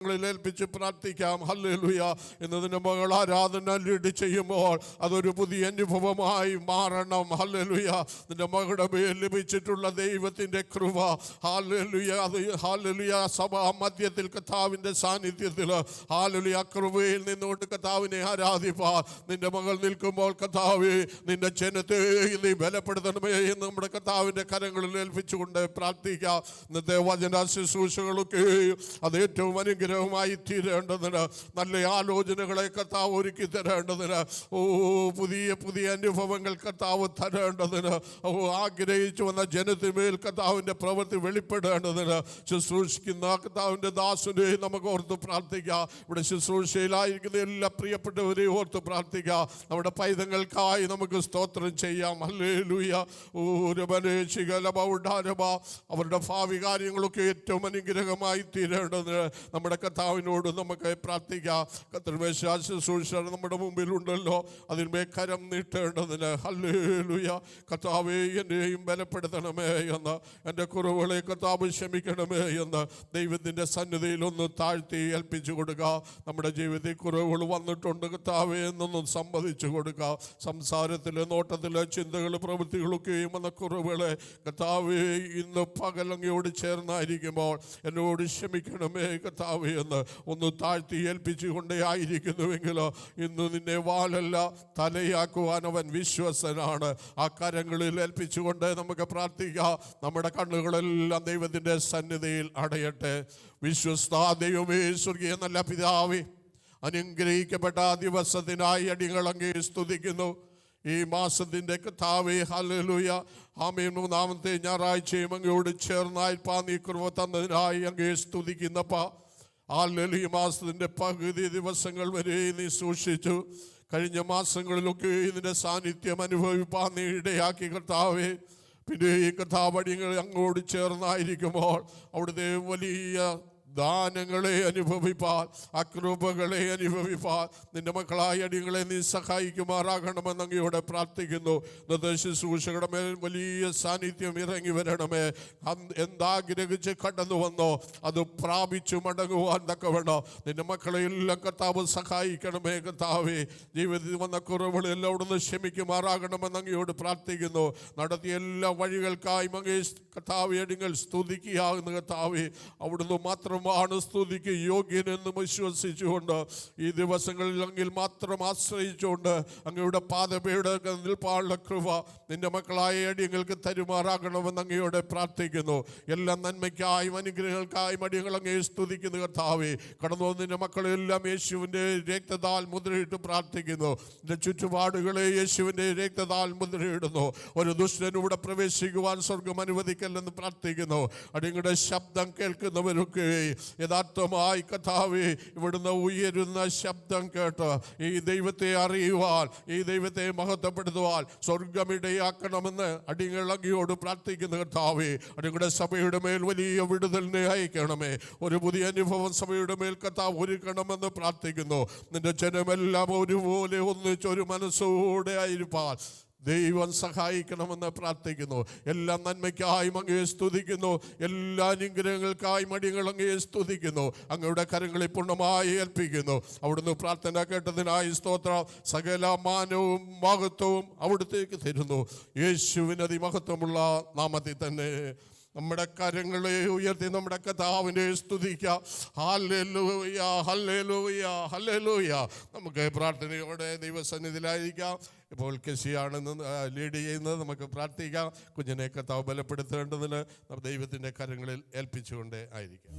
ഏൽപ്പിച്ച് പ്രാർത്ഥിക്കാം. ഹല്ലേലൂയ. എന്നതിൻ്റെ മകൾ ആരാധന ലീഡ് ചെയ്യുമ്പോൾ അതൊരു പുതിയ അനുഭവമായി മാറണം. ഹല്ലേലൂയ. നിന്റെ മകളുടെ മേൽ ലഭിച്ചിട്ടുള്ള ദൈവത്തിൻ്റെ കൃപ, ഹല്ലേലൂയ, അത് ഹല്ലേലൂയ സഭാ മധ്യത്തിൽ കർത്താവിൻ്റെ സാന്നിധ്യത്തിൽ ഹല്ലേലൂയ കൃപയിൽ നിന്നുകൊണ്ട് കർത്താവിനെ ആരാധിപ്പാൻ നിന്റെ മകൾ നിൽക്കുമ്പോൾ കർത്താവേ നിന്റെ ജനത്തെ നീ ബലപ്പെടുത്തണമേ എന്ന് നമ്മുടെ കർത്താവിൻ്റെ കരങ്ങളിൽ ഏൽപ്പിച്ചുകൊണ്ട് പ്രാർത്ഥിക്കാം. ഇന്നത്തെ വചന ശുശ്രൂഷകളൊക്കെ അത് ഏറ്റവും അനുഗ്രഹമായി തീരേണ്ടതിന്, നല്ല ആലോചനകളെ കർത്താവ് ഒരുക്കി തരേണ്ടതിന്, പുതിയ പുതിയ അനുഭവങ്ങൾ കർത്താവ് തരേണ്ടതിന്, ആഗ്രഹിച്ചു വന്ന ജനത്തിന്മേൽ കർത്താവിൻ്റെ പ്രവൃത്തി വെളിപ്പെടേണ്ടതിന് ശുശ്രൂഷിക്കുന്ന കർത്താവിൻ്റെ ദാസനെ നമുക്ക് ഓർത്ത് പ്രാർത്ഥിക്കാം. ഇവിടെ ശുശ്രൂഷയിലായിരിക്കുന്ന എല്ലാ പ്രിയപ്പെട്ടവരെയും ഓർത്ത് പ്രാർത്ഥിക്കാം. നമ്മുടെ പൈതങ്ങൾക്കായി നമുക്ക് സ്തോത്രം ചെയ്യാം. ഹല്ലേലൂയ. അവരുടെ ഭാവി കാര്യങ്ങളൊക്കെ ഏറ്റവും അനുഗ്രഹമായി തീരേണ്ടതിന് നമ്മുടെ കർത്താവിനോട് നമുക്ക് പ്രാർത്ഥിക്കാം. കർത്തൃമേശ ശുശ്രൂഷ നമ്മുടെ മുമ്പിലുണ്ടല്ലോ, അതിന്മേൽ കരം നീട്ടേണ്ടതിന്. ഹല്ലേലൂയ. കർത്താവേ എന്നെയും ബലപ്പെടുത്തണമേ എന്ന്, എൻ്റെ കുറവുകളെ കർത്താവ് ക്ഷമിക്കണമേ എന്ന് ദൈവത്തിൻ്റെ സന്നിധിയിൽ ഒന്ന് താഴ്ത്തി ഏൽപ്പിച്ചു കൊടുക്കുക. നമ്മുടെ ജീവിതത്തിൽ കുറവുകൾ വന്നിട്ടുണ്ട് കർത്താവേ എന്നൊന്നും സമ്മതിച്ചു കൊടുക്കുക. സംസാരത്തിൽ, നോട്ടത്തിൽ, ചിന്തകൾ, പ്രവൃത്തികളൊക്കെയും വന്ന കുറവുകളെ കർത്താവേ ഇന്ന് പകലങ്ങയോട് ചേർന്നായിരിക്കുമ്പോൾ എന്നോട് ക്ഷമിക്കണമേ കർത്താവേ എന്ന് ഒന്ന് താഴ്ത്തി ഏൽപ്പിച്ചുകൊണ്ടേ ആയിരിക്കുന്നുവെങ്കിലോ ഇന്ന് നിന്നെ വാലല്ല തലയാക്കുവാൻ അവൻ വിശ്വസനാണ്. ആ കരങ്ങളിൽ ഏൽപ്പിച്ചുകൊണ്ട് നമുക്ക് പ്രാർത്ഥിക്കാം. നമ്മുടെ കണ്ണുകളെല്ലാം ദൈവത്തിൻ്റെ സന്നിധിയിൽ അടയട്ടെ. വിശ്വസ്ത ദൈവമേ, സ്വർഗീയ നല്ല പിതാവേ, അനുഗ്രഹിക്കപ്പെട്ട ദിവസത്തിനായി അടികളങ്ങേ സ്തുതിക്കുന്നു. ഈ മാസത്തിൻ്റെ കർത്താവേ ഹല്ലേലൂയ, ആമേൻ, 3-ാമത്തെ ഞായറാഴ്ചയും അങ്ങയോട് ചേർന്നായി നീ കൃപ തന്നതിനായി അങ്ങേ സ്തുതിക്കുന്നപ്പാ. ഹല്ലേലൂയ. ഈ മാസത്തിൻ്റെ പകുതി ദിവസങ്ങൾ വരെ നീ സൂക്ഷിച്ചു. കഴിഞ്ഞ മാസങ്ങളിലൊക്കെ ഇതിൻ്റെ സാന്നിധ്യം അനുഭവിപ്പാൻ നീ ഇടയാക്കി കർത്താവേ. പിന്നെ ഈ കർത്താവടികൾ അങ്ങോട്ട് ചേർന്നായിരിക്കുമ്പോൾ അവിടുത്തെ വലിയ ദാനങ്ങളെ അനുഭവിപ്പാൻ, അകൃപകളെ അനുഭവിപ്പാൻ നിന്റെ മക്കളായ അടികളെ നീ സഹായിക്കുമാറാകണമെന്ന് അങ്ങയോടെ പ്രാർത്ഥിക്കുന്നു. ശുശ്രൂഷകളുടെ മേൽ വലിയ സാന്നിധ്യം ഇറങ്ങി വരണമേ. എന്താഗ്രഹിച്ച് കടന്നു വന്നോ അത് പ്രാപിച്ചു മടങ്ങുവാൻ തക്കവേണം നിന്റെ മക്കളെ എല്ലാം കർത്താവ് സഹായിക്കണമേ. കർത്താവേ, ജീവിതത്തിൽ വന്ന കുറവുകളെല്ലാം അവിടുന്ന് ക്ഷമിക്കുമാറാകണമെന്ന് അങ്ങയോട് പ്രാർത്ഥിക്കുന്നു. നടത്തിയ എല്ലാ വഴികൾക്കായി അങ്ങേ കർത്താവേ അടികൾ സ്തുതിക്കുകയാകുന്ന കർത്താവേ, അവിടുന്ന് മാത്രം സ്തുതിക്ക് യോഗ്യനെന്ന് വിശ്വസിച്ചുകൊണ്ട് ഈ ദിവസങ്ങളിൽ അങ്ങിൽ മാത്രം ആശ്രയിച്ചുകൊണ്ട് അങ്ങയുടെ പാദപീഠ നിൽപ്പാനുള്ള കൃപ നിന്റെ മക്കളായ അടിയങ്ങൾക്ക് തരുമാറാകണമെന്ന് അങ്ങയോടെ പ്രാർത്ഥിക്കുന്നു. എല്ലാ നന്മയ്ക്കായും അനുഗ്രഹങ്ങൾക്കായും അടിയങ്ങൾ അങ്ങേ സ്തുതിക്കുന്നു കർത്താവേ. കടന്നു നിന്റെ മക്കളെല്ലാം യേശുവിൻ്റെ രക്തത്താൽ മുദ്രയിട്ട് പ്രാർത്ഥിക്കുന്നു. നിന്റെ ചുറ്റുപാടുകളെ യേശുവിൻ്റെ രക്തത്താൽ മുദ്രയിടുന്നു. ഒരു ദുഷ്ടനിവിടെ പ്രവേശിക്കുവാൻ സ്വർഗം അനുവദിക്കല്ലെന്ന് പ്രാർത്ഥിക്കുന്നു. അടിയങ്ങളുടെ ശബ്ദം കേൾക്കുന്നവരൊക്കെ യഥാർത്ഥമായി കർത്താവേ ഇവിടുന്ന് ഉയരുന്ന ശബ്ദം കേട്ട് ഈ ദൈവത്തെ അറിയുവാൻ, ഈ ദൈവത്തെ മഹത്വപ്പെടുത്തുവാൻ സ്വർഗമിടയാക്കണമെന്ന് അടിയങ്ങൾ അങ്ങയോട് പ്രാർത്ഥിക്കുന്ന കർത്താവേ. അടിയങ്ങളുടെ സഭയുടെ മേൽ വലിയ വിടുതലിനെ അയക്കണമേ. ഒരു പുതിയ അനുഭവം സഭയുടെ മേൽ കർത്താവ് ഒരുക്കണമെന്ന് പ്രാർത്ഥിക്കുന്നു. നിന്റെ ജനമെല്ലാം ഒരുപോലെ ഒന്നിച്ചൊരു മനസ്സോടെ ആയിരിക്കാൻ ദൈവം സഹായിക്കണമെന്ന് പ്രാർത്ഥിക്കുന്നു. എല്ലാ നന്മയ്ക്കായും അങ്ങയെ സ്തുതിക്കുന്നു. എല്ലാ അനുഗ്രഹങ്ങൾക്കായും അടിയങ്ങൾ അങ്ങയെ സ്തുതിക്കുന്നു. അങ്ങയുടെ കരങ്ങളെ പൂർണ്ണമായി ഏൽപ്പിക്കുന്നു. അവിടുന്ന് പ്രാർത്ഥന കേട്ടതിനായി സ്തോത്രം. സകല മാനവും മഹത്വവും അവിടുത്തേക്ക് തരുന്നു. യേശുവിന് അതിമഹത്വമുള്ള നാമത്തിൽ തന്നെ നമ്മുടെ കരങ്ങളെ ഉയർത്തി നമ്മുടെ കർത്താവിനെ സ്തുതിക്കാം. Hallelujah, hallelujah, hallelujah. നമുക്ക് പ്രാർത്ഥനയോടെ ദൈവസന്നിധിയിലായിരിക്കാം. ഇപ്പോൾ കെസിയാണെന്ന് ലീഡ് ചെയ്യുന്നത് നമുക്ക് പ്രാർത്ഥിക്കാം. കുഞ്ഞിനെ കർത്താവ് ബലപ്പെടുത്തേണ്ടതിന് നമ്മൾ ദൈവത്തിൻ്റെ കരങ്ങളിൽ ഏൽപ്പിച്ചുകൊണ്ട് ആയിരിക്കാം.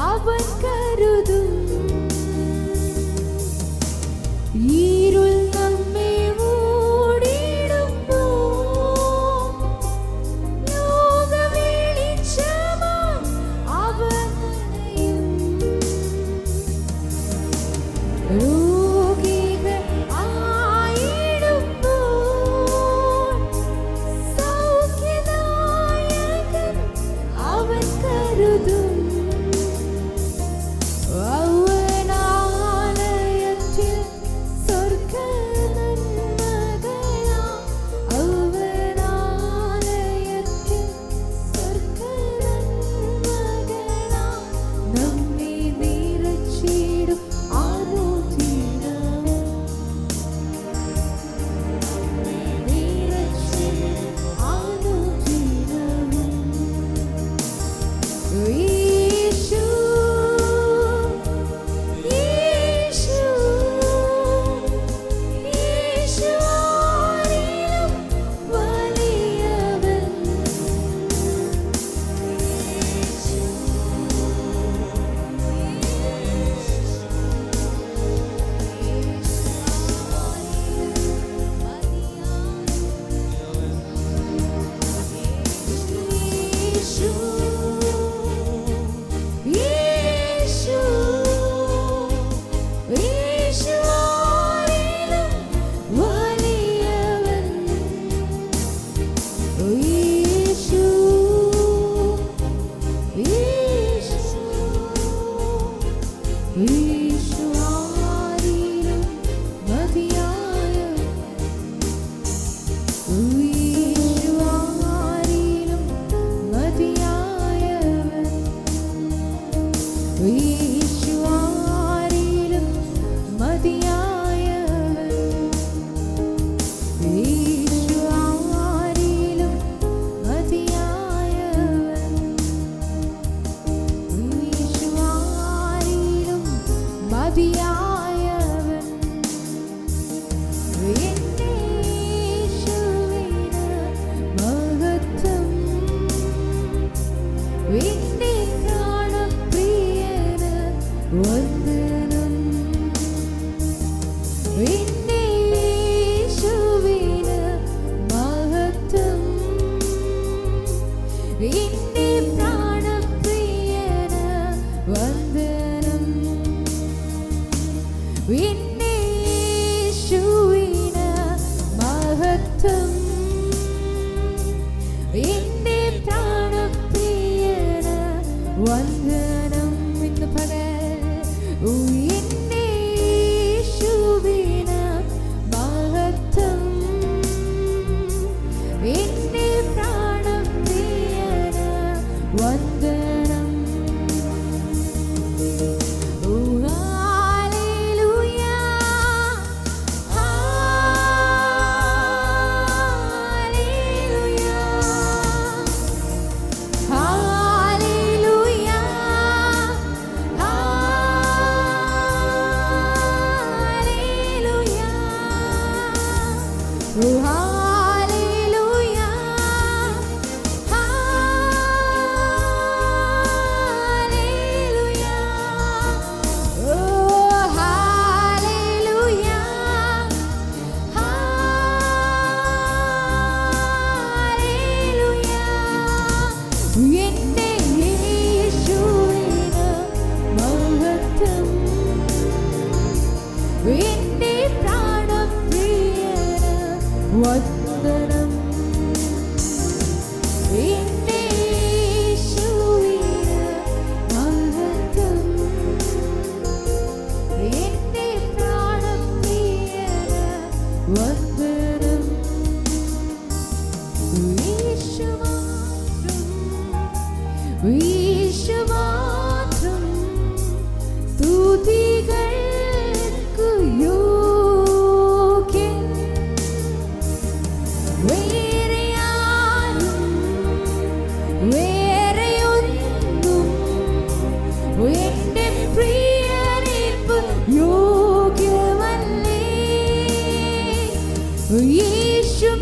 അവൻ യേശു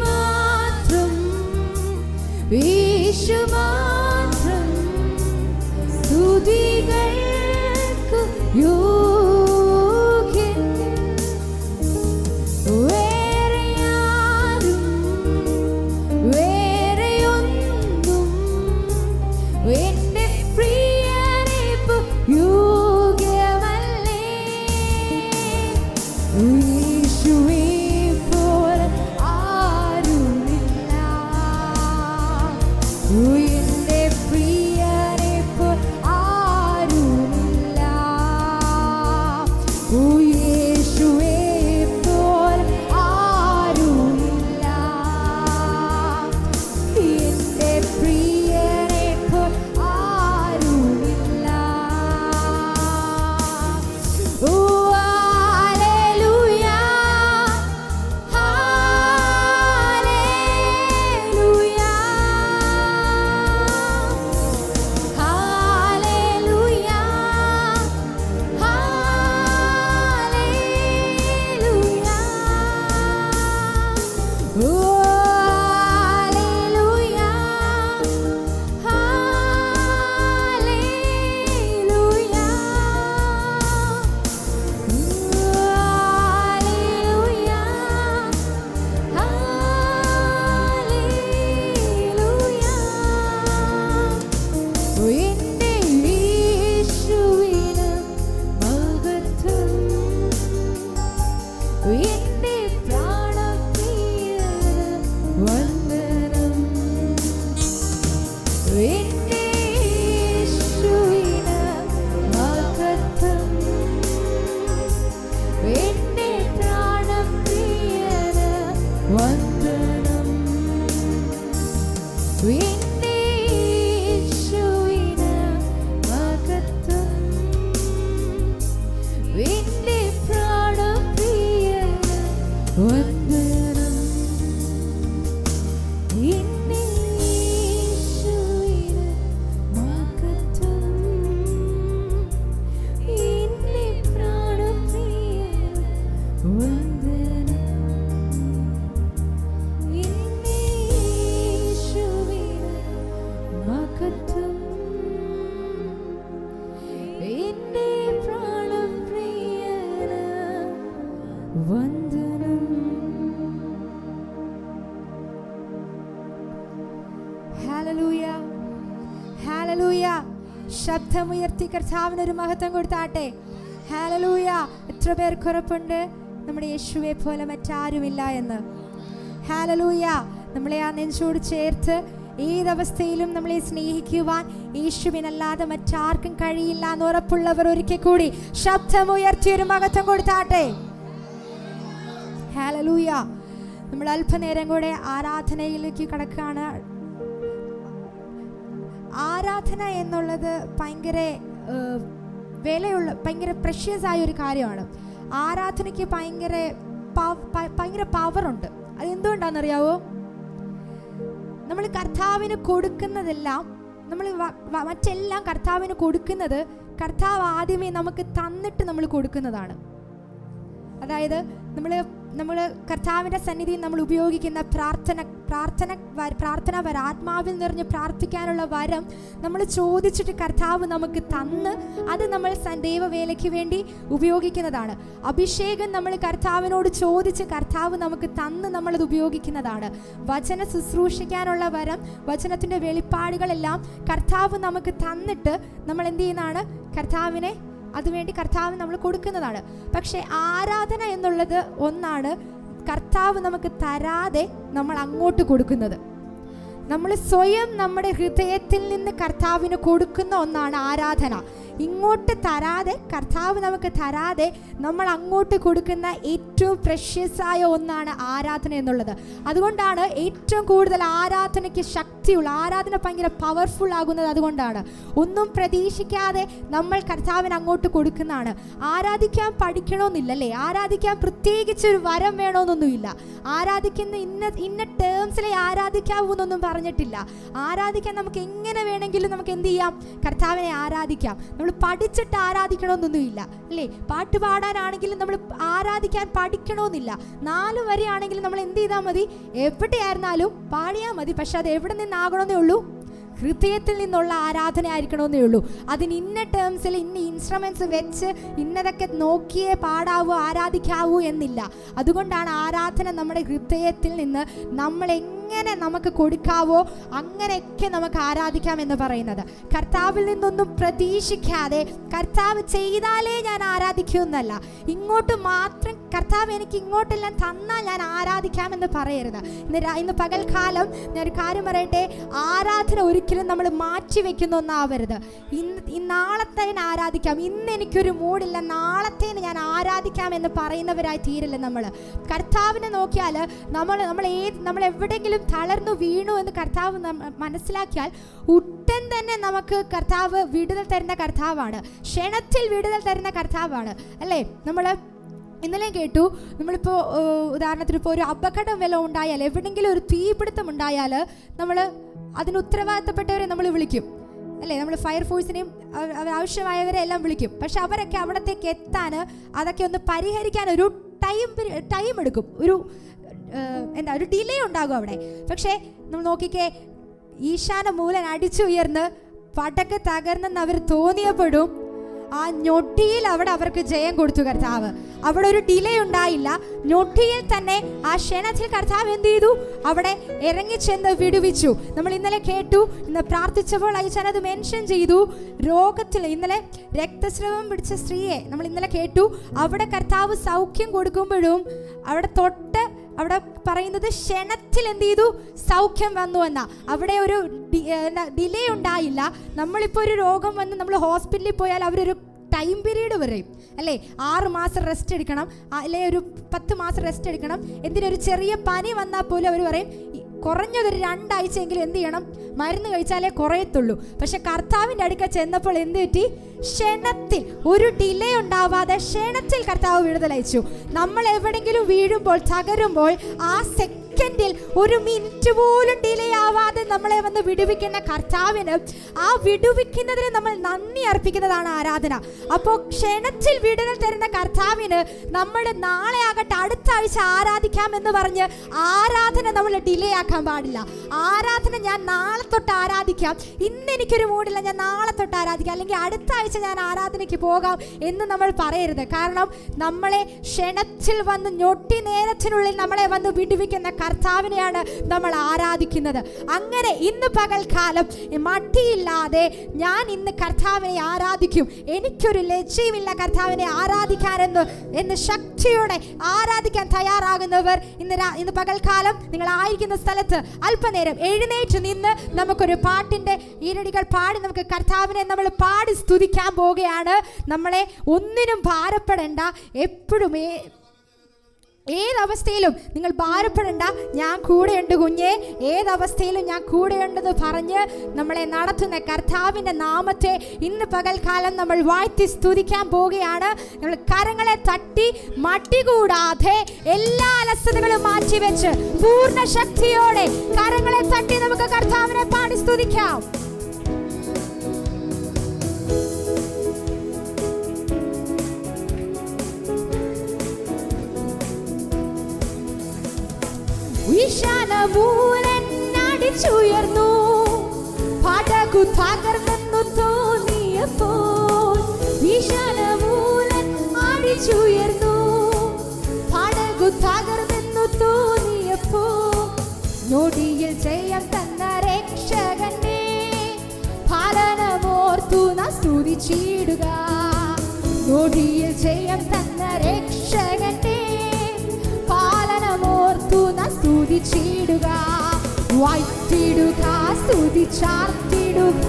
മാത്രം എന്റെ യേശുവിന് മഹത്വം, എന്റെ പ്രാണപ്രിയന് വന്ദനം. എന്റെ യേശുവിന് മഹത്വം, എന്റെ പ്രാണപ്രിയന് വന്ദനം. എന്റെ യേശുവിന് മഹത്വം, എന്റെ പ്രാണപ്രിയന് വന്ദനം. എന്റെ യേശുവിന് മഹത്വം, എന്റെ പ്രാണപ്രിയന് വന്ദനം. എന്റെ യേശുവിന് മഹത്വം, എന്റെ പ്രാണപ്രിയന് വന്ദനം. Hallelujah, hallelujah. ശബ്ദമുയർത്തി കർത്താവിനൊരു മഹത്വം കൊടുത്താട്ടെ. ഹല്ലേലൂയ. എത്ര പേർക്ക് ഉറപ്പുണ്ട് നമ്മുടെ യേശുവെ പോലെ മറ്റാരുമില്ല എന്ന്? ഹല്ലേലൂയ. നമ്മളെ ആ നെഞ്ചോട് ചേർത്ത് ഏതവസ്ഥയിലും നമ്മളെ സ്നേഹിക്കുവാൻ യേശുവിനല്ലാതെ മറ്റാർക്കും കഴിയില്ല എന്ന് ഉറപ്പുള്ളവർ ഒരിക്കൽ കൂടി ശബ്ദമുയർത്തി ഒരു മഹത്വം കൊടുത്താട്ടെ. ഹല്ലേലൂയ. നമ്മൾ അല്പനേരം കൂടെ ആരാധനയിലേക്ക് കടക്കുകയാണ്. ആരാധന എന്നുള്ളത് ഭയങ്കര വിലയുള്ള, ഭയങ്കര പ്രഷ്യസ് ആയ ഒരു കാര്യമാണ്. ആരാധനയ്ക്ക് ഭയങ്കര പവറുണ്ട്. അതെന്തുകൊണ്ടാണെന്നറിയാവോ? നമ്മൾ കർത്താവിന് കൊടുക്കുന്നതെല്ലാം, നമ്മൾ മറ്റെല്ലാം കർത്താവിന് കൊടുക്കുന്നത് കർത്താവ് ആദ്യമേ നമുക്ക് തന്നിട്ട് നമ്മൾ കൊടുക്കുന്നതാണ്. അതായത് നമ്മൾ കർത്താവിൻ്റെ സന്നിധിയിൽ നമ്മൾ ഉപയോഗിക്കുന്ന പ്രാർത്ഥന വരം, ആത്മാവിൽ നിറഞ്ഞ് പ്രാർത്ഥിക്കാനുള്ള വരം നമ്മൾ ചോദിച്ചിട്ട് കർത്താവ് നമുക്ക് തന്ന് അത് നമ്മൾ ദൈവവേലയ്ക്ക് വേണ്ടി ഉപയോഗിക്കുന്നതാണ്. അഭിഷേകം നമ്മൾ കർത്താവിനോട് ചോദിച്ച് കർത്താവ് നമുക്ക് തന്ന് നമ്മളത് ഉപയോഗിക്കുന്നതാണ്. വചന ശുശ്രൂഷിക്കാനുള്ള വരം, വചനത്തിൻ്റെ വെളിപ്പാടുകളെല്ലാം കർത്താവ് നമുക്ക് തന്നിട്ട് നമ്മൾ എന്ത് ചെയ്യുന്നതാണ്? കർത്താവിനെ അതുവേണ്ടി കർത്താവ് നമ്മൾ കൊടുക്കുന്നതാണ്. പക്ഷേ ആരാധന എന്നുള്ളത് ഒന്നാണ് കർത്താവ് നമുക്ക് തരാതെ നമ്മൾ അങ്ങോട്ട് കൊടുക്കുന്നത്. നമ്മൾ സ്വയം നമ്മുടെ ഹൃദയത്തിൽ നിന്ന് കർത്താവിന് കൊടുക്കുന്ന ഒന്നാണ് ആരാധന. ഇങ്ങോട്ട് തരാതെ, കർത്താവ് നമുക്ക് തരാതെ നമ്മൾ അങ്ങോട്ട് കൊടുക്കുന്ന ഏറ്റവും പ്രഷ്യസായ ഒന്നാണ് ആരാധന എന്നുള്ളത്. അതുകൊണ്ടാണ് ഏറ്റവും കൂടുതൽ ആരാധനയ്ക്ക് ശക്തിയുള്ള, ആരാധന ഭയങ്കര പവർഫുൾ ആകുന്നത് അതുകൊണ്ടാണ്. ഒന്നും പ്രതീക്ഷിക്കാതെ നമ്മൾ കർത്താവിന് അങ്ങോട്ട് കൊടുക്കുന്നതാണ്. ആരാധിക്കാൻ പഠിക്കണമെന്നില്ലല്ലേ? ആരാധിക്കാൻ പ്രത്യേകിച്ചൊരു വരം വേണമെന്നൊന്നുമില്ല. ആരാധിക്കുന്ന ഇന്ന ടേംസിലെ ആരാധിക്കാവൂ എന്നൊന്നും പറഞ്ഞിട്ടില്ല. ആരാധിക്കാൻ നമുക്ക് എങ്ങനെ വേണമെങ്കിലും നമുക്ക് എന്ത് ചെയ്യാം? കർത്താവിനെ ആരാധിക്കാം. നമ്മൾ പഠിച്ചിട്ട് ആരാധിക്കണമെന്നൊന്നുമില്ല അല്ലേ? പാട്ട് പാടാനാണെങ്കിലും നമ്മൾ ആരാധിക്കാൻ പഠിക്കണമെന്നില്ല. 4 വരിയാണെങ്കിലും നമ്മൾ എന്ത് ചെയ്താൽ മതി? എവിടെയായിരുന്നാലും പാടിയാൽ മതി. പക്ഷെ അത് എവിടെ നിന്നാകണമെന്നേ ഉള്ളൂ? ഹൃദയത്തിൽ നിന്നുള്ള ആരാധന ആയിരിക്കണമെന്നേ ഉള്ളൂ. അതിന് ഇന്ന ടേംസിൽ ഇന്ന ഇൻസ്ട്രുമെൻറ്റ്സ് വെച്ച് ഇന്നതൊക്കെ നോക്കിയേ പാടാവൂ, ആരാധിക്കാവൂ എന്നില്ല. അതുകൊണ്ടാണ് ആരാധന നമ്മുടെ ഹൃദയത്തിൽ നിന്ന് നമ്മൾ എങ്ങനെ നമുക്ക് കൊടുക്കാവോ അങ്ങനെയൊക്കെ നമുക്ക് ആരാധിക്കാം എന്ന് പറയുന്നത്. കർത്താവിൽ നിന്നൊന്നും പ്രതീക്ഷിക്കാതെ കർത്താവ് ചെയ്താലേ ഞാൻ ആരാധിക്കൂ എന്നല്ല. ഇങ്ങോട്ട് മാത്രം കർത്താവ് എനിക്ക് ഇങ്ങോട്ടെല്ലാം തന്നാൽ ഞാൻ ആരാധിക്കാമെന്ന് പറയരുത്. ഇന്ന് പകൽക്കാലം ഞാനൊരു കാര്യം പറയട്ടെ, ആരാധന ഒരിക്കലും നമ്മൾ മാറ്റി വെക്കുന്ന ഒന്നാവരുത്. നാളത്തെ ആരാധിക്കാം, ഇന്ന് എനിക്കൊരു മൂടില്ല, നാളത്തേന് ഞാൻ ആരാധിക്കാം എന്ന് പറയുന്നവരായി തീരില്ല നമ്മൾ. കർത്താവിനെ നോക്കിയാൽ നമ്മൾ എവിടെയെങ്കിലും തളർന്നു വീണു എന്ന് കർത്താവ് മനസ്സിലാക്കിയാൽ ഉടൻ തന്നെ നമുക്ക് കർത്താവ് വിടുതൽ തരുന്ന കർത്താവാണ്. ക്ഷണത്തിൽ വിടുതൽ തരുന്ന കർത്താവാണ് അല്ലേ? നമ്മൾ ഇന്നലെ കേട്ടു, നമ്മളിപ്പോൾ ഉദാഹരണത്തിന് ഇപ്പോൾ ഒരു അപകടം വല്ലതും ഉണ്ടായാൽ, എവിടെയെങ്കിലും ഒരു തീപിടുത്തം ഉണ്ടായാൽ നമ്മൾ അതിന് ഉത്തരവാദിത്തപ്പെട്ടവരെ നമ്മൾ വിളിക്കും അല്ലേ? നമ്മൾ ഫയർഫോഴ്സിനെയും ആവശ്യമായവരെ എല്ലാം വിളിക്കും. പക്ഷെ അവരൊക്കെ അവിടത്തേക്ക് എത്താൻ, അതൊക്കെ ഒന്ന് പരിഹരിക്കാൻ ഒരു ടൈം എടുക്കും, ഒരു ഡിലേ ഉണ്ടാകും അവിടെ. പക്ഷേ നമ്മൾ നോക്കിക്കേ, ഈശാന മൂലൻ അടിച്ചുയർന്ന് പടക്ക് തകർന്നെന്ന് അവർ തോന്നിയപ്പോഴും ആ ഞൊട്ടിയിൽ അവിടെ അവർക്ക് ജയം കൊടുത്തു കർത്താവ്. അവിടെ ഒരു ഡിലേ ഉണ്ടായില്ല. ഞൊട്ടിയിൽ തന്നെ ആ ക്ഷണത്തിൽ കർത്താവ് എന്ത് ചെയ്തു? അവിടെ ഇറങ്ങിച്ചെന്ന് വിടുവിച്ചു. നമ്മൾ ഇന്നലെ കേട്ടു, ഇന്ന് പ്രാർത്ഥിച്ചപ്പോൾ അയച്ചാൽ അത് മെൻഷൻ ചെയ്തു. രോഗത്തിൽ ഇന്നലെ രക്തസ്രവം പിടിച്ച സ്ത്രീയെ നമ്മൾ ഇന്നലെ കേട്ടു. അവിടെ കർത്താവ് സൗഖ്യം കൊടുക്കുമ്പോഴും അവിടെ പറയുന്നത് ക്ഷണത്തിൽ എന്ത് ചെയ്തു? സൗഖ്യം വന്നു എന്നാ. അവിടെ ഒരു ഡിലേ ഉണ്ടായില്ല. നമ്മളിപ്പോൾ ഒരു രോഗം വന്ന് നമ്മൾ ഹോസ്പിറ്റലിൽ പോയാൽ അവരൊരു ടൈം പീരീഡ് പറയും അല്ലേ? 6 മാസം റെസ്റ്റ് എടുക്കണം, അല്ലെ ഒരു 10 മാസം റെസ്റ്റ് എടുക്കണം. എന്തിനൊരു ചെറിയ പനി വന്നാൽ പോലും അവർ പറയും കുറഞ്ഞതൊരു 2 ആഴ്ചയെങ്കിലും എന്ത് ചെയ്യണം? മരുന്ന് കഴിച്ചാലേ കുറയത്തുള്ളൂ. പക്ഷെ കർത്താവിൻ്റെ അടുക്ക ചെന്നപ്പോൾ എന്ത് പറ്റി? ക്ഷണത്തിൽ, ഒരു ഡിലേ ഉണ്ടാവാതെ ക്ഷണത്തിൽ കർത്താവ് വിടുതലയച്ചു. നമ്മൾ എവിടെങ്കിലും വീഴുമ്പോൾ, തകരുമ്പോൾ, ആ സെക്കൻഡിൽ ഒരു മിനിറ്റ് പോലും ഡിലേ ആവാതെ നമ്മളെ വന്ന് വിടുവിക്കുന്ന കർത്താവിന്, ആ വിടുവിക്കുന്നതിന് നമ്മൾ നന്ദി അർപ്പിക്കുന്നതാണ് ആരാധന. അപ്പോൾ ക്ഷണത്തിൽ വിടുതൽ തരുന്ന കർത്താവിന് നമ്മൾ നാളെ ആകട്ടെ അടുത്ത ആഴ്ച ആരാധിക്കാമെന്ന് പറഞ്ഞ് ആരാധന നമ്മൾ ഡിലേ ആക്കാൻ പാടില്ല. ആരാധന ഞാൻ നാളെ തൊട്ട് ആരാധിക്കാം, ഇന്ന് എനിക്കൊരു മൂടില്ല, ഞാൻ നാളെ തൊട്ട് ആരാധിക്കാം, അല്ലെങ്കിൽ അടുത്ത ആഴ്ച ഞാൻ ആരാധനയ്ക്ക് പോകാം എന്ന് നമ്മൾ പറയരുത്. കാരണം നമ്മളെ ക്ഷണത്തിൽ വന്ന് ഞൊട്ടി നേരത്തിനുള്ളിൽ നമ്മളെ വന്ന് വിടുവിക്കുന്ന കർത്താവിനെയാണ് നമ്മൾ ആരാധിക്കുന്നത്. അങ്ങനെ ഇന്ന് പകൽക്കാലം മടിയില്ലാതെ ഞാൻ ഇന്ന് കർത്താവിനെ ആരാധിക്കും, എനിക്കൊരു ലജ്ജയുമില്ല കർത്താവിനെ ആരാധിക്കാനെന്ന് ശക്തിയോടെ ആരാധിക്കാൻ തയ്യാറാകുന്നവർ ഇന്ന് പകൽക്കാലം നിങ്ങൾ ആയിരിക്കുന്ന സ്ഥലത്ത് അല്പനേരം എഴുന്നേറ്റ് നിന്ന് നമുക്കൊരു പാട്ടിൻ്റെ ഈരടികൾ പാടി നമുക്ക് കർത്താവിനെ നമ്മൾ പാടി സ്തുതിക്കാൻ പോവുകയാണ്. നമ്മളെ ഒന്നിനും ഭാരപ്പെടേണ്ട, എപ്പോഴും ഏതവസ്ഥയിലും നിങ്ങൾ ഭാരപ്പെടേണ്ട, ഞാൻ കൂടെയുണ്ട് കുഞ്ഞെ, ഏതവസ്ഥയിലും ഞാൻ കൂടെയുണ്ടെന്ന് പറഞ്ഞ് നമ്മളെ നടത്തുന്ന കർത്താവിൻ്റെ നാമത്തെ ഇന്ന് പകൽക്കാലം നമ്മൾ വാഴ്ത്തി സ്തുതിക്കാൻ പോവുകയാണ്. നമ്മൾ കരങ്ങളെ തട്ടി മടി കൂടാതെ എല്ലാ അലസതകളും മാറ്റിവെച്ച് പൂർണ്ണ ശക്തിയോടെ കരങ്ങളെ തട്ടി നമുക്ക് കർത്താവിനെ പാടി സ്തുതിക്കാം. വിശാലമൂലൻ അടിച്ചുയർന്നു, പടകു തകർന്നെന്നു തോന്നിയപ്പോൾ. വിശാലമൂലൻ അടിച്ചുയർന്നു, പടകു തകർന്നെന്നു തോന്നിയപ്പോൾ. ഞൊടിയിൽ ജയം തന്ന രക്ഷകനെ ഫലനമോർത്തു നാം സ്തുതിച്ചിടുക. ഞൊടിയിൽ ജയം തന്ന രക്ഷകനെ പാലനമോർത്തു നാം സ്തുതിച്ചിടുക. വാഴ്ത്തിടുക, സ്തുതിച്ചാർത്തിടുക,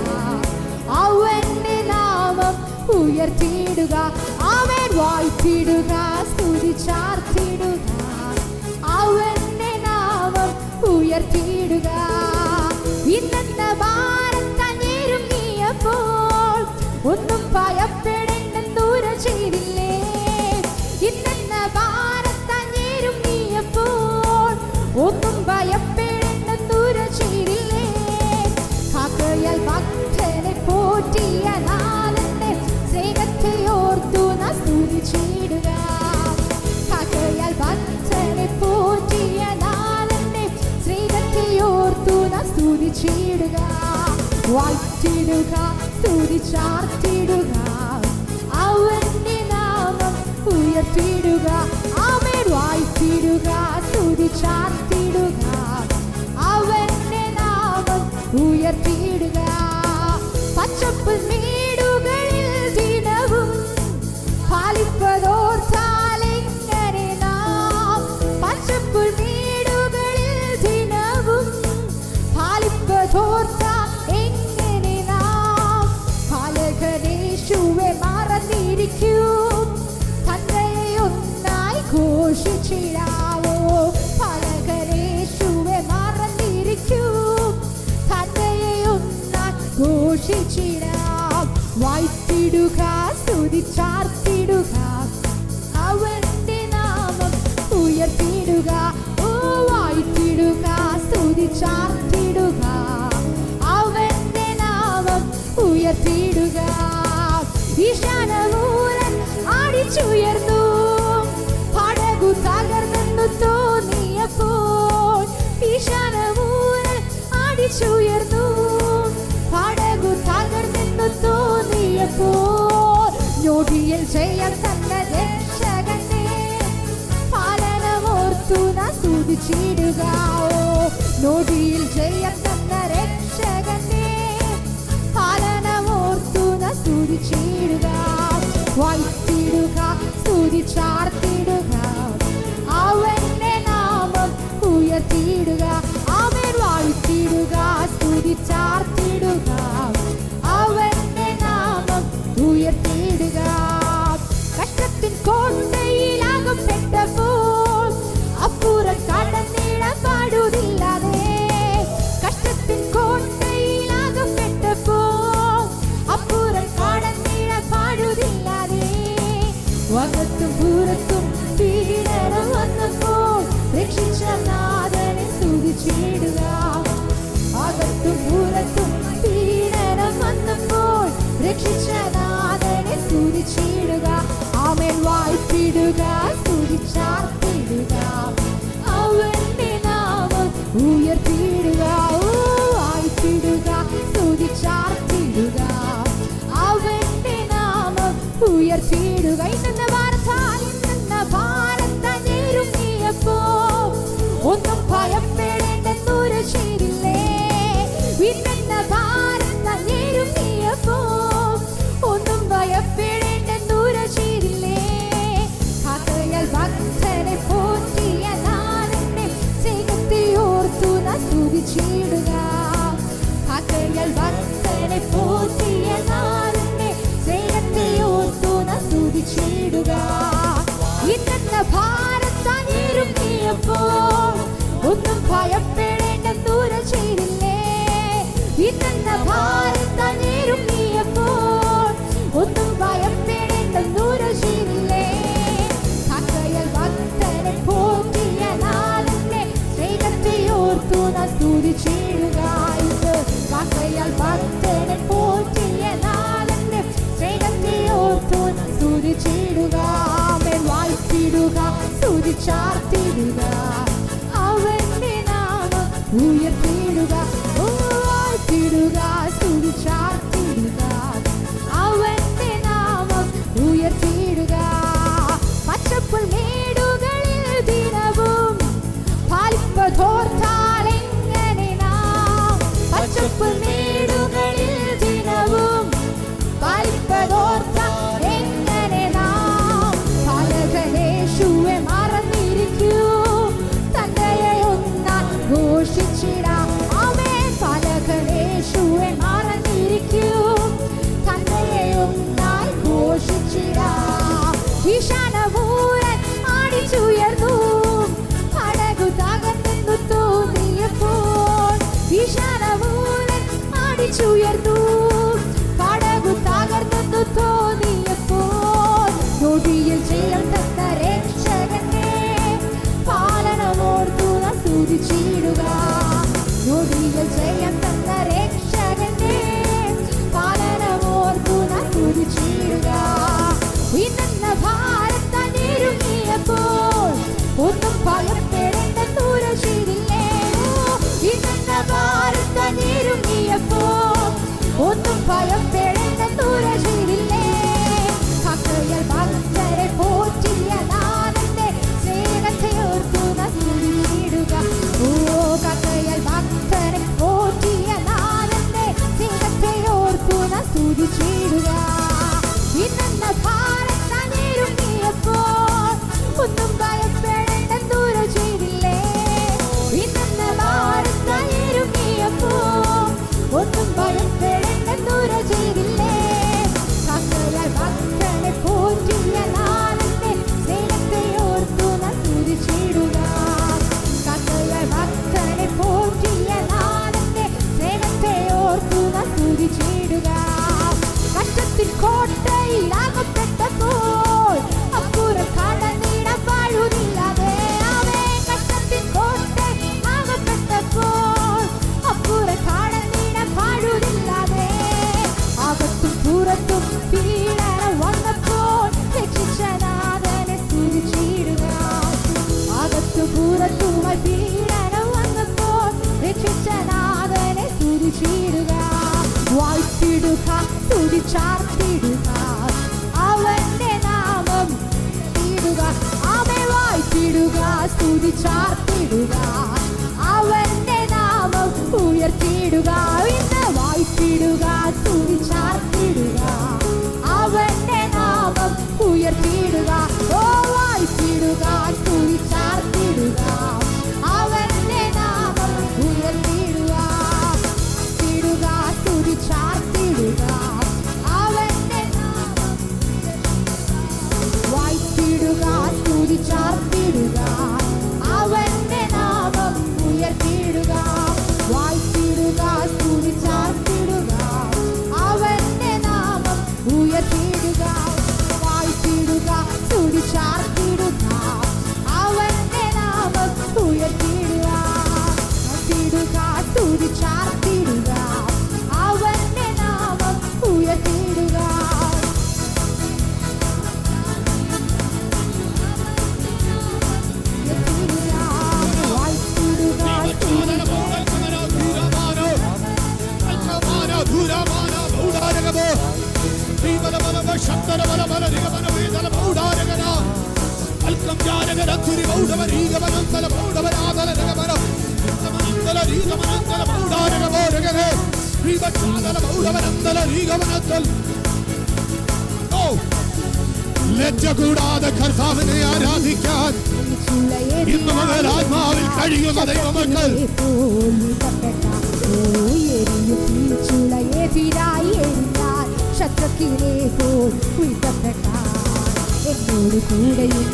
അവന്റെ നാമം ഉയർത്തിടുക. അവൻ വാഴ്ത്തിടുക, സ്തുതിച്ചാർത്തിടുക, അവന്റെ നാമം ഉയർത്തിടുക. ഇന്നത്തെ ഭാരത്താൽ ഞെരുങ്ങിയപ്പോൾ ഒന്നും ഭയപ്പെടേണ്ടെന്ന് ഉറ ചെയ്തില്ലേ? ഇന്നത്തെ ഭാരത്താൽ ഞെരുങ്ങിയപ്പോൾ ഒന്നും ഭയപ്പെടേണ്ടെന്ന് ഉറ ചെയ്തില്ലേ? കാക്കയാൽ ഭക്തനെ പോറ്റിയ നാഥന്റെ സ്നേഹത്തെ ഓർത്തു നാം സ്തുതിച്ചിടുക. കാക്കയാൽ ഭക്തനെ പോറ്റിയ നാഥന്റെ സ്നേഹത്തെ ഓർത്തു നാം സ്തുതിച്ചിടുക. വാഴ്ത്തിടുക, സ്തുതിച്ചാർത്തിടുക, അവന്റെ നാമം ഉയർത്തിടുക. ആമേൻ. വാഴ്ത്തിടുക, സ്തുതിച്ചാർത്തിടുക, അവന്റെ നാമം ഉയർത്തിടുക. പച്ചപ്പുൽ മേടുകളിൽ ദിനവും പാലിപ്പതോർത്താലെങ്ങനെ നാം. പച്ചപ്പുൽ മേടുകളിൽ ദിനവും പാലിപ്പതോർത്താൽ എങ്ങനെ നാം. പാലകനേശുവെ മറന്നിരിക്കും, തന്നയെ ഒന്നായി ഘോഷിച്ചിടാവോ. പാലകനേശുവെ മറന്നിരിക്കും, തന്നയെ ഒന്നായി ഘോഷിച്ചിടാം. വാഴ്ത്തിടുക, സ്തുതിച്ചാർത്തിടുക, അവന്റെ നാമം ഉയർത്തിടുക. ഓ വാഴ്ത്തിടുക, സ്തുതിച്ചാർത്തിടുക, അവന്റെ നാമം ഉയർത്തിടുക. ഈശാനമൂലൻ അടിച്ചുയർന്നു, പടകു തകർന്നെന്നു തോന്നിയപ്പോൾ. ഈശാനമൂലൻ അടിച്ചുയർന്നു, പടകു തകർന്നെന്നു തോന്നിയപ്പോൾ. ഞൊടിയിൽ ജയം തന്ന രക്ഷകനെ സ്തുതിച്ചിടുക. നൊടിയിൽ ജയം തന്ന രക്ഷകനെ പാലനമോർത്തു സ്തുതിച്ചിടുക. വാഴ്ത്തിടുക, സ്തുതിച്ചാർത്തിടുക, അവന്റെ നാമം ഉയർത്തിയിടുക. അവൻ വാഴ്ത്തിടുക, സ്തുതിച്ചാർത്തിടുക, അവന്റെ നാമം ഉയർത്തിയിടുക. കഷ്ടത്തിൻ കോട്ടയിലാകപ്പെട്ടപ്പോൾ അപ്പുറം കടന്നിടാൻ പാടുന്നില്ലാതെ, കഷ്ടത്തിൻ കോട്ടയിലാകപ്പെട്ടപ്പോൾ അപ്പുറം കടന്നിടാൻ പാടുന്നില്ലാതെ, അകത്തും പുറത്തും പീഡനം വന്നപ്പോൾ രക്ഷിച്ച നാഥനെ സ്തുതിച്ചിടുക. അകത്തും പുറത്തും പീഡനം വന്നപ്പോൾ രക്ഷിച്ച നാഥനെ സ്തുതിച്ചിടുക. ആമേൻ. വാഴ്ത്തിടുക, സ്തുതിച്ചാർത്തിടുക, അവന്റെ നാമം ഉയർത്തിയിടുക. വാഴ്ത്തിടുക, സ്തുതിച്ചാർത്തിടുക, അവന്റെ നാമം ഉയർത്തിയിടുക. ഇന്നെന്ന ഭാരത്താൽ ഞെരുങ്ങിയപ്പോ ഒന്നും ഭയപ്പെടേണ്ടെന്നൊരു ചെയ്തില്ലേ. ഇന്നെന്ന ഭാരത്താൽ ഞെരുങ്ങിയപ്പോ ഒന്നും ഭയപ്പെടേണ്ടെന്നൊരു ചെയ്തില്ലേ. കഥയാൽ ഭക്തനെ പോറ്റിയ നാഥന്റെ സ്നേഹത്തെ ഓർത്തു സ്തുതിച്ചിടുക. കഥയാൽ ഭക്തനെ പോറ്റിയ നാഥന്റെ സ്നേഹത്തെ ഓർത്തു സ്തുതിച്ചിടുക. ഇന്നെന്ന ഭാരത്താൽ ഞെരുങ്ങിയപ്പോൾ ഒന്നും ഭയപ്പെടേണ്ടെന്നൊരു ചെയ്തില്ലേ. ഇന്നെന്ന ഭാരത്താൽ ഞെരുങ്ങിയപ്പോൾ ഒന്നും ഭയപ്പെടേണ്ടെന്നൊരു ചെയ്തില്ലേ. കഥയാൽ ഭക്തനെ പോറ്റിയ നാഥന്റെ സ്നേഹത്തെ ഓർത്തു സ്തുതിച്ചിടുക. കഥയാൽ ഭക്തനെ പോറ്റിയ നാഥന്റെ സ്നേഹത്തെ ഓർത്തു സ്തുതിച്ചിടുക. വാഴ്ത്തിടുക, സ്തുതിച്ചാർത്തിടുക, അവന്റെ നാമം ഉയർത്തിയിടുക. വാഴ്ത്തിടുക, സ്തുതിച്ചാർത്തിടുക, അവന്റെ നാമം ഉയർത്തിയിടുക. പച്ചപ്പുൽ മേടുകളിൽ ദിനവും പാലിപ്പതോർത്താലെങ്ങനെ നാം, പച്ചപ്പുൽ മേടുകളിൽ ദിനവും പാലിപ്പതോർത്താലെങ്ങനെ നാം. പാലകനേശുവെ മറന്നിരിക്കൂ, തന്നെയെ ഒന്നാൻ ഘോഷിച്ചിടാം. ആമേൻ. പാലകനേശുവെ മറന്നിരിക്കൂ, തന്നെയെ ഒന്നാൻ ഘോഷിച്ചിടാം. ഈശാനപൂരൻ ആടിച്ചുയർന്നു, പടകു തകർന്നു തോന്നിയപ്പോൾ. ഈശാനപൂരൻ ആടിച്ചുയർന്നു, പടകു തകർന്നു തോന്നിയപ്പോൾ. നൊടിയിൽ ജയം തന്ന രക്ഷകനെ പാലനമോർത്തു സ്തുതിച്ചിടുക. നൊടിയിൽ ജയം തന്ന രക്ഷകനെ പാലനമോർത്തു സ്തുതിച്ചിടുക. ഇന്നെന്ന ഭാരത്താൽ ഞെരുങ്ങിയപ്പോൾ ഒന്നും ഭയപ്പെടേണ്ടെന്നൊരു ചെയ്തില്ലേ. ഇന്നെന്ന ഭാരത്താൽ ഞെരുങ്ങിയപ്പോൾ ഒന്നും ഭയപ്പെടേണ്ടെന്നൊരു ചെയ്തില്ലേ. കഥയാൽ ഭക്തരെ പോറ്റിയ നാഥന്റെ സ്നേഹത്തെ ഓർത്തു സ്തുതിച്ചിടുക. കഥയാൽ ഭക്തരെ പോറ്റിയ നാഥന്റെ സ്നേഹത്തെ ഓർത്തു സ്തുതിച്ചിടുക. ഇന്നെന്ന ഭാരത്താൽ ഞെരുങ്ങിയപ്പോൾ ഒന്നും ഭയപ്പെടേണ്ടെന്നൊരു ചെയ്തില്ലേ. ഇന്നെന്ന ഭാരത്താൽ ഞെരുങ്ങിയപ്പോൾ ഒന്നും ഭയപ്പെടേണ്ടെന്നൊരു ചെയ്തില്ലേ. കഥയാൽ ഭക്തനെ പോറ്റിയ നാഥന്റെ സ്നേഹത്തെ ഓർത്തു സ്തുതിച്ചിടുക. കഥയാൽ ഭക്തനെ പോറ്റിയ നാഥന്റെ സ്നേഹത്തെ ഓർത്തു സ്തുതിച്ചിടുക. കഷ്ടത്തിൻ കോട്ടയിലാകപ്പെട്ടപ്പോൾ അപ്പുറം കടന്നിടാൻ പാടുന്നില്ലാതെ, അവൻ കഷ്ടത്തിൻ കോട്ടയിലാകപ്പെട്ടപ്പോൾ അപ്പുറം കടന്നിടാൻ പാടുന്നില്ലാതെ, അകത്തും പുറത്തും പീഡനം വന്നപ്പോൾ രക്ഷിച്ച നാഥനെ സ്തുതിച്ചിടുക. അകത്തും പുറത്തുമായി പീഡനം വന്നപ്പോൾ രക്ഷിച്ച നാഥനെ സ്തുതിച്ചിടുക. വാഴ്ത്തിടുക, സ്തുതിച്ചാർത്തിടുക, അവന്റെ നാമം ഇടുക. അവൻ വാഴ്ത്തിടുക, സ്തുതിച്ചാർത്തിടുക, അവന്റെ നാമം ഉയർത്തിയിടുക. ഇന്ന് വാഴ്ത്തിടുക, സ്തുതിച്ചാർത്തിടുക, അവന്റെ നാമം ഉയർത്തിയിടുക. ഓ വാഴ്ത്തിടുക, സ്തുതിച്ചാർത്തിടുക, അവന്റെ നാമം ഉയർത്തിയിടുക. തിടുക, സ്തുതിച്ചാർത്തിടുക, അവന്റെ നാമം വാഴ്ത്തിടുക, സ്തുതിച്ചാർത്തിടുക, അവന്റെ നാമം ഉയർത്തിയിടുക. വാഴ്ത്തിടുക, സ്തുതിച്ചാർത്തിടുക, അവന്റെ നാമം ഉയർത്തിയിടുക. വാഴ്ത്തിടുക, സ്തുതിച്ചാർത്തിടുക, അവന്റെ നാമം ഉയർത്തിയിടുക. തിടുക, സ്തുതിച്ചാർത്തിടുക, അവന്റെ നാമം ഉയർത്തിയിടുക. ലജ്ജകൂടാതെ കർത്താവിനെ ആരാധിക്കാൻ ഇന്നു മുതൽ ആത്മാവിൽ കഴിയുന്ന ദൈവമക്കൾ ശത്രുക്കിനെ പോൽ എന്നോട് കൂടെയും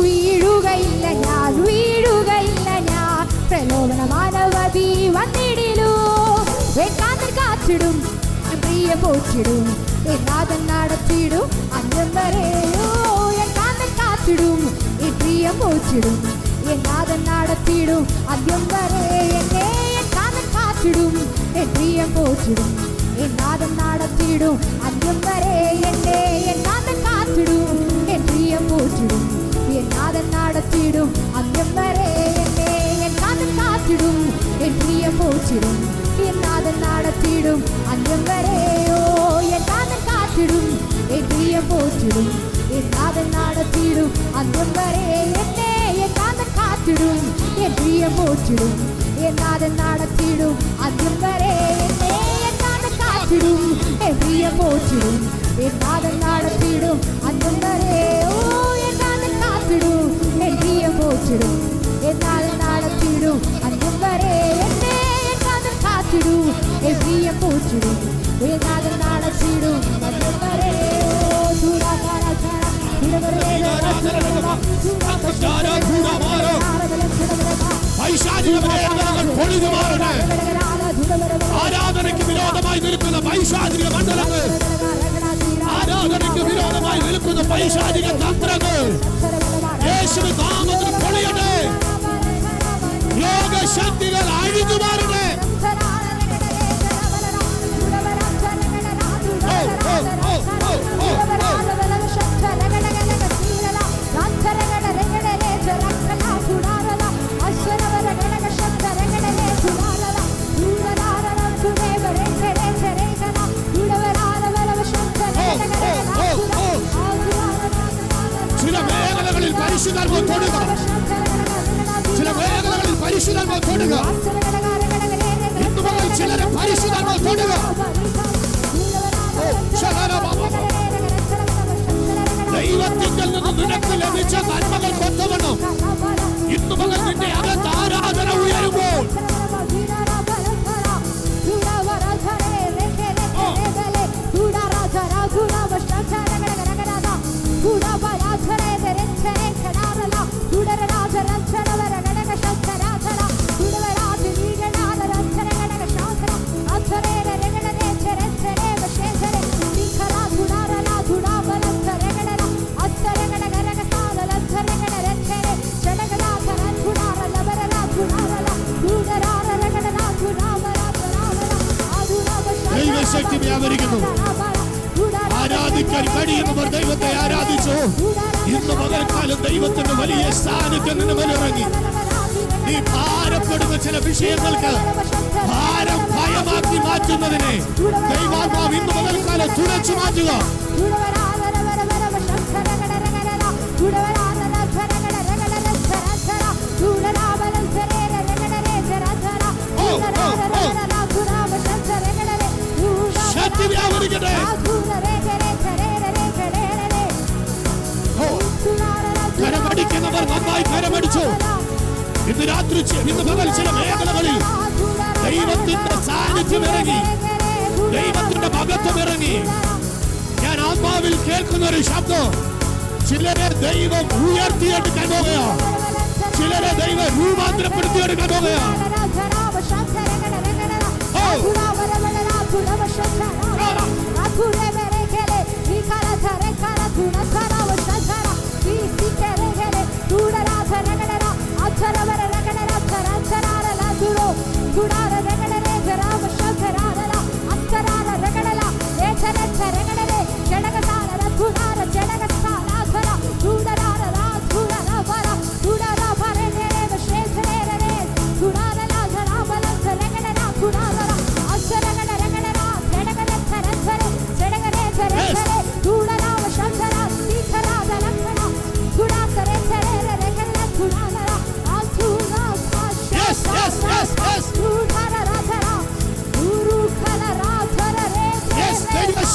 വീഴുകയില്ല ഞാൻ, വീഴുകയില്ല ഞാൻ, പ്രലോഭനമാനവധി വന്നിടിലൂ. വേണ്ടാതെ കാത്തിടും, പ്രിയ പോറ്റിടും, എന്നാഥൻ നടത്തിടും അന്നം വരെയോ. എന്നാഥൻ കാത്തിടും, പ്രിയ പോറ്റിടും, എന്നാഥൻ നടത്തിടും അന്ത്യം വരെ. എന്നെ എന്നാഥൻ കാത്തിടും, പ്രിയ പോറ്റിടും, എന്നാഥൻ നടത്തിടും അന്ത്യം വരെ. എന്നെ എന്നാഥൻ കാത്തിടും, പ്രിയ പോറ്റിടും, എന്നാഥൻ നടത്തിടും അന്ത്യം വരെ. എന്നെ എന്നാഥൻ കാത്തിടും, പ്രിയ പോറ്റിടും, എന്നാഥൻ നടത്തിടും അന്ത്യം വരെ. ഓ എന്നാഥൻ കാത്തിടും, പ്രിയ പോറ്റിടും, എന്നാഥൻ നടത്തിടും അന്ത്യം വരെ. എന്നെ എന്നാഥൻ കാത്തിടും, പ്രിയ പോറ്റിടും, എന്നാഥൻ നടത്തിടും അന്ത്യം വരെ. എന്നെ എന്നാഥൻ കാത്തിടും, പ്രിയ പോറ്റിടും, എന്നാഥൻ നടത്തിടും അന്ത്യം വരെ. ഓ എന്നാഥൻ കാത്തിടും, പ്രിയ പോറ്റിടും, എന്നാഥൻ നടത്തിടും അന്ത്യം വരെ. എന്നെ എന്നാഥൻ കാത്തിടും, പ്രിയ പോറ്റിടും, എന്നാഥൻ നടത്തിടും അന്ത്യം വരെ. ആരാധനയ്ക്ക് വിരോധമായി നിൽക്കുന്ന പൈശാചിക മണ്ഡലങ്ങൾ, ആരാധനയ്ക്ക് വിരോധമായി നിൽക്കുന്ന പൈശാചിക തന്ത്രങ്ങൾ യേശുവിൻ നാമത്തിൽ പൊളിയട്ടെ. ലോകശക്തികൾ അഴിഞ്ഞു മാറട്ടെ. ചില മേഖലകളിൽ പരിശുദ്ധാത്മാവ് തൊടുക, ചില മേഖലകളിൽ പരിശുദ്ധാത്മാവ് തൊടുക. ഇന്നു മുതൽ ചിലരെ പരിശുദ്ധാത്മാവ് തൊടുക. ദൈവത്തിൽ നിന്ന് നിനക്ക് ലഭിച്ച നന്മകൾ കൊത്തവണ്ണം ഇന്നു മുതൽ നിന്റെ അകത്ത് ആരാധന ഉയരുമ്പോൾ പ്രാർത്ഥിക്കുന്നു. ആരാധിക്കാൻ കഴിയുന്നവർ ദൈവത്തെ ആരാധിച്ചു. ഇന്ന് പകൽക്കാലം ദൈവത്തിന്റെ വലിയ സാന്നിധ്യം നിന്ന് മേലിറങ്ങി. നീ ഭാരപ്പെടുന്ന ചില വിഷയങ്ങൾക്ക് ഭാരം ഭയമാക്കി മാറ്റുന്നതിനെ ദൈവാത്മാവ് ഇന്ന് പകൽക്കാലം തുടച്ചു മാറ്റുക. ശക്തി വ്യാപരിക്കട്ടെ. കരമടിക്കുന്നവർ നന്നായി കരമടിച്ചു. ഇന്ന് രാത്രി ഇന്ന് പകൽ ചില മേഖലകളിൽ ദൈവത്തിന്റെ സാന്നിധ്യം ഇറങ്ങി, ദൈവത്തിന്റെ മഹത്വം ഇറങ്ങി. ഞാൻ ആത്മാവിൽ കേൾക്കുന്ന ഒരു ശബ്ദം, ചിലരെ ദൈവം ഉയർത്തിയെടുക്കാൻ പോകുകയാണ്, ചിലരെ ദൈവം രൂപാന്തരപ്പെടുത്തിയെടുക്കാൻ പോകുകയാണ്.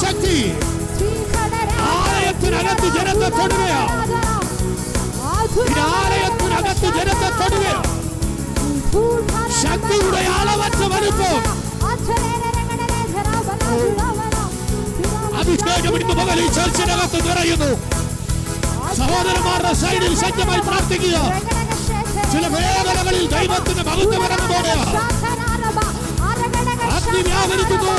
ശക്തി ആലയത്തിനകത്ത് ജനത്തെ തൊടുകയാണ്. ആലയത്തിനകത്ത് ജനത്തെ തൊടുകയാണ്. ശക്തിയുടെ അളവറ്റ വലുപ്പം അഭിഷേകം ഇന്ന് പകൽ ഈ ചർച്ചിനകത്ത് നിറയുന്നു. സഹോദരന്മാരുടെ സൈഡിൽ ശക്തമായി പ്രാർത്ഥിക്കുക. ചില മേഖലകളിൽ ദൈവത്തിന്റെ മഹത്വം ഇറങ്ങുകയാണ്. അഗ്നി വ്യാപരിക്കുന്നു.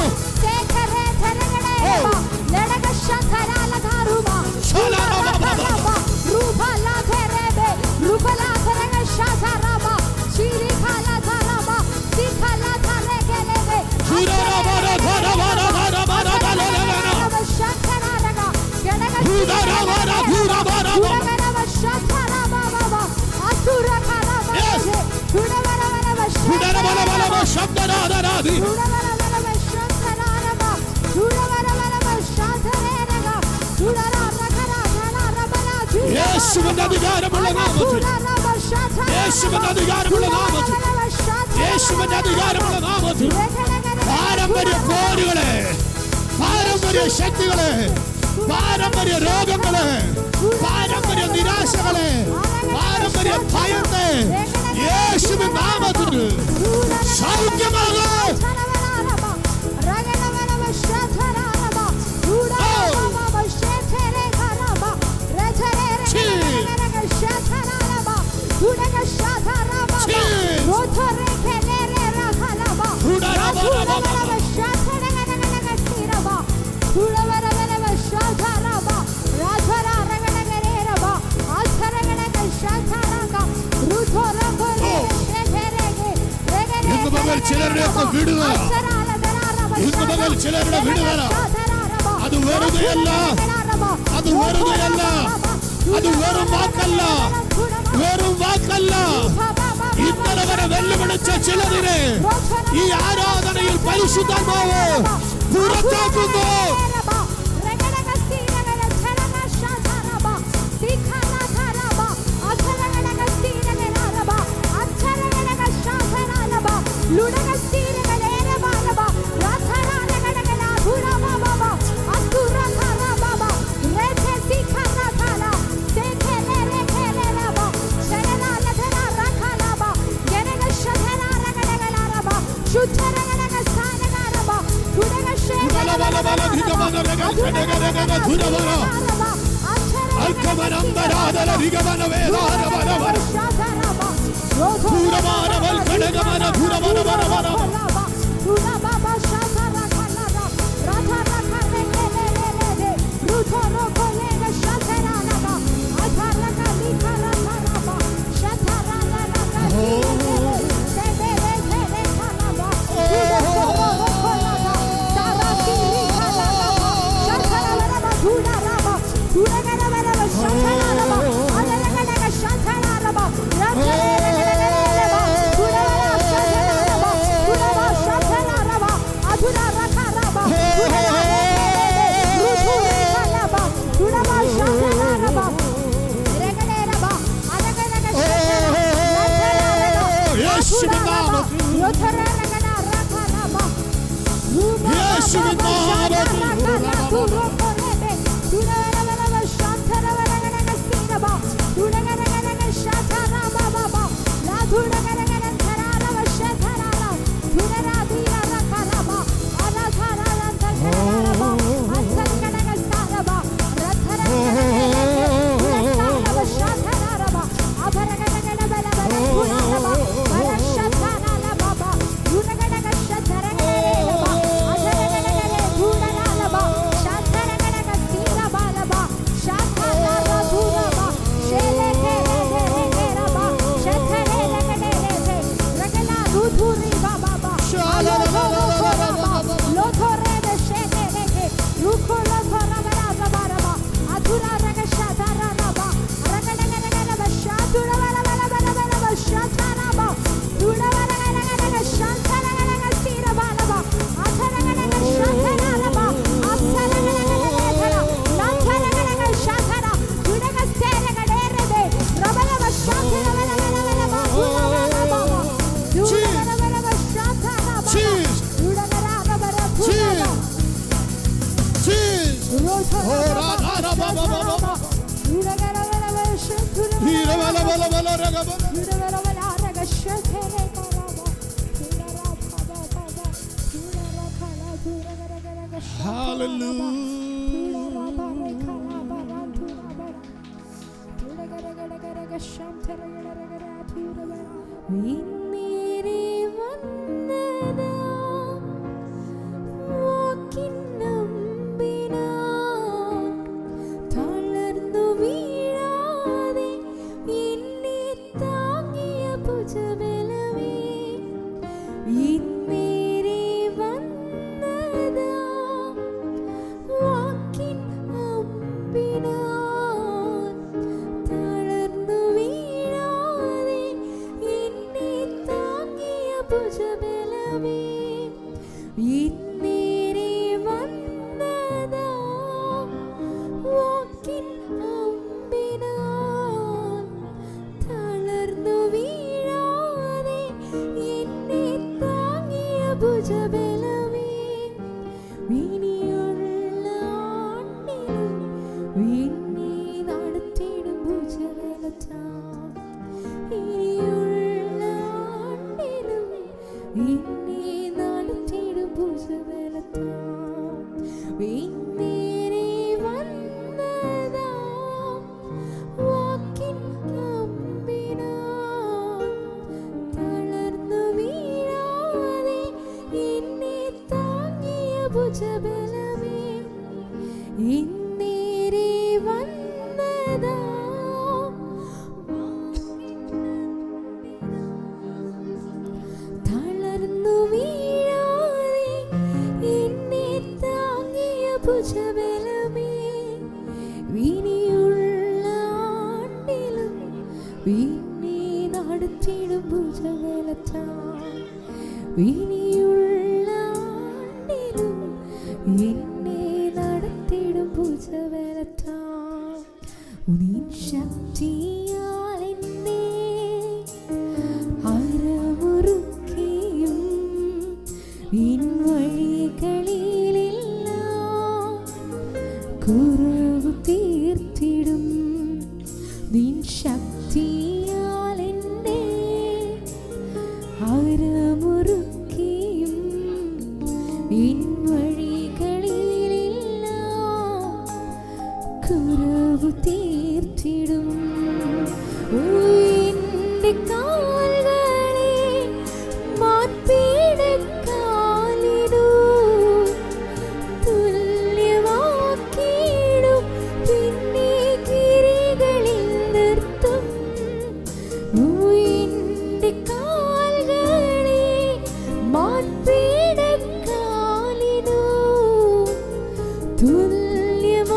യേശുവിന്റെ അധികാരമുള്ള നാമത്തിൽ, യേശുവിന്റെ അധികാരമുള്ള നാമത്തിൽ, യേശുവിന്റെ അധികാരമുള്ള നാമത്തിൽ പാരമ്പര്യ പോരുകളെ, പാരമ്പര്യ ശക്തികളെ, പാരമ്പര്യ രോഗങ്ങളെ, പാരമ്പര്യ നിരാശകളെ, പാരമ്പര്യ ഭയത്തെ യേശുവിന്റെ നാമത്തിൽ സൗഖ്യമാകും. ഇന്ന് പകൽ ചിലരുടെ വിടുക, ഇന്ന് പകൽ ചിലരുടെ വിടുക. അത് വെറുതെയല്ല, അത് വെറുതെയല്ല, അത് വെറും വാക്കല്ല, വെറും വാക്കല്ല. ഇന്നലെ വരെ വെല്ലുവിളിച്ച ചിലതിനെ ഈ ആരാധനയിൽ പരിശുദ്ധാത്മാവ് പുറത്താക്കുന്നു.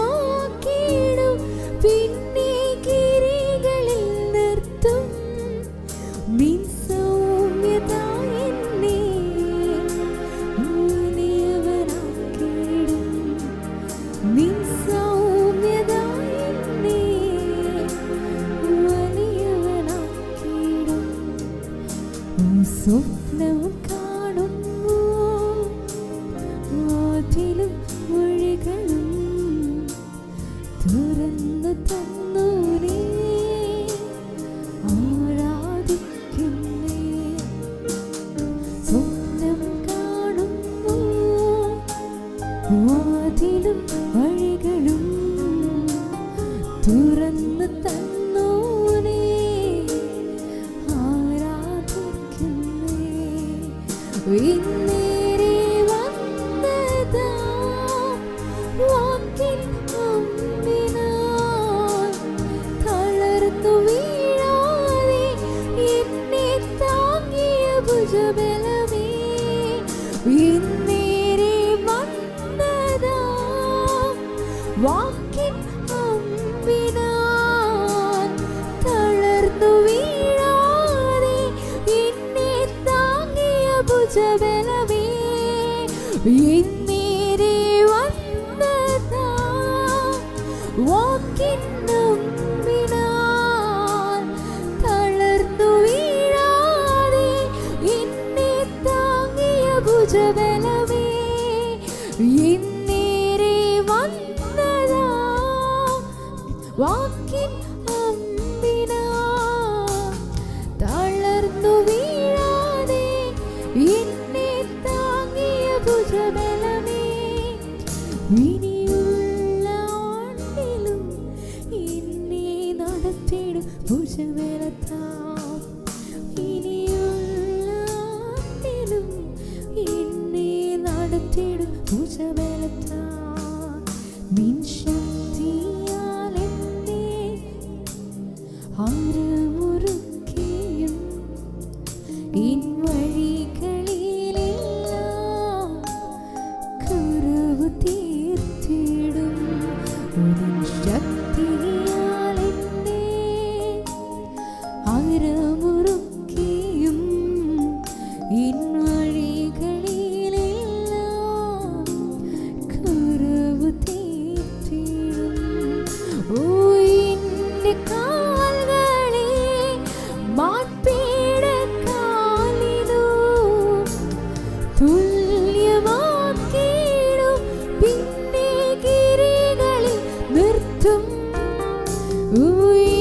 തുല്യമാക്കിയിടും സ്വപ്നം കാണുന്നു വാതിലും വഴികളും തുറന്നു തന്നു നീ ആരാധിക്കുന്നേ. സ്വപ്നം കാണുന്നു വാതിലും വഴികളും തുറന്നു തന്നു നീ ആരാധിക്കുന്നേ. ഇന്നേരെ വന്നതാ വാക്കിൻ അമ്പിനാൽ തളർന്നു വീഴാതെ എന്നെ താങ്ങിയ ഭുജബലമേ. ഇന്നേരെ വന്നതാ വാക്കിൻ അമ്പിനാൽ തളർന്നു വീഴാതെ എന്നെ താങ്ങിയ ഭുജബലമേ. ഇന്നേരെ വന്നതാ വാക്കിൻ അമ്പിനാൽ തളർന്നു വീഴാതെ എന്നെ താങ്ങിയ ഭുജബലമേ. ഇന്നേരെ വന്നതാ വാക്കിൻ അമ്പിനാൽ തളർന്നു വീഴാതെ എന്നെ താങ്ങിയ ഭുജബലമേ. ഇനിയുള്ള ആണ്ടിലും എന്നെ നടത്തിടും ഭുജബലത്താൽ. ഇനിയുള്ള ആണ്ടിലും എന്നെ നടത്തിടും ഭുജബലത്താൽ. നിൻ ശക്തിയാൽ എന്നെ ആരമുറുക്കിയും എൻ വഴികളിലെല്ലാം കുറവ് തീർത്തിടും. നിൻ ശക്തിയാൽ എന്നെ ആരമുറുക്കിയും എൻ വഴികളിലെല്ലാം കുറവ് തീർത്തിടും. ഓ എന്റെ കാൽകളെ മാർപ്പീടക്കാലിനു തുല്യമാക്കിയിടും. പിന്നെ ഗിരികളിൽ നിർത്തും. ഓ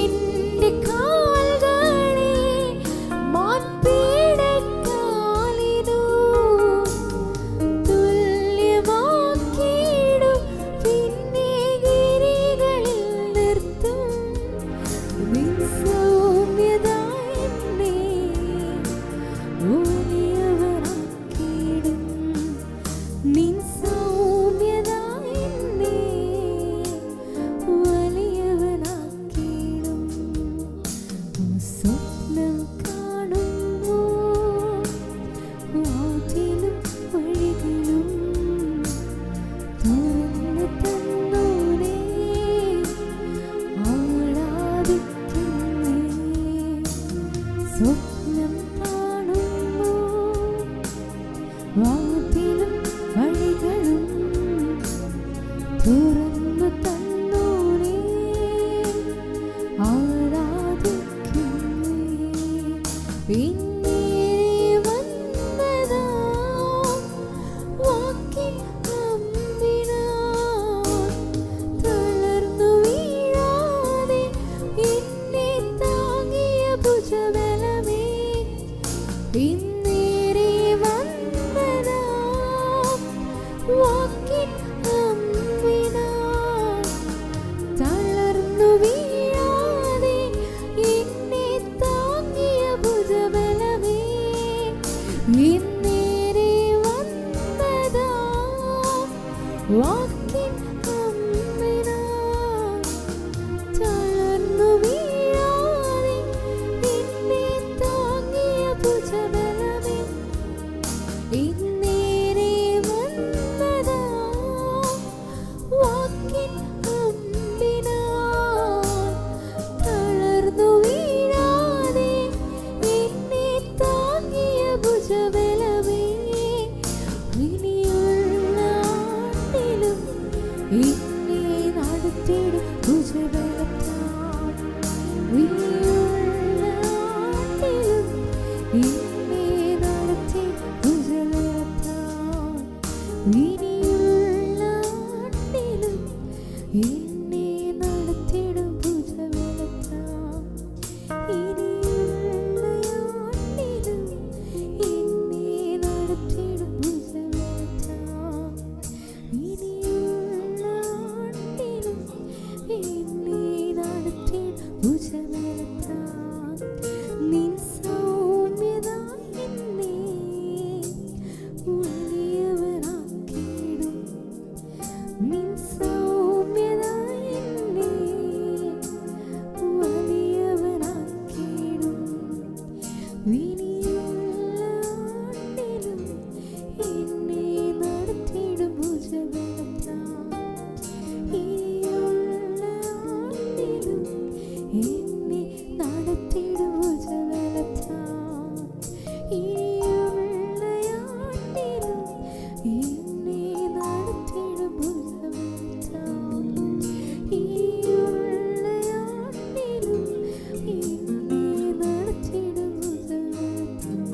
എന്റെ കാൽകളെ മാർപ്പീടക്കാലിനു തുല്യമാക്കിയിടും. പിന്നെ ഗിരികളിൽ നിർത്തും. നിൻ സൗമ്യത എന്നെ വലിയവനാക്കിയിടും. നിൻ സൗമ്യത എന്നെ വലിയവനാക്കിയിടും. സ്വപ്നം കാണുന്നു വാതിലും വഴികളും തുറന്നു തന്നു നീ ആരാധിക്കുന്നേ. സ്വപ്നം കാണുന്നു വാതിലും വഴികളും തുറന്നു തന്നു നീ ആരാധിക്കുന്നേ. ഇന്നേരെ വന്നതാ വാക്കിൻ അമ്പിനാൽ തളർന്നു വീഴാതെ എന്നെ താങ്ങിയ ഭുജബലമേ. ഇന്നേരെ വന്നതാ വാക്കിൻ അമ്പിനാൽ തളർന്നു വീഴാതെ എന്നെ താങ്ങിയ ഭുജബലമേ. ഇന്നേരെ വന്നതാ വാക്കിൻ അമ്പിനാൽ തളർന്നു വീഴാതെ എന്നെ താങ്ങിയ ഭുജബലമേ. ഇന്നേരെ വന്നതാ വാക്കിൻ അമ്പിനാൽ തളർന്നു വീഴാതെ എന്നെ താങ്ങിയ ഭുജബലമേ. ഇനിയുള്ള ആണ്ടിലും എന്നെ നടത്തിടും ഭുജബലത്താൽ. ഇനിയുള്ള ആണ്ടിലും എന്നെ ഭുജബലത്താൽ നിൻ സൗമ്യത എന്നെ വലിയവനാക്കിയിടും. നിൻ സൗമ്യത എന്നെ വലിയവനാക്കിയിടും. വിനിയുള്ള ആണ്ടിലും എന്നെ നടത്തിയിടും ഭുജബലത്താൽ. ഇനിയുള്ള ആണ്ടിലും എന്നെ നടത്തിയിടും ഭുജബലത്താൽ. ഇനിയുള്ള ആണ്ടിലും എന്നെ നടത്തിയിടും ഭുജബലത്താൽ. ഇനിയുള്ള ആണ്ടിലും എന്നെ നടത്തിയിടും ഭുജബലത്താൽ.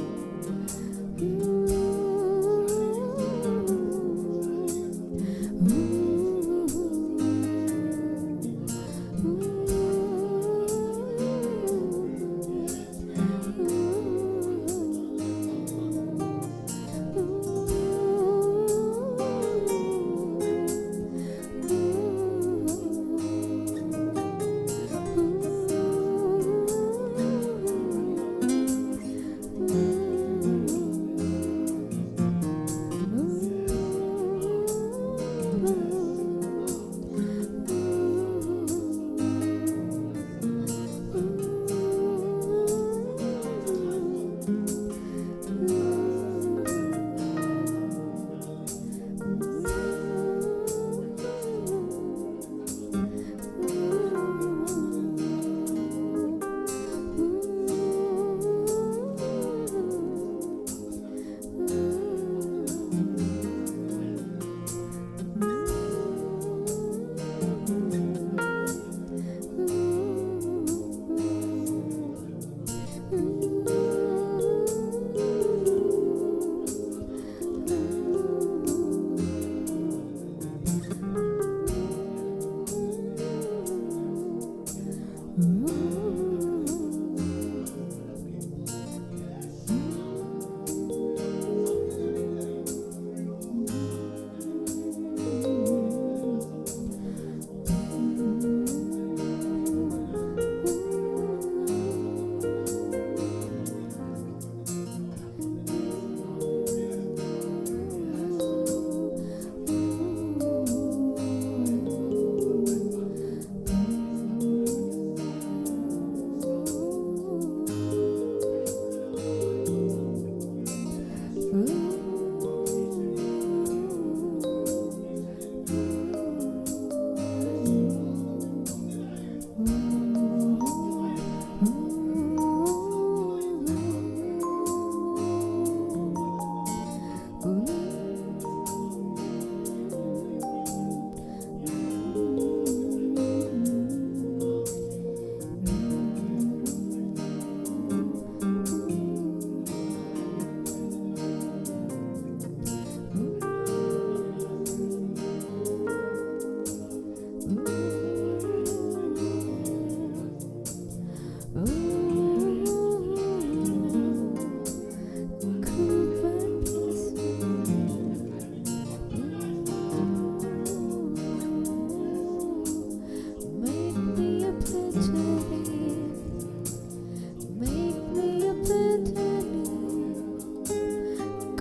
Make me a better me.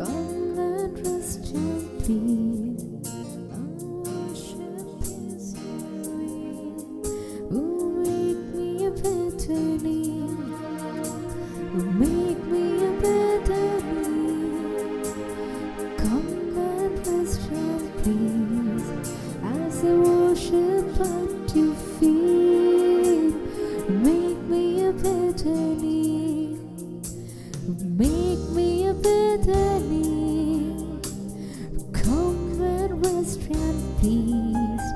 Come and rest your peace as I worship at your feet. Make me a better me. Make me a better me. Come and rest your peace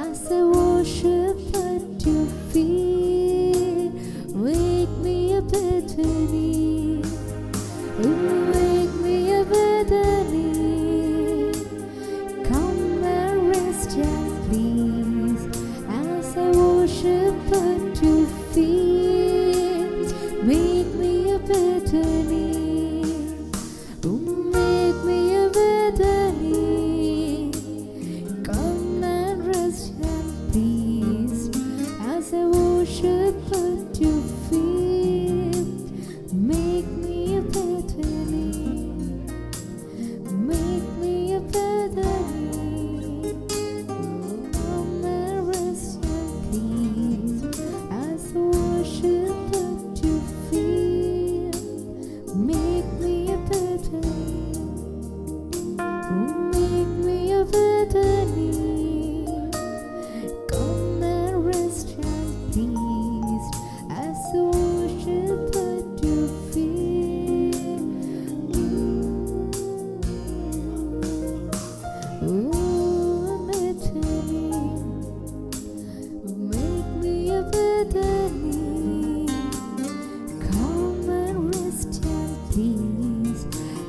as I worship at your feet. Make me a better me. Make me a better me. Come and rest your peace as I worship at your feet. Make me a better me. Make me a better me. Come and rest your peace as I worship worship at your feet. Make me a better me. Make me a better me. Come and rest in peace as I worship at your feet. Make me a better me. Oh, make me a better me. Come and rest in peace as I worship at your feet. Oh, better me. Make me a better me. Come and rest in peace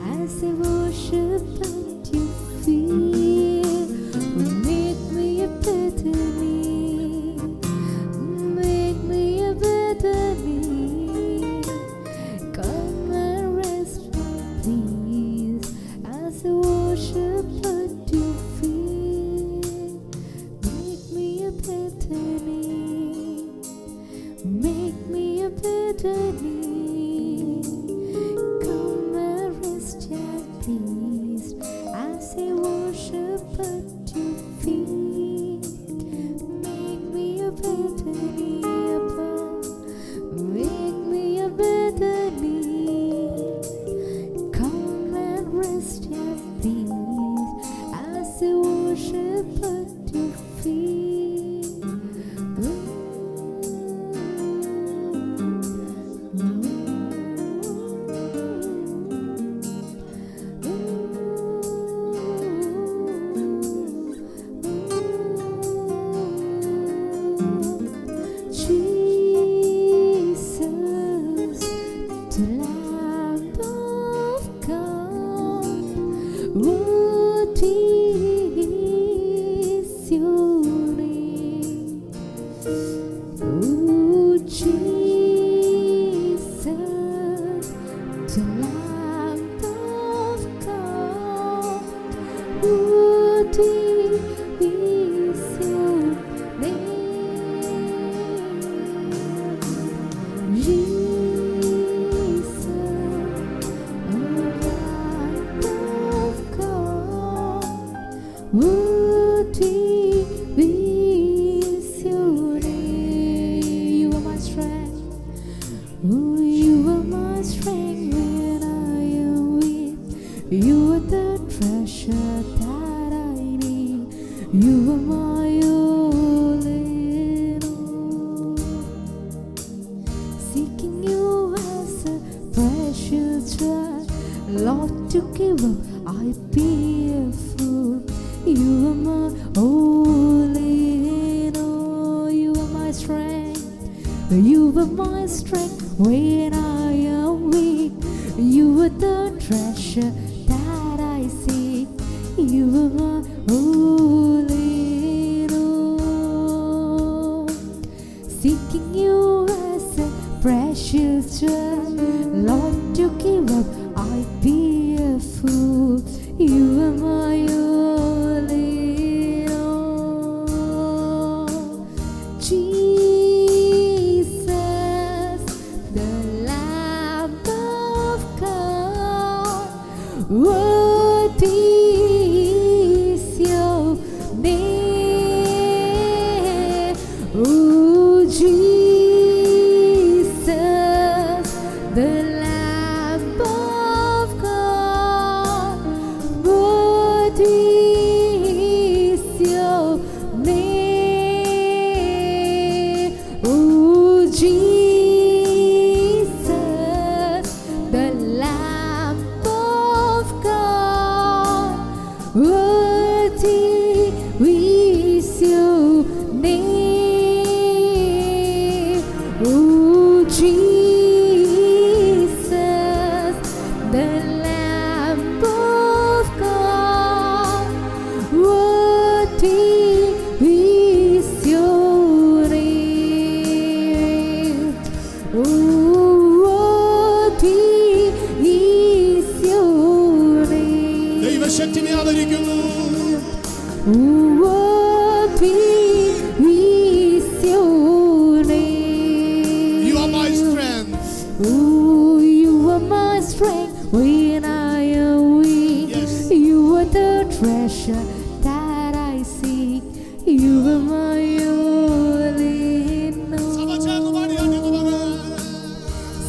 as I worship at your feet. Make me a better me. Make me a better me. Come and rest in peace as I worship at your feet. Make me a better me. Make me a better me. Come and rest in peace as I worship at your feet. Make me a better me, Abba. Make me a better me. Come and rest in peace as I worship at your feet. Jesus, the Lamb of God, what is your name? Oh, Jesus, the Lamb of God, what is your name? Jesus, the Lamb of God, what is your name? You are my strength. Oh, you are my strength when I am weak. You are the treasure that I need. You are my all in all. Seeking you as a precious treasure, Lord, to give up, I'd be a fool. You are my all in all. You are my strength. You are my strength when I am weak. You are the treasure that I seek. You are my all in all. Seeking you as a precious treasure, Lord, to give up, I'd be a fool. You are my all in all. Jesus, the Lamb of God, what is your name? Oh, Jesus, the Lamb of God, what strength when I am weak. Yes. You are the treasure that I seek. You are my only known.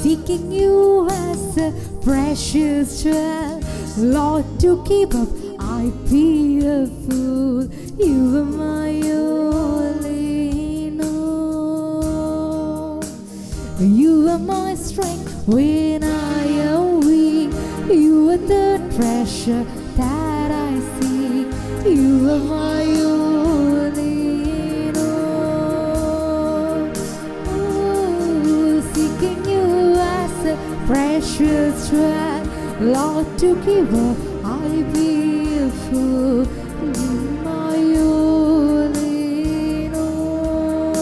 Seeking you as a precious jewel, Lord, to keep up I'd be a fool. You are my only known. You are my strength when I am weak. You are the treasure that I seek. You are my only known. Oh, seeking you as a precious jewel, Lord, to give up I'll be a fool. You my only known.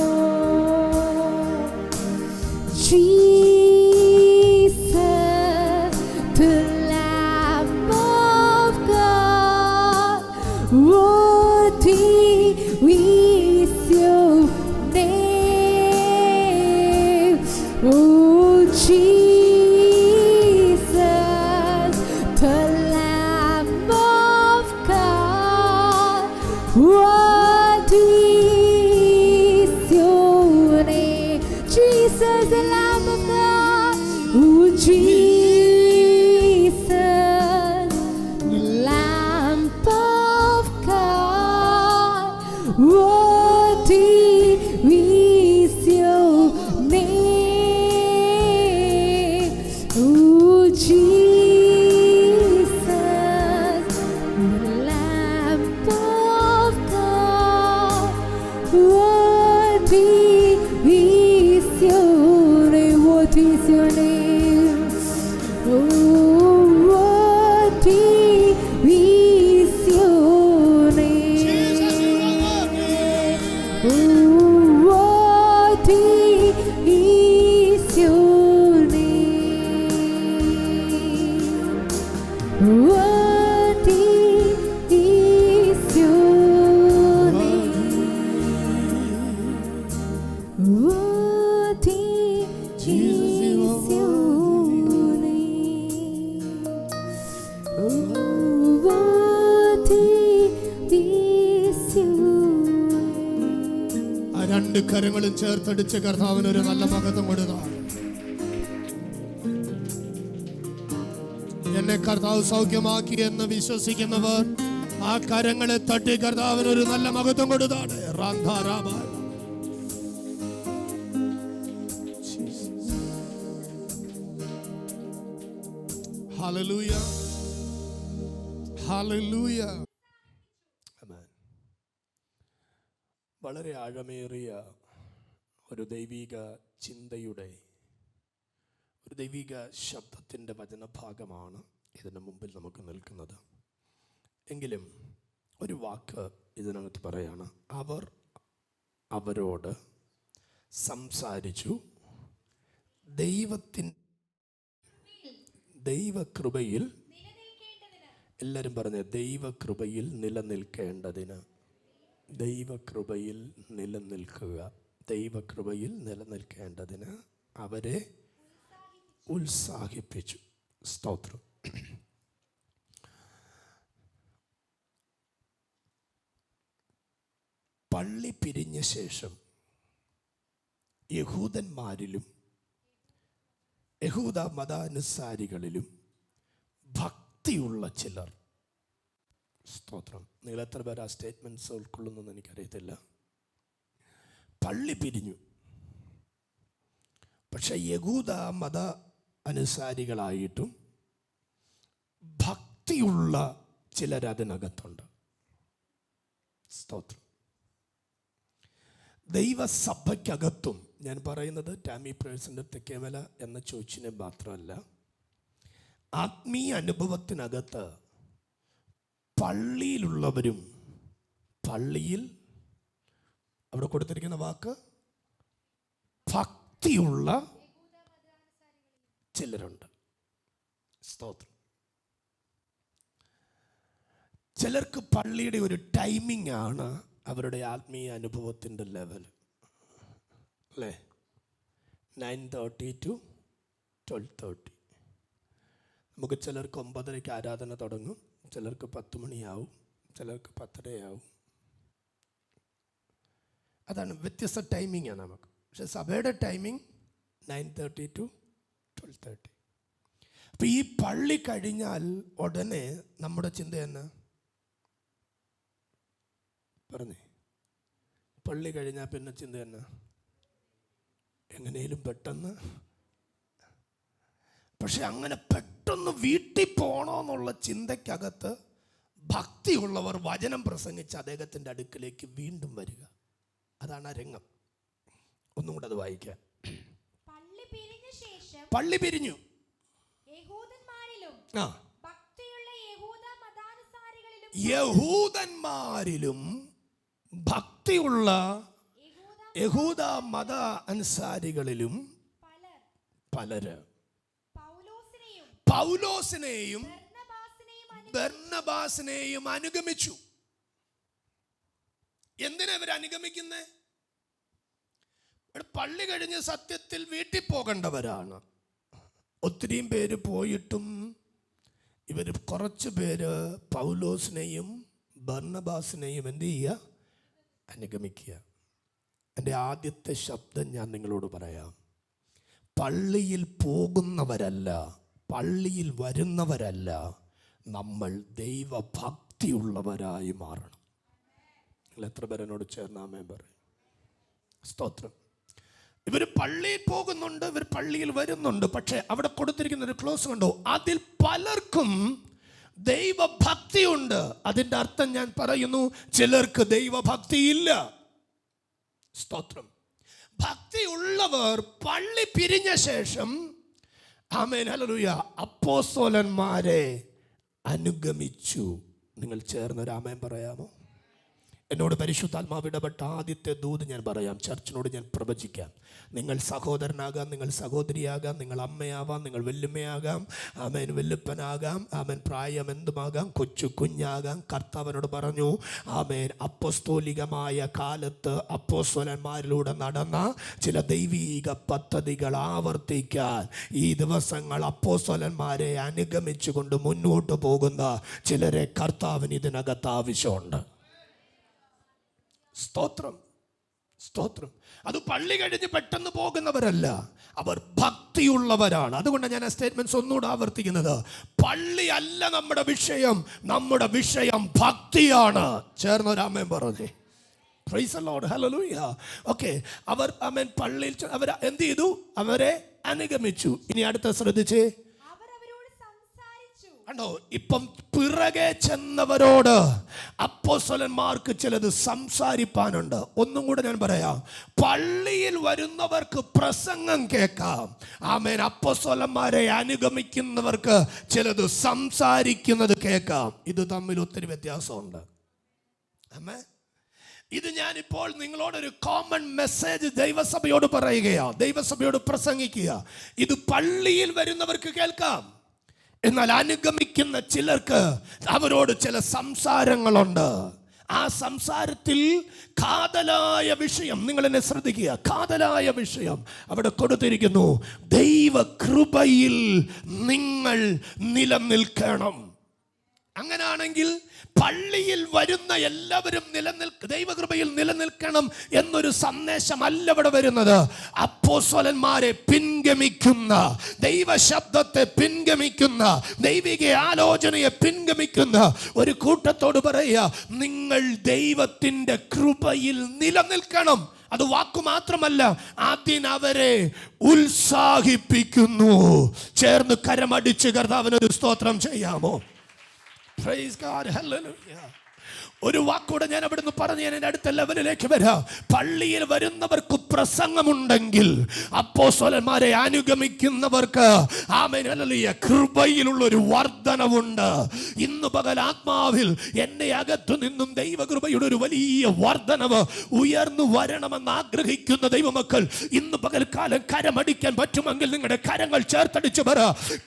Jesus, the Lamb of God, worthy is your name. Oh, Jesus, the Lamb of God, worthy is your name. Jesus, the Lamb of God. Oh, Jesus, the Lamb of God, worthy is your name. Oh, Jesus, the Lamb of God, worthy is your name. What is your name? Oh, worthy is your name. Oh, worthy is your name. Worthy is your name. Worthy is your name. Oh, worthy is your name. ആ രണ്ട് കരങ്ങളും ചേർത്തടിച്ച് കർത്താവിന് ഒരു നല്ല മഹത്വം കൊടുക്കുക. എന്നെ കർത്താവ് സൗഖ്യമാക്കി എന്ന് വിശ്വസിക്കുന്നവർ ആ കരങ്ങളെ തട്ടി കർത്താവിന് ഒരു നല്ല മഹത്വം കൊടുത്താണ്. Hallelujah, hallelujah. വളരെ ആഴമേറിയ ഒരു ദൈവിക ചിന്തയുടെ, ഒരു ദൈവിക ശബ്ദത്തിൻ്റെ വചനഭാഗമാണ് ഇതിന് മുമ്പിൽ നമുക്ക് നിൽക്കുന്നത്. എങ്കിലും ഒരു വാക്ക് ഇതിനകത്ത് പറയാണ്, അവർ അവരോട് സംസാരിച്ചു, ദൈവകൃപയിൽ, എല്ലാവരും പറഞ്ഞ ദൈവകൃപയിൽ നിലനിൽക്കേണ്ടതിന്. ദൈവകൃപയിൽ നിലനിൽക്കുക, ദൈവകൃപയിൽ നിലനിൽക്കേണ്ടതിന് അവരെ ഉത്സാഹിപ്പിച്ചു. സ്തോത്രം. പള്ളി പിരിഞ്ഞ ശേഷം യഹൂദന്മാരിലും യഹൂദ മതാനുസാരികളിലും ഭക്തിയുള്ള ചിലർ, സ്തോത്രം, നിങ്ങൾ എത്ര പേർ ആ സ്റ്റേറ്റ്മെൻറ്റ്സ് ഉൾക്കൊള്ളുന്നെന്ന് എനിക്കറിയത്തില്ല. പള്ളി പിരിഞ്ഞു, പക്ഷെ യഹൂദ മത അനുസാരികളായിട്ടും ഭക്തിയുള്ള ചിലരതിനകത്തുണ്ട്. സ്തോത്രം. ദൈവസഭയ്ക്കകത്തും, ഞാൻ പറയുന്നത് ടാമി പ്രേഴ്സിൻ്റെ തെക്കേമല എന്ന ചോച്ചിനെ മാത്രമല്ല, ആത്മീയ അനുഭവത്തിനകത്ത് പള്ളിയിലുള്ളവരും, പള്ളിയിൽ അവിടെ കൊടുത്തിരിക്കുന്ന വാക്ക് ഭക്തിയുള്ള ചിലരുണ്ട്. സ്തോത്രം. ചിലർക്ക് പള്ളിയുടെ ഒരു ടൈമിംഗ് ആണ് അവരുടെ ആത്മീയ അനുഭവത്തിൻ്റെ ലെവൽ, അല്ലേ? 9:30 to 12:30. നമുക്ക് ചിലർക്ക് 9:30 ആരാധന തുടങ്ങും, ചിലർക്ക് 10 മണിയാവും, ചിലർക്ക് 10:30 അതാണ് വ്യത്യസ്ത ടൈമിങ്ങാണ് നമുക്ക്. പക്ഷെ സഭയുടെ ടൈമിങ് 9:30 to 12:30. അപ്പം ഈ പള്ളി കഴിഞ്ഞാൽ ഉടനെ നമ്മുടെ ചിന്ത തന്നെ പറഞ്ഞേ, പള്ളി കഴിഞ്ഞാൽ പിന്നെ ചിന്ത തന്നെ എങ്ങനെയും പെട്ടെന്ന്. പക്ഷെ അങ്ങനെ പെട്ടെന്ന് വീട്ടിൽ പോകണമെന്നുള്ള ചിന്തയ്ക്കകത്ത് ഭക്തിയുള്ളവർ വചനം പ്രസംഗിച്ച് അദ്ദേഹത്തിൻ്റെ അടുക്കിലേക്ക് വീണ്ടും വരിക. അതാണ് ആ രംഗം. ഒന്നും കൂടെ അത് വായിക്കാം. പള്ളി പിരിഞ്ഞു, യഹൂദന്മാരിലും ഭക്തിയുള്ള യഹൂദ മത അനുസാരികളിലും പലര് പൗലോസിനെയും ബർന്നബാസിനെയും അനുഗമിച്ചു. എന്തിനാ ഇവർ അനുഗമിക്കുന്നേ? പള്ളി കഴിഞ്ഞ് സത്യത്തിൽ വീട്ടിൽ പോകേണ്ടവരാണ്. ഒത്തിരിയും പേര് പോയിട്ടും ഇവർ കുറച്ച് പേര് പൗലോസിനെയും ബർന്നബാസിനെയും എന്ത് ചെയ്യുക? അനുഗമിക്കുക. എൻ്റെ ആദ്യത്തെ ശബ്ദം ഞാൻ നിങ്ങളോട് പറയാം. പള്ളിയിൽ പോകുന്നവരല്ല, പള്ളിയിൽ വരുന്നവരല്ല, നമ്മൾ ദൈവഭക്തിയുള്ളവരായി മാറണം. നിങ്ങൾ എത്ര പേരെന്നോട് ചേർന്ന് ആമേൻ പറയും? സ്തോത്രം. ഇവർ പള്ളിയിൽ പോകുന്നുണ്ട്, ഇവർ പള്ളിയിൽ വരുന്നുണ്ട്. പക്ഷെ അവിടെ കൊടുത്തിരിക്കുന്ന ഒരു ക്ലോസ് കണ്ടോ? അതിൽ പലർക്കും ദൈവഭക്തിയുണ്ട്. അതിൻ്റെ അർത്ഥം ഞാൻ പറയുന്നു, ചിലർക്ക് ദൈവഭക്തിയില്ല. സ്തോത്രം. ഭക്തിയുള്ളവർ പള്ളി പിരിഞ്ഞ ശേഷം ആമേൻ ഹല്ലേലൂയ അപ്പോസ്തലന്മാരെ അനുഗമിച്ചു. നിങ്ങൾ ചേർന്നൊരു ആമേൻ പറയാമോ? എന്നോട് പരിശുദ്ധാത്മാവ് ഇടപെട്ട ആദ്യത്തെ ദൂത് ഞാൻ പറയാം. ചർച്ചിനോട് ഞാൻ പ്രവചിക്കാം. നിങ്ങൾ സഹോദരനാകാം, നിങ്ങൾ സഹോദരിയാകാം, നിങ്ങൾ അമ്മയാവാം, നിങ്ങൾ വല്യമ്മയാകാം, ആമേൻ വല്യപ്പനാകാം, ആമേൻ പ്രായം എന്തുമാകാം, കൊച്ചു കുഞ്ഞാകാം. കർത്താവിനോട് പറഞ്ഞു, ആമേൻ അപ്പോസ്തോലികമായ കാലത്ത് അപ്പോസ്തലന്മാരിലൂടെ നടന്ന ചില ദൈവീക പദ്ധതികൾ ആവർത്തിക്കാൻ ഈ ദിവസങ്ങൾ അപ്പോസ്തലന്മാരെ അനുഗമിച്ചുകൊണ്ട് മുന്നോട്ട് പോകുന്ന ചിലരെ കർത്താവിന് ഇതിനകത്ത് ആവശ്യമുണ്ട്. സ്തോത്രം, സ്തോത്രം. അത് പള്ളി കഴിഞ്ഞ് പെട്ടെന്ന് പോകുന്നവരല്ല, അവർ ഭക്തിയുള്ളവരാണ്. അതുകൊണ്ട് ഞാൻ ആ സ്റ്റേറ്റ്മെന്റ്സ് ഒന്നുകൂടെ ആവർത്തിക്കുന്നത്. പള്ളി അല്ല നമ്മുടെ വിഷയം, നമ്മുടെ വിഷയം ഭക്തിയാണ്. ചേർന്നൊരാമേൻ പറഞ്ഞേ. Praise the lord, hallelujah. Okay, അവർ ആമേൻ പള്ളിയിൽ അവർ എന്ത് ചെയ്തു? അവരെ അനുഗമിച്ചു. ഇനി അടുത്ത ശ്രദ്ധിച്ചേ. കണ്ടോ, ഇപ്പം പിറകെ ചെന്നവരോട് അപ്പോസ്തലന്മാർക്ക് ചിലത് സംസാരിപ്പാനുണ്ട്. ഒന്നും കൂടെ ഞാൻ പറയാം. പള്ളിയിൽ വരുന്നവർക്ക് പ്രസംഗം കേൾക്കാം. ആമേൻ. അപ്പോസ്തലന്മാരെ അനുഗമിക്കുന്നവർക്ക് ചിലത് സംസാരിക്കുന്നത് കേൾക്കാം. ഇത് തമ്മിൽ ഒത്തിരി വ്യത്യാസമുണ്ട്. ആമേൻ. ഇത് ഞാനിപ്പോൾ നിങ്ങളോടൊരു കോമൺ മെസ്സേജ് ദൈവസഭയോട് പറയുകയാണ്, ദൈവസഭയോട് പ്രസംഗിക്കുക. ഇത് പള്ളിയിൽ വരുന്നവർക്ക് കേൾക്കാം. എന്നാൽ അനുഗമിക്കുന്ന ചിലർക്ക് അവരോട് ചില സംസാരങ്ങളുണ്ട്. ആ സംസാരത്തിൽ കാതലായ വിഷയം, നിങ്ങൾ എന്നെ ശ്രദ്ധിക്കുക, കാതലായ വിഷയം അവിടെ കൊടുത്തിരിക്കുന്നു. ദൈവകൃപയിൽ നിങ്ങൾ നിലനിൽക്കണം. അങ്ങനാണെങ്കിൽ പള്ളിയിൽ വരുന്ന എല്ലാവരും ദൈവകൃപയിൽ നിലനിൽക്കണം എന്നൊരു സന്ദേശമല്ല ഇവിടെ വരുന്നത്. അപ്പോസ്തലന്മാരെ പിൻഗമിക്കുന്ന, ദൈവശബ്ദത്തെ പിൻഗമിക്കുന്ന, ദൈവിക ആലോചനയെ പിൻഗമിക്കുന്ന ഒരു കൂട്ടത്തോട് പറയുക, നിങ്ങൾ ദൈവത്തിന്റെ കൃപയിൽ നിലനിൽക്കണം. അത് വാക്കു മാത്രമല്ല, അതിനവരെ ഉത്സാഹിപ്പിക്കുന്നു. ചേർന്ന് കരമടിച്ച് കർത്താവിനൊരു സ്തോത്രം ചെയ്യാമോ? Praise God, hallelujah. ഒരു വാക്കൂടെ ഞാൻ അവിടുന്ന് പറഞ്ഞ് ഞാൻ എൻ്റെ അടുത്ത ലെവലിലേക്ക് വരാം. പള്ളിയിൽ വരുന്നവർക്ക് പ്രസംഗമുണ്ടെങ്കിൽ അപ്പോസ്തലന്മാരെ അനുഗമിക്കുന്നവർക്ക് ആമേൻ ഹല്ലേലൂയ കൃപയിലുള്ളൊരു വർധനവുണ്ട്. ഇന്ന് പകൽ ആത്മാവിൽ എൻ്റെ അകത്തു നിന്നും ദൈവകൃപയുടെ ഒരു വലിയ വർധനവ് ഉയർന്നു വരണമെന്ന് ആഗ്രഹിക്കുന്ന ദൈവമക്കൾ ഇന്ന് പകൽക്കാലം കരമടിക്കാൻ പറ്റുമെങ്കിൽ നിങ്ങളുടെ കരങ്ങൾ ചേർത്തടിച്ചു പറ.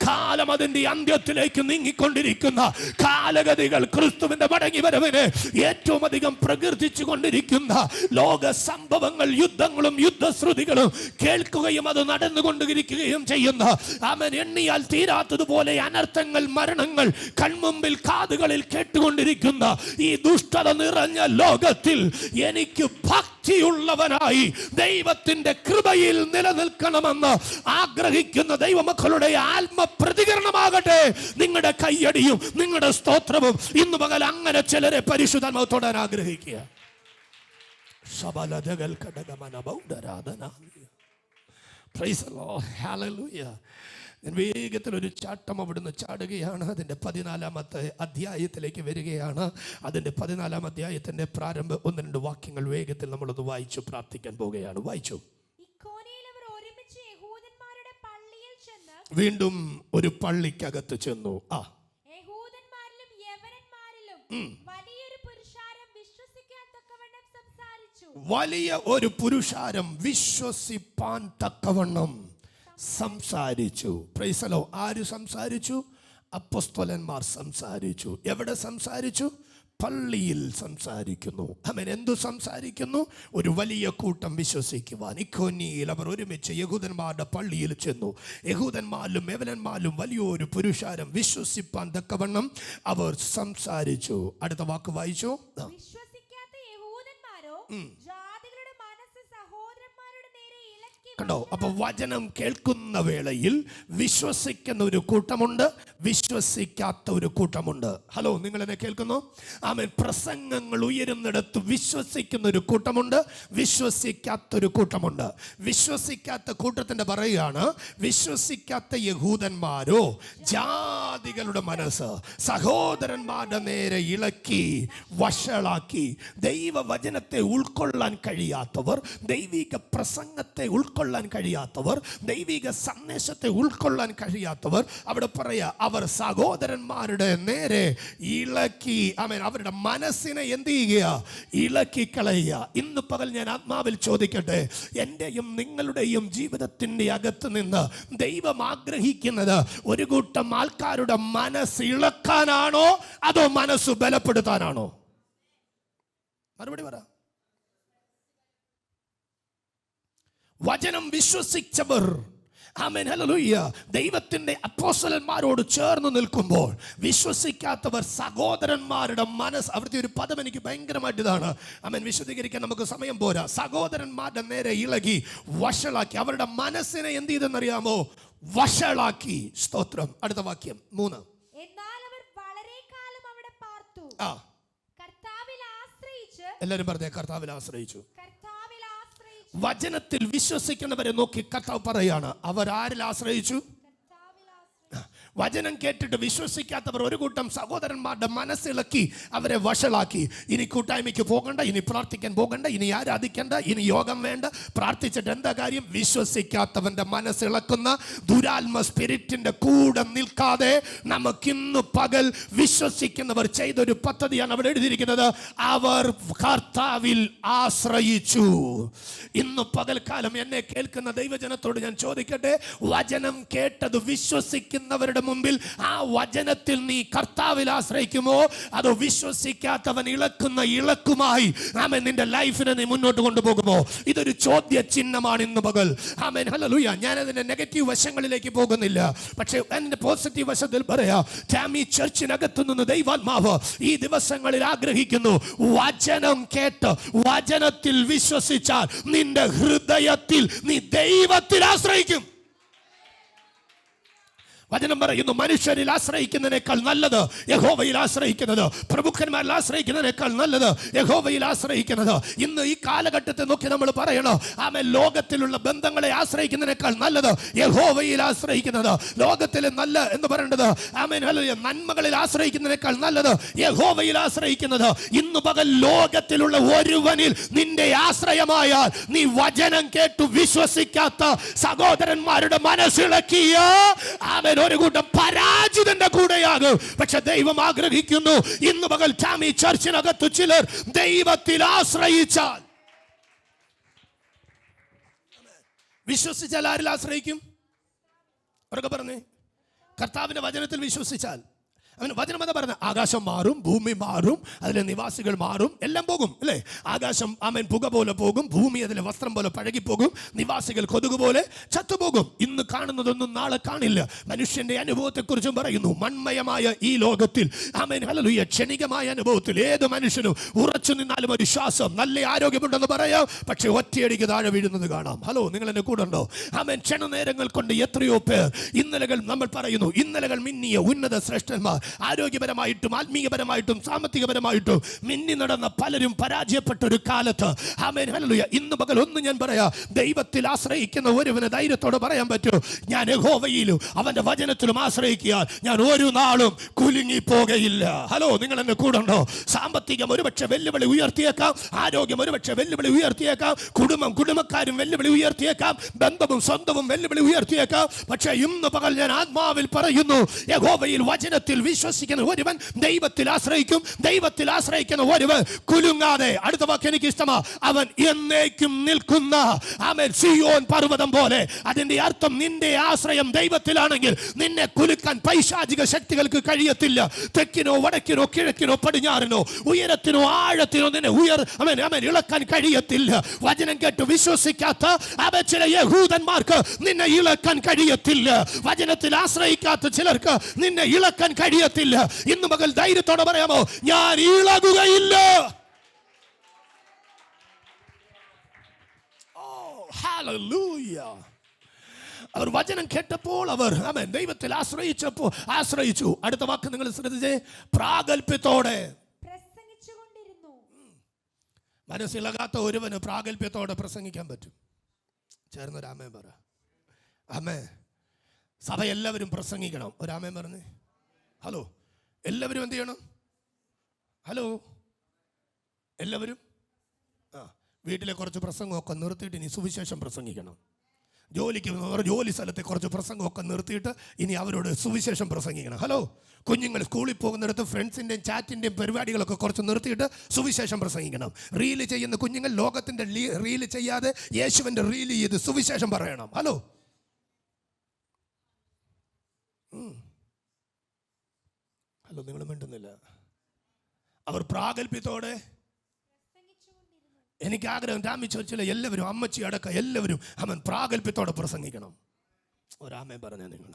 കാലം അതിൻ്റെ അന്ത്യത്തിലേക്ക് നീങ്ങിക്കൊണ്ടിരിക്കുന്ന കാലഗതികൾ, ക്രിസ്തുവിന്റെ മടങ്ങി വരവ് ആമേനെ ഏറ്റവും അധികം പ്രകീർത്തിച്ചു കൊണ്ടിരിക്കുന്ന ലോക സംഭവങ്ങൾ, യുദ്ധങ്ങളും യുദ്ധശ്രുതികളും കേൾക്കുകയും അത് നടന്നുകൊണ്ടിരിക്കുകയും ചെയ്യുന്ന ആമേൻ എണ്ണിയാൽ തീരാത്തതുപോലെ അനർത്ഥങ്ങൾ, മരണങ്ങൾ കൺമുമ്പിൽ കാതുകളിൽ കേട്ടുകൊണ്ടിരിക്കുന്ന ഈ ദുഷ്ടത നിറഞ്ഞ ലോകത്തിൽ എനിക്ക് ഭക്തിയുള്ളവനായി ദൈവത്തിന്റെ കൃപയിൽ നിലനിൽക്കണമെന്ന് ആഗ്രഹിക്കുന്ന ദൈവമക്കളുടെ ആത്മപ്രതികരണമാകട്ടെ നിങ്ങളുടെ കയ്യടിയും നിങ്ങളുടെ സ്തോത്രവും. ഇന്ന് പകൽ അങ്ങനെ ചിലരെ പരിശുദ്ധാത്മാവ് തൊടാൻ ആഗ്രഹിക്കുക. ഞാൻ വേഗത്തിൽ ഒരു ചാട്ടം അവിടുന്ന് ചാടുകയാണ്. അതിൻ്റെ 14-ാമത്തെ അധ്യായത്തിലേക്ക് വരികയാണ്. അതിൻ്റെ 14-ാം അധ്യായത്തിൻ്റെ പ്രാരംഭ 1-2 വാക്യങ്ങൾ വേഗത്തിൽ നമ്മളൊന്ന് വായിച്ചു പ്രാർത്ഥിക്കാൻ പോവുകയാണ്. വായിച്ചു. വീണ്ടും ഒരു പള്ളിക്കകത്ത് ചെന്നു. വലിയ ഒരു പുരുഷാരം വിശ്വസിപ്പാൻ തക്കവണ്ണം സംസാരിച്ചു. Price the Lord. ആര് സംസാരിച്ചു? അപ്പോസ്തലന്മാർ സംസാരിച്ചു. എവിടെ സംസാരിച്ചു? പള്ളിയിൽ സംസാരിക്കുന്നു. ആമേൻ. എന്തു സംസാരിക്കുന്നു? ഒരു വലിയ കൂട്ടം വിശ്വസിക്കുവാൻ. ഇക്കോന്യയിൽ അവർ ഒരുമിച്ച് യഹൂദന്മാരുടെ പള്ളിയിൽ ചെന്നു. യഹൂദന്മാരിലും യവനന്മാരിലും വലിയൊരു പുരുഷാരം വിശ്വസിപ്പാൻ തക്കവണ്ണം അവർ സംസാരിച്ചു. അടുത്ത വാക്ക് വായിച്ചു. കണ്ടോ? അപ്പൊ വചനം കേൾക്കുന്ന വേളയിൽ വിശ്വസിക്കുന്ന ഒരു കൂട്ടമുണ്ട്, വിശ്വസിക്കാത്ത ഒരു കൂട്ടമുണ്ട്. ഹലോ, നിങ്ങൾ എന്നെ കേൾക്കുന്നു? ആമേൻ. പ്രസംഗങ്ങൾ ഉയരുന്നിടത്ത് വിശ്വസിക്കുന്ന ഒരു കൂട്ടമുണ്ട്, വിശ്വസിക്കാത്ത ഒരു കൂട്ടമുണ്ട്. വിശ്വസിക്കാത്ത കൂട്ടത്തിന്റെ പറയുകയാണ്, വിശ്വസിക്കാത്ത യഹൂദന്മാരോ ജാതികളുടെ മനസ്സ് സഹോദരന്മാരുടെ നേരെ ഇളക്കി വഷളാക്കി. ദൈവവചനത്തെ ഉൾക്കൊള്ളാൻ കഴിയാത്തവർ, ദൈവിക പ്രസംഗത്തെ ഉൾക്കൊള്ളാൻ കഴിയാത്തവർ, ദൈവിക സന്ദേശത്തെ ഉൾക്കൊള്ളാൻ കഴിയാത്തവർ, അവിടെ പറയാ അവർ സഹോദരന്മാരുടെ നേരെ ഇളക്കി. ആമേൻ. അവരുടെ മനസ്സിനെ എന്ത് ചെയ്യുക? ഇളക്കി കളയുക. ഇന്ന് പകൽ ഞാൻ ആത്മാവിൽ ചോദിക്കട്ടെ, എന്റെയും നിങ്ങളുടെയും ജീവിതത്തിന്റെ അകത്ത് നിന്ന് ദൈവം ആഗ്രഹിക്കുന്നത് ഒരു കൂട്ടം ആൾക്കാരുടെ മനസ്സ് ഇളക്കാനാണോ അതോ മനസ്സ് ബലപ്പെടുത്താനാണോ? മറുപടി പറ. വചനം വിശ്വസിച്ചവർ, ആമേൻ, ഹല്ലേലൂയ, ദൈവത്തിന്റെ അപ്പോസ്തലന്മാരോട് ചേർന്ന് നിൽക്കുമ്പോൾ വിശ്വസിക്കാത്തവർ സഹോദരന്മാരുടെ മനസ്സ്, അവിടുത്തെ ഒരു പദം എനിക്ക് ഭയങ്കരമായിട്ട് ഇതാണ്. ആമേൻ. വിശദീകരിക്കാൻ നമുക്ക് സമയം പോരാ. സഹോദരന്മാരുടെ നേരെ ഇളകി വഷളാക്കി. അവരുടെ മനസ്സിനെ എന്ത് ചെയ്തെന്നറിയാമോ? വഷളാക്കി. സ്തോത്രം. അടുത്ത വാക്യം 3. എല്ലാവരും പറഞ്ഞേ, കർത്താവിൽ ആശ്രയിച്ചു. വചനത്തിൽ വിശ്വസിക്കുന്നവരെ നോക്കി കർത്താവ് പറയാണ്, അവർ ആരിൽ ആശ്രയിച്ചു? വചനം കേട്ടിട്ട് വിശ്വസിക്കാത്തവർ ഒരു കൂട്ടം സഹോദരന്മാരുടെ മനസ്സിളക്കി അവരെ വഷളാക്കി. ഇനി കൂട്ടായ്മയ്ക്ക് പോകണ്ട, ഇനി പ്രാർത്ഥിക്കാൻ പോകണ്ട, ഇനി ആരാധിക്കണ്ട, ഇനി യോഗം വേണ്ട. പ്രാർത്ഥിച്ചിട്ട് എന്താ കാര്യം? വിശ്വസിക്കാത്തവന്റെ മനസ്സിളക്കുന്ന ദുരാത്മ സ്പിരിറ്റിന്റെ കൂടെ നിൽക്കാതെ നമുക്കിന്ന് പകൽ വിശ്വസിക്കുന്നവർ ചെയ്തൊരു പദ്ധതിയാണ് അവിടെ എഴുതിയിരിക്കുന്നത്. അവർ കർത്താവിൽ ആശ്രയിച്ചു. ഇന്ന് പകൽക്കാലം എന്നെ കേൾക്കുന്ന ദൈവജനത്തോട് ഞാൻ ചോദിക്കട്ടെ, വചനം കേട്ടത് വിശ്വസിക്കുന്നവരുടെ മുമ്പിൽ ആ വചനത്തിൽ നീ കർത്താവിൽ ആശ്രയിക്കുമോ അതോ വിശ്വസിക്കാത്തവൻ ഇളക്കുന്ന ഇളക്കുമായി ആമേൻ നിന്റെ ലൈഫിനെ നീ മുന്നോട്ട് കൊണ്ടുപോകുമോ? ഇതൊരു ചോദ്യ ചിഹ്നമാണ് ഇന്ന് പകൽ. ആമേൻ, ഹല്ലേലൂയ. ഞാൻ അതിന്റെ നെഗറ്റീവ് വശങ്ങളിലേക്ക് പോകുന്നില്ല, പക്ഷേ അതിന്റെ പോസിറ്റീവ് വശത്തിൽ പറയാം. ടാമി ചർച്ചിനകത്തു നിന്ന് ദൈവാത്മാവ് ഈ ദിവസങ്ങളിൽ ആഗ്രഹിക്കുന്നു, വചനം കേട്ട് വചനത്തിൽ വിശ്വസിച്ചാൽ നിന്റെ ഹൃദയത്തിൽ നീ ദൈവത്തിൽ ആശ്രയിക്കും. വചനം പറയുന്നു, മനുഷ്യരിൽ ആശ്രയിക്കുന്നതിനേക്കാൾ നല്ലത് യഹോവയിൽ ആശ്രയിക്കുന്നത്, പ്രമുഖന്മാരിൽ ആശ്രയിക്കുന്നതിനേക്കാൾ നല്ലത് യഹോവയിൽ ആശ്രയിക്കുന്നത്. ഇന്ന് ഈ കാലഘട്ടത്തെ നോക്കി നമ്മൾ പറയണം, ആമേൻ, ലോകത്തിലുള്ള ബന്ധങ്ങളെ ആശ്രയിക്കുന്നതിനേക്കാൾ നല്ലത് യഹോവയിൽ ആശ്രയിക്കുന്നത്. ലോകത്തിലെ നല്ല എന്ന് പറയേണ്ടത്, ആമേൻ, ഹല്ലേലൂയ, നന്മകളിൽ ആശ്രയിക്കുന്നതിനേക്കാൾ നല്ലത് യഹോവയിൽ ആശ്രയിക്കുന്നത്. ഇന്ന് പകൽ ലോകത്തിലുള്ള ഒരുവനിൽ നിന്റെ ആശ്രയമായാൽ നീ വചനം കേട്ടു വിശ്വസിക്കാത്ത സഹോദരന്മാരുടെ മനസ്സിളക്കിയ ആമേൻ ഒരു കൂട്ടം പരാജിതന്റെ കൂടെയാകും. പക്ഷെ ദൈവം ആഗ്രഹിക്കുന്നു ഇന്ന് പകൽ ടാമി ചർച്ചിനകത്തു ചിലർ ദൈവത്തിൽ ആശ്രയിച്ചാൽ, വിശ്വസിച്ചാൽ ആരിൽ ആശ്രയിക്കും? ഉറക്കെ പറഞ്ഞേ, കർത്താവിന്റെ വചനത്തിൽ വിശ്വസിച്ചാൽ. അവൻ വചനം എന്താ പറയുന്നത്? ആകാശം മാറും, ഭൂമി മാറും, അതിലെ നിവാസികൾ മാറും, എല്ലാം പോകും അല്ലേ? ആകാശം ആമേൻ പുക പോലെ പോകും, ഭൂമി അതിലെ വസ്ത്രം പോലെ പഴകിപ്പോകും, നിവാസികൾ കൊതുക് പോലെ ചത്തുപോകും. ഇന്ന് കാണുന്നതൊന്നും നാളെ കാണില്ല. മനുഷ്യന്റെ അനുഭവത്തെക്കുറിച്ചും പറയുന്നു. മൺമയമായ ഈ ലോകത്തിൽ ആമേൻ ഹല്ലേലൂയ ക്ഷണികമായ അനുഭവത്തിൽ ഏത് മനുഷ്യനും ഉറച്ചു നിന്നാലും ഒരു ശ്വാസം നല്ല ആരോഗ്യമുണ്ടെന്ന് പറയാം, പക്ഷെ ഒറ്റയടിക്ക് താഴെ വീഴുന്നത് കാണാം. ഹലോ, നിങ്ങൾ എന്നെ കൂടെ ഉണ്ടോ? ആമേൻ ക്ഷണനേരങ്ങൾ കൊണ്ട് എത്രയോ പേർ ഇന്നലകൾ നമ്മൾ പറയുന്നു, ഇന്നലകൾ മിന്നിയ ഉന്നത ശ്രേഷ്ഠന്മാർ ആരോഗ്യപരമായിട്ടും ആത്മീയപരമായിട്ടും സാമ്പത്തികപരമായിട്ടും മിന്നി നടന്ന പലരും പരാജയപ്പെട്ട ഒരു കാലത്ത് ആമേൻ ഹല്ലേലൂയ ഇന്ന് പകൽ ഒന്ന് ഞാൻ പറയാം, ദൈവത്തിൽ ആശ്രയിക്കുന്ന ഒരുവന് ധൈര്യത്തോടെ പറയാൻ പറ്റൂ, ഞാൻ യഹോവയിലും അവന്റെ വചനത്തിലും ആശ്രയിക്കാൻ ഞാൻ ഒരു നാളും കുലുങ്ങി പോകയില്ല. ഹലോ, നിങ്ങൾ എന്നെ കൂടെ ഉണ്ടോ? സാമ്പത്തികം ഒരുപക്ഷെ വെല്ലുവിളി ഉയർത്തിയേക്കാം, ആരോഗ്യം ഒരുപക്ഷെ വെല്ലുവിളി ഉയർത്തിയേക്കാം, കുടുംബക്കാരും വെല്ലുവിളി ഉയർത്തിയേക്കാം, ബന്ധവും സ്വന്തവും വെല്ലുവിളി ഉയർത്തിയേക്കാം. പക്ഷേ ഇന്ന് പകൽ ഞാൻ ആത്മാവിൽ പറയുന്നു, യഹോവയിൽ വചനത്തിൽ വിശ്വസിക്കുന്ന ഒരുവൻ ദൈവത്തിൽ ആശ്രയിക്കും. ദൈവത്തിൽ ആശ്രയിക്കുന്ന ഒരുവൻ കുലുങ്ങാതെ, അടുത്ത വാക്ക് എനിക്ക് ഇഷ്ടമാ, അവൻ എന്നേക്കും നിൽക്കുന്ന ആമേൻ സിയോൻ പർവ്വതം പോലെ. അതിന്റെ അർത്ഥം നിന്റെ ആശ്രയം ദൈവത്തിലാണെങ്കിൽ നിന്നെ കുലുക്കാൻ പൈശാചിക ശക്തികൾക്ക് കഴിയത്തില്ല. തെക്കിനോ വടക്കിനോ കിഴക്കിനോ പടിഞ്ഞാറിനോ ഉയരത്തിനോ ആഴത്തിനോ നിന്നെ ഇളക്കാൻ കഴിയത്തില്ല. വചനം കേട്ട് വിശ്വസിക്കാത്ത ചില യഹൂദന്മാർക്ക് നിന്നെ ഇളക്കാൻ കഴിയത്തില്ല. വചനത്തിൽ ആശ്രയിക്കാത്ത ചിലർക്ക് നിന്നെ ഇളക്കാൻ കഴിയത്തില്ല. ഇന്ന് മകൾ ധൈര്യത്തോടെ പറയാമോ, ഞാൻ ഇളകുകയില്ല. അവർ വചനം കേട്ടപ്പോൾ അവർ ദൈവത്തിൽ ആശ്രയിച്ചു. അടുത്ത വാക്ക് നിങ്ങൾ ശ്രദ്ധിച്ചേ, പ്രാഗൽഭ്യത്തോടെ മനസ്സിളകാത്ത ഒരുവന് പ്രാഗൽഭ്യത്തോടെ പ്രസംഗിക്കാൻ പറ്റും. ചേർന്നൊരാമേ പറ. ആമേ. സഭ എല്ലാവരും പ്രസംഗിക്കണം. ഒരാമേ പറഞ്ഞേ. ഹലോ, എല്ലാവരും എന്ത് ചെയ്യണം? ഹലോ, എല്ലാവരും വീട്ടിലെ കുറച്ച് പ്രസംഗമൊക്കെ നിർത്തിയിട്ട് ഇനി സുവിശേഷം പ്രസംഗിക്കണം. ജോലി സ്ഥലത്തെ കുറച്ച് പ്രസംഗമൊക്കെ നിർത്തിയിട്ട് ഇനി അവരോട് സുവിശേഷം പ്രസംഗിക്കണം. ഹലോ, കുഞ്ഞുങ്ങൾ സ്കൂളിൽ പോകുന്നിടത്ത് ഫ്രണ്ട്സിൻ്റെയും ചാറ്റിൻ്റെയും പരിപാടികളൊക്കെ കുറച്ച് നിർത്തിയിട്ട് സുവിശേഷം പ്രസംഗിക്കണം. റീല് ചെയ്യുന്ന കുഞ്ഞുങ്ങൾ ലോകത്തിൻ്റെ റീല് ചെയ്യാതെ യേശുവിൻ്റെ റീല് ചെയ്ത് സുവിശേഷം പറയണം. ഹലോ, ഹലോ, നിങ്ങൾ മിണ്ടുന്നില്ല. അവർ പ്രാഗൽഭ്യത്തോടെ, എനിക്ക് ആഗ്രഹം രാമി ചോദിച്ചില്ല, എല്ലാവരും അമ്മച്ചി അടക്കം എല്ലാവരും പ്രാഗൽഭ്യത്തോടെ പ്രസംഗിക്കണം. ഒരാമേ പറഞ്ഞ നിങ്ങൾ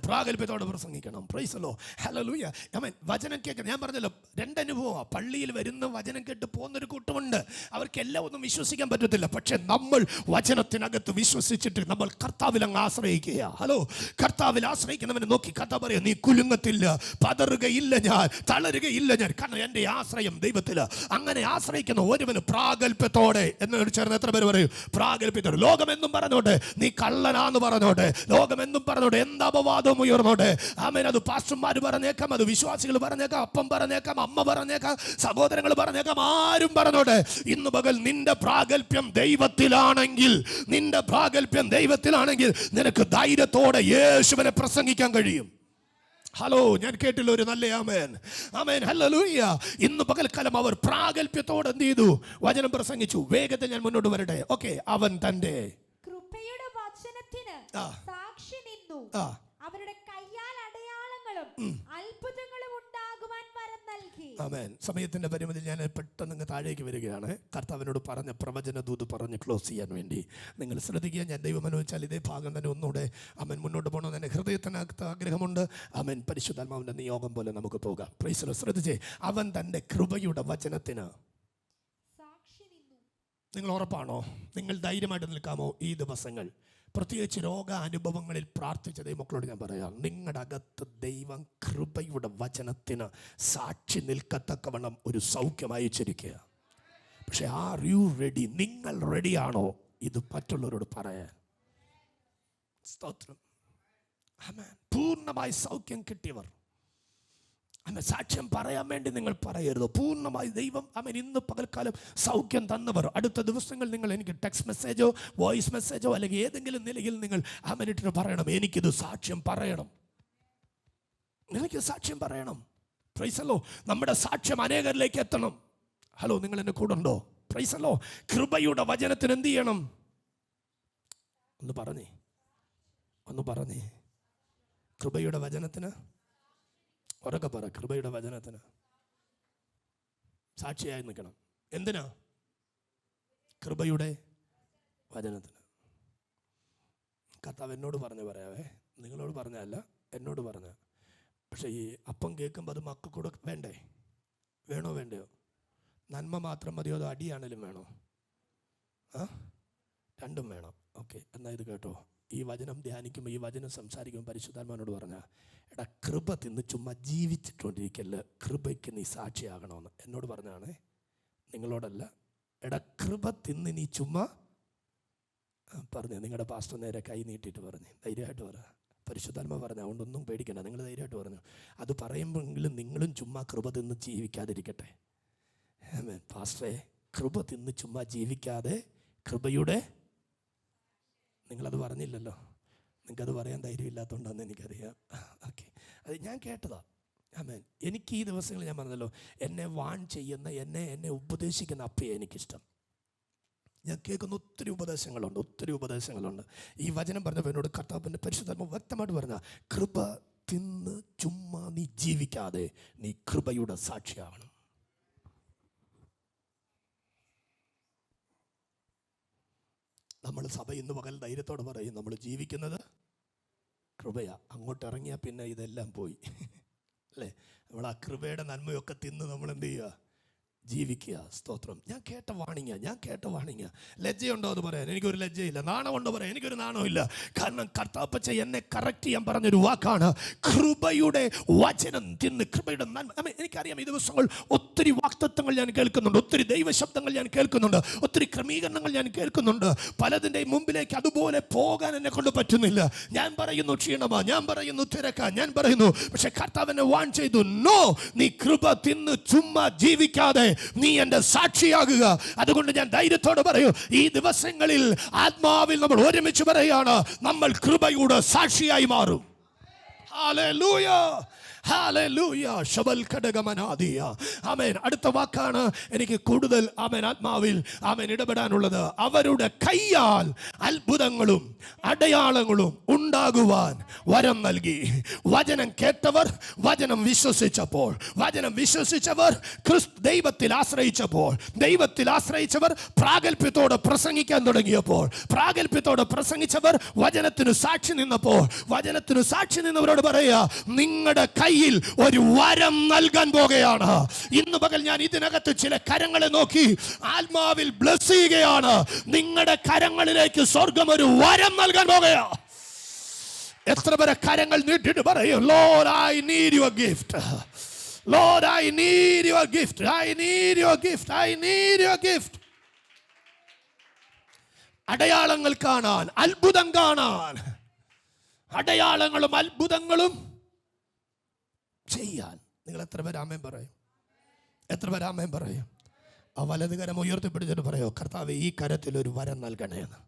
പ്രാഗൽഭ്യത്തോടെ പ്രസംഗിക്കണം. Praise the lord. ഹല്ലേലൂയ. വചനം കേൾക്കാൻ ഞാൻ പറഞ്ഞല്ലോ, രണ്ടനുഭവമാണ്. പള്ളിയിൽ വരുന്ന വചനം കേട്ട് പോകുന്നൊരു കൂട്ടമുണ്ട്. അവർക്കെല്ലാം ഒന്നും വിശ്വസിക്കാൻ പറ്റത്തില്ല. പക്ഷെ നമ്മൾ വചനത്തിനകത്ത് വിശ്വസിച്ചിട്ട് നമ്മൾ കർത്താവിൽ അങ്ങ് ആശ്രയിക്കുക. ഹലോ, കർത്താവിൽ ആശ്രയിക്കുന്നവനെ നോക്കി കർത്താവ് പറയാം, നീ കുലുങ്ങത്തില്ല, പതറുകയില്ല, ഞാൻ തളരുകയില്ല, ഞാൻ കാരണം എൻ്റെ ആശ്രയം ദൈവത്തില്. അങ്ങനെ ആശ്രയിക്കുന്ന ഒരുവന് പ്രാഗൽഭ്യത്തോടെ എന്നോട് ചേർന്ന് എത്ര പേര് പറയും? പ്രാഗൽഭ്യത്തോടെ. ലോകമെന്നും പറഞ്ഞോട്ടെ, നീ കള്ളനാന്ന് പറഞ്ഞോട്ടെ, ലോകമെന്നും പറഞ്ഞോട്ടെ, എന്താ വാദം ഉയർന്നോട്ടെ. ആമേൻ. അത് പാസ്റ്റർമാർ പറഞ്ഞേക്കാം, അത് വിശ്വാസികൾ പറഞ്ഞേക്കാം, അപ്പം പറഞ്ഞേക്കാം, അമ്മ പറഞ്ഞേക്കാം, സഹോദരങ്ങൾ പറഞ്ഞേക്കാം, ആരും പറഞ്ഞോട്ടെ. ഇന്ന് പകൽ നിന്റെ പ്രാഗൽഭ്യം ദൈവത്തിലാണെങ്കിൽ, നിനക്ക് ധൈര്യത്തോടെ യേശുവിനെ പ്രസംഗിക്കാൻ കഴിയും. ഹലോ, ഞാൻ കേട്ടില്ല ഒരു നല്ല ആമേൻ. ആമേൻ. ഹല്ലേലൂയ. ഇന്ന് പകൽക്കാലം അവർ പ്രാഗൽഭ്യത്തോടെ എന്ത് ചെയ്തു? വചനം പ്രസംഗിച്ചു. വേഗത്തിൽ ഞാൻ മുന്നോട്ട് വരട്ടെ. ഓക്കെ. അവൻ തന്റെ കൃപയുടെ വചനത്തിന് സാക്ഷി നിന്നു, അവരുടെ കയ്യാൽ അടയാളങ്ങളും അത്ഭുതങ്ങളും ഉണ്ടാകുവാൻ വരം നൽകി. ആമേൻ. സമയത്തിന്റെ പരിമിതിയിൽ ഞാൻ പെട്ടെന്ന് താഴേക്ക് വരികയാണ്. കർത്താവിനോട് പറഞ്ഞ പ്രവചന ദൂത് പറഞ്ഞ് ക്ലോസ് ചെയ്യാൻ വേണ്ടി നിങ്ങൾ ശ്രദ്ധിക്കുക. ഞാൻ ദൈവം അനുവദിച്ചാൽ ഇതേ ഭാഗം തന്നെ ഒന്നുകൂടെ ആമേൻ മുന്നോട്ട് പോകണമെന്ന് എൻ്റെ ഹൃദയത്തിനകത്ത് ആഗ്രഹമുണ്ട്. ആമേൻ. പരിശുദ്ധാത്മാവിൻ്റെ നിയോഗം പോലെ നമുക്ക് പോകാം. Price the Lord. ശ്രദ്ധിച്ചേ, അവൻ തൻ്റെ കൃപയുടെ വചനത്തിന് സാക്ഷി നിന്നു. നിങ്ങൾ ഉറപ്പാണോ? നിങ്ങൾ ധൈര്യമായിട്ട് നിൽക്കാമോ? ഈ ദിവസങ്ങൾ പ്രത്യേകിച്ച് രോഗാനുഭവങ്ങളിൽ പ്രാർത്ഥിച്ച ദൈവമക്കളോട് ഞാൻ പറയാം, നിങ്ങളുടെ അകത്ത് ദൈവം കൃപയുടെ വചനത്തിന് സാക്ഷി നിൽക്കത്തക്കവണ്ണം ഒരു സൗഖ്യം അയച്ചിരിക്കുക. പക്ഷെ ആർ യു റെഡി? നിങ്ങൾ റെഡിയാണോ ഇത് മറ്റുള്ളവരോട് പറയാൻ? സ്തോത്രം. ആമേൻ. പൂർണ്ണമായി സൗഖ്യം കിട്ടിയവർ സാക്ഷ്യം പറയാൻ വേണ്ടി നിങ്ങൾ പറയരുത്. പൂർണ്ണമായി ദൈവം ഇന്ന് പകൽക്കാലം സൗഖ്യം തന്നവർ അടുത്ത ദിവസങ്ങൾ നിങ്ങൾ എനിക്ക് ടെക്സ്റ്റ് മെസ്സേജോ വോയിസ് മെസ്സേജോ അല്ലെങ്കിൽ ഏതെങ്കിലും നിലയിൽ നിങ്ങൾ ഇട്ടിട്ട് പറയണം, എനിക്കിത് സാക്ഷ്യം പറയണം, എനിക്ക് സാക്ഷ്യം പറയണം. Price the Lord. നമ്മുടെ സാക്ഷ്യം അനേകരിലേക്ക് എത്തണം. ഹലോ, നിങ്ങൾ എന്നെ കൂടെ ഉണ്ടോ? Price the Lord. കൃപയുടെ വചനത്തിന് എന്ത് ചെയ്യണം? ഒന്ന് പറഞ്ഞേ. കൃപയുടെ വചനത്തിന് ഉറക്കെ പറ, കൃപയുടെ വചനത്തിന് സാക്ഷിയായി നിൽക്കണം. എന്തിനാ? കൃപയുടെ വചനത്തിന്. കർത്താവ് എന്നോട് പറഞ്ഞു പറയാവേ, നിങ്ങളോട് പറഞ്ഞല്ല, എന്നോട് പറഞ്ഞ. പക്ഷേ ഈ അപ്പം കേൾക്കുമ്പോൾ അത് മക്കൾക്കൂടെ വേണ്ടേ? വേണോ വേണ്ടയോ? നന്മ മാത്രം മതിയോ അതോ അടിയാണേലും വേണോ? രണ്ടും വേണം. ഓക്കെ, എന്നാൽ ഇത് കേട്ടോ. ഈ വചനം ധ്യാനിക്കുമ്പോൾ, ഈ വചനം സംസാരിക്കുമ്പോൾ പരിശുദ്ധാത്മാവിനോട് പറഞ്ഞാൽ, എടാ കൃപ തിന്ന് ചുമ്മാ ജീവിച്ചിട്ടുകൊണ്ടിരിക്കല്ല, കൃപയ്ക്ക് നീ സാക്ഷിയാകണമെന്ന് എന്നോട് പറഞ്ഞാണേ, നിങ്ങളോടല്ല. എടാ കൃപ തിന്ന് നീ ചുമ്മാ പറഞ്ഞു. നിങ്ങളുടെ പാസ്റ്റർ നേരെ കൈ നീട്ടിയിട്ട് പറഞ്ഞു, ധൈര്യമായിട്ട് പറ. പരിശുദ്ധാത്മ പറഞ്ഞു, അതുകൊണ്ടൊന്നും പേടിക്കണ്ട, നിങ്ങൾ ധൈര്യമായിട്ട് പറഞ്ഞു. അത് പറയുമ്പോഴെങ്കിലും നിങ്ങളും ചുമ്മാ കൃപ തിന്ന് ജീവിക്കാതിരിക്കട്ടെ. പാസ്റ്ററെ, കൃപ തിന്ന് ചുമ്മാ ജീവിക്കാതെ കൃപയുടെ, നിങ്ങളത് പറഞ്ഞില്ലല്ലോ, നിങ്ങൾക്കത് പറയാൻ ധൈര്യമില്ലാത്തതുകൊണ്ടാണെന്ന് എനിക്കറിയാം. ഓക്കെ, അത് ഞാൻ കേട്ടതാ. ആമേൻ. എനിക്ക് ഈ ദിവസങ്ങളിൽ ഞാൻ പറഞ്ഞല്ലോ, എന്നെ വാൺ ചെയ്യുന്ന, എന്നെ ഉപദേശിക്കുന്ന അപ്പയെ എനിക്കിഷ്ടം. ഞാൻ കേൾക്കുന്ന ഒത്തിരി ഉപദേശങ്ങളുണ്ട്. ഈ വചനം പറഞ്ഞപ്പോൾ എന്നോട് കർത്താവിൻ്റെ പരിശുദ്ധാത്മ വ്യക്തമായിട്ട് പറഞ്ഞ, കൃപ തിന്ന് ചുമ്മാ നീ ജീവിക്കാതെ നീ കൃപയുടെ സാക്ഷിയാവണം. നമ്മൾ സഭ ഇന്ന് പകൽ ധൈര്യത്തോടെ പറയും, നമ്മൾ ജീവിക്കുന്നത് കൃപയാ. അങ്ങോട്ട് ഇറങ്ങിയാൽ പിന്നെ ഇതെല്ലാം പോയി അല്ലേ? നമ്മൾ ആ കൃപയുടെ നന്മയൊക്കെ തിന്ന് നമ്മൾ എന്ത് ചെയ്യുക? ജീവിക്കുക. സ്തോത്രം. ഞാൻ കേട്ട വാണിങ്ങ. ലജ്ജയുണ്ടോ എന്ന് പറയാൻ? എനിക്കൊരു ലജ്ജയില്ല. നാണമുണ്ടോ പറയാൻ? എനിക്കൊരു നാണമില്ല. കാരണം കർത്താപ്പച്ച എന്നെ കറക്റ്റ് ചെയ്യാൻ പറഞ്ഞൊരു വാക്കാണ്, കൃപയുടെ വചനം തിന്ന് കൃപയുടെ നന്മ. എനിക്കറിയാം, ഈ ദിവസങ്ങൾ ഒത്തിരി വാക്തത്വങ്ങൾ ഞാൻ കേൾക്കുന്നുണ്ട്, ഒത്തിരി ദൈവശബ്ദങ്ങൾ ഞാൻ കേൾക്കുന്നുണ്ട്, ഒത്തിരി ക്രമീകരണങ്ങൾ ഞാൻ കേൾക്കുന്നുണ്ട്. പലതിൻ്റെ മുമ്പിലേക്ക് അതുപോലെ പോകാൻ എന്നെ കൊണ്ട് പറ്റുന്നില്ല. ഞാൻ പറയുന്നു ക്ഷീണമാ, ഞാൻ പറയുന്നു തിരക്കാ, ഞാൻ പറയുന്നു. പക്ഷെ കർത്താവ് എന്നെ വാൺ ചെയ്തു, നോ, നീ കൃപ തിന്ന് ചുമ്മാ ജീവിക്കാതെ നീ എൻ്റെ സാക്ഷിയാകുക. അതുകൊണ്ട് ഞാൻ ധൈര്യത്തോടെ പറയൂ, ഈ ദിവസങ്ങളിൽ ആത്മാവിൽ നമ്മൾ ഒരുമിച്ച് പറയുകയാണ്, നമ്മൾ കൃപയുടെ സാക്ഷിയായി മാറും. Hallelujah, hallelujah. ശബൽ ഘടകമനാദിയ. ആമേൻ. അടുത്ത വാക്കാണ് എനിക്ക് കൂടുതൽ ആത്മാവിൽ ഇടപെടാനുള്ളത്. അവരുടെ കയ്യാൽ അത്ഭുതങ്ങളും അടയാളങ്ങളും ഉണ്ടാകുവാൻ വരം നൽകി. വചനം കേട്ടവർ, വചനം വിശ്വസിച്ചവർ ദൈവത്തിൽ ആശ്രയിച്ചവർ പ്രാഗൽഭ്യത്തോടെ പ്രസംഗിക്കാൻ തുടങ്ങിയപ്പോൾ, പ്രാഗൽഭ്യത്തോടെ പ്രസംഗിച്ചവർ വചനത്തിന് സാക്ഷി നിന്നവരോട് പറയുക, നിങ്ങളുടെ കയ്യിൽ ഒരു വരം നൽകാൻ പോകുകയാണ്. ഇന്ന് പകൽ ഞാൻ ഇതിനകത്ത് ചില കരങ്ങളെ നോക്കി ആത്മാവിൽ ബ്ലസ് ചെയ്യുകയാണ്. നിങ്ങളുടെ കരങ്ങളിലേക്ക് സ്വർഗം ഒരു വരം നൽകാൻ പോകുകയാണ്. എത്ര പേരെ കരങ്ങൾ നീട്ടിട്ട് പറയും, Lord, I need your gift. Lord, I need your gift. I need your gift. I need your gift. അടയാളങ്ങൾ കാണാൻ, അത്ഭുതം കാണാൻ, അടയാളങ്ങളും അത്ഭുതങ്ങളും ചെയ്യാൻ. നിങ്ങൾ എത്ര പേര് ആമേൻ പറയും? ആ വലത് കരം ഉയർത്തിപ്പിടിച്ചിട്ട് പറയോ, കർത്താവേ, ഈ കരത്തിൽ ഒരു വരം നൽകണേ എന്ന്.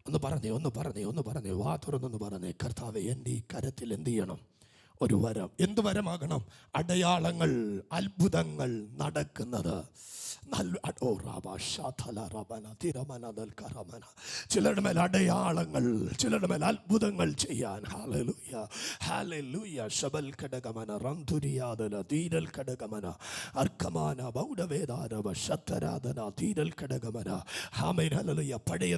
ഒന്ന് പറഞ്ഞേ, വാ തുറന്നൊന്ന് പറഞ്ഞേ, കർത്താവേ, എൻ്റെ ഈ കരത്തിൽ എന്ത് ചെയ്യണം? ഒരു വരം. എന്ത് വരമാകണം? അടയാളങ്ങൾ, അത്ഭുതങ്ങൾ നടക്കുന്നത്. ചിലരുടെ മേൽ അടയാളങ്ങൾ, ചിലരുടെ മേൽ അത്ഭുതങ്ങൾ ചെയ്യാൻ. Hallelujah, hallelujah. ശബൽ ഘടകമന റംധുരിയാദന ധീരൽ ഘടകമന അർക്കമാന ബൗഡവേദാരവ ശതരാദന ധീരൽ ഘടകമന. ആമേൻ, ഹല്ലേലൂയ. പഴയ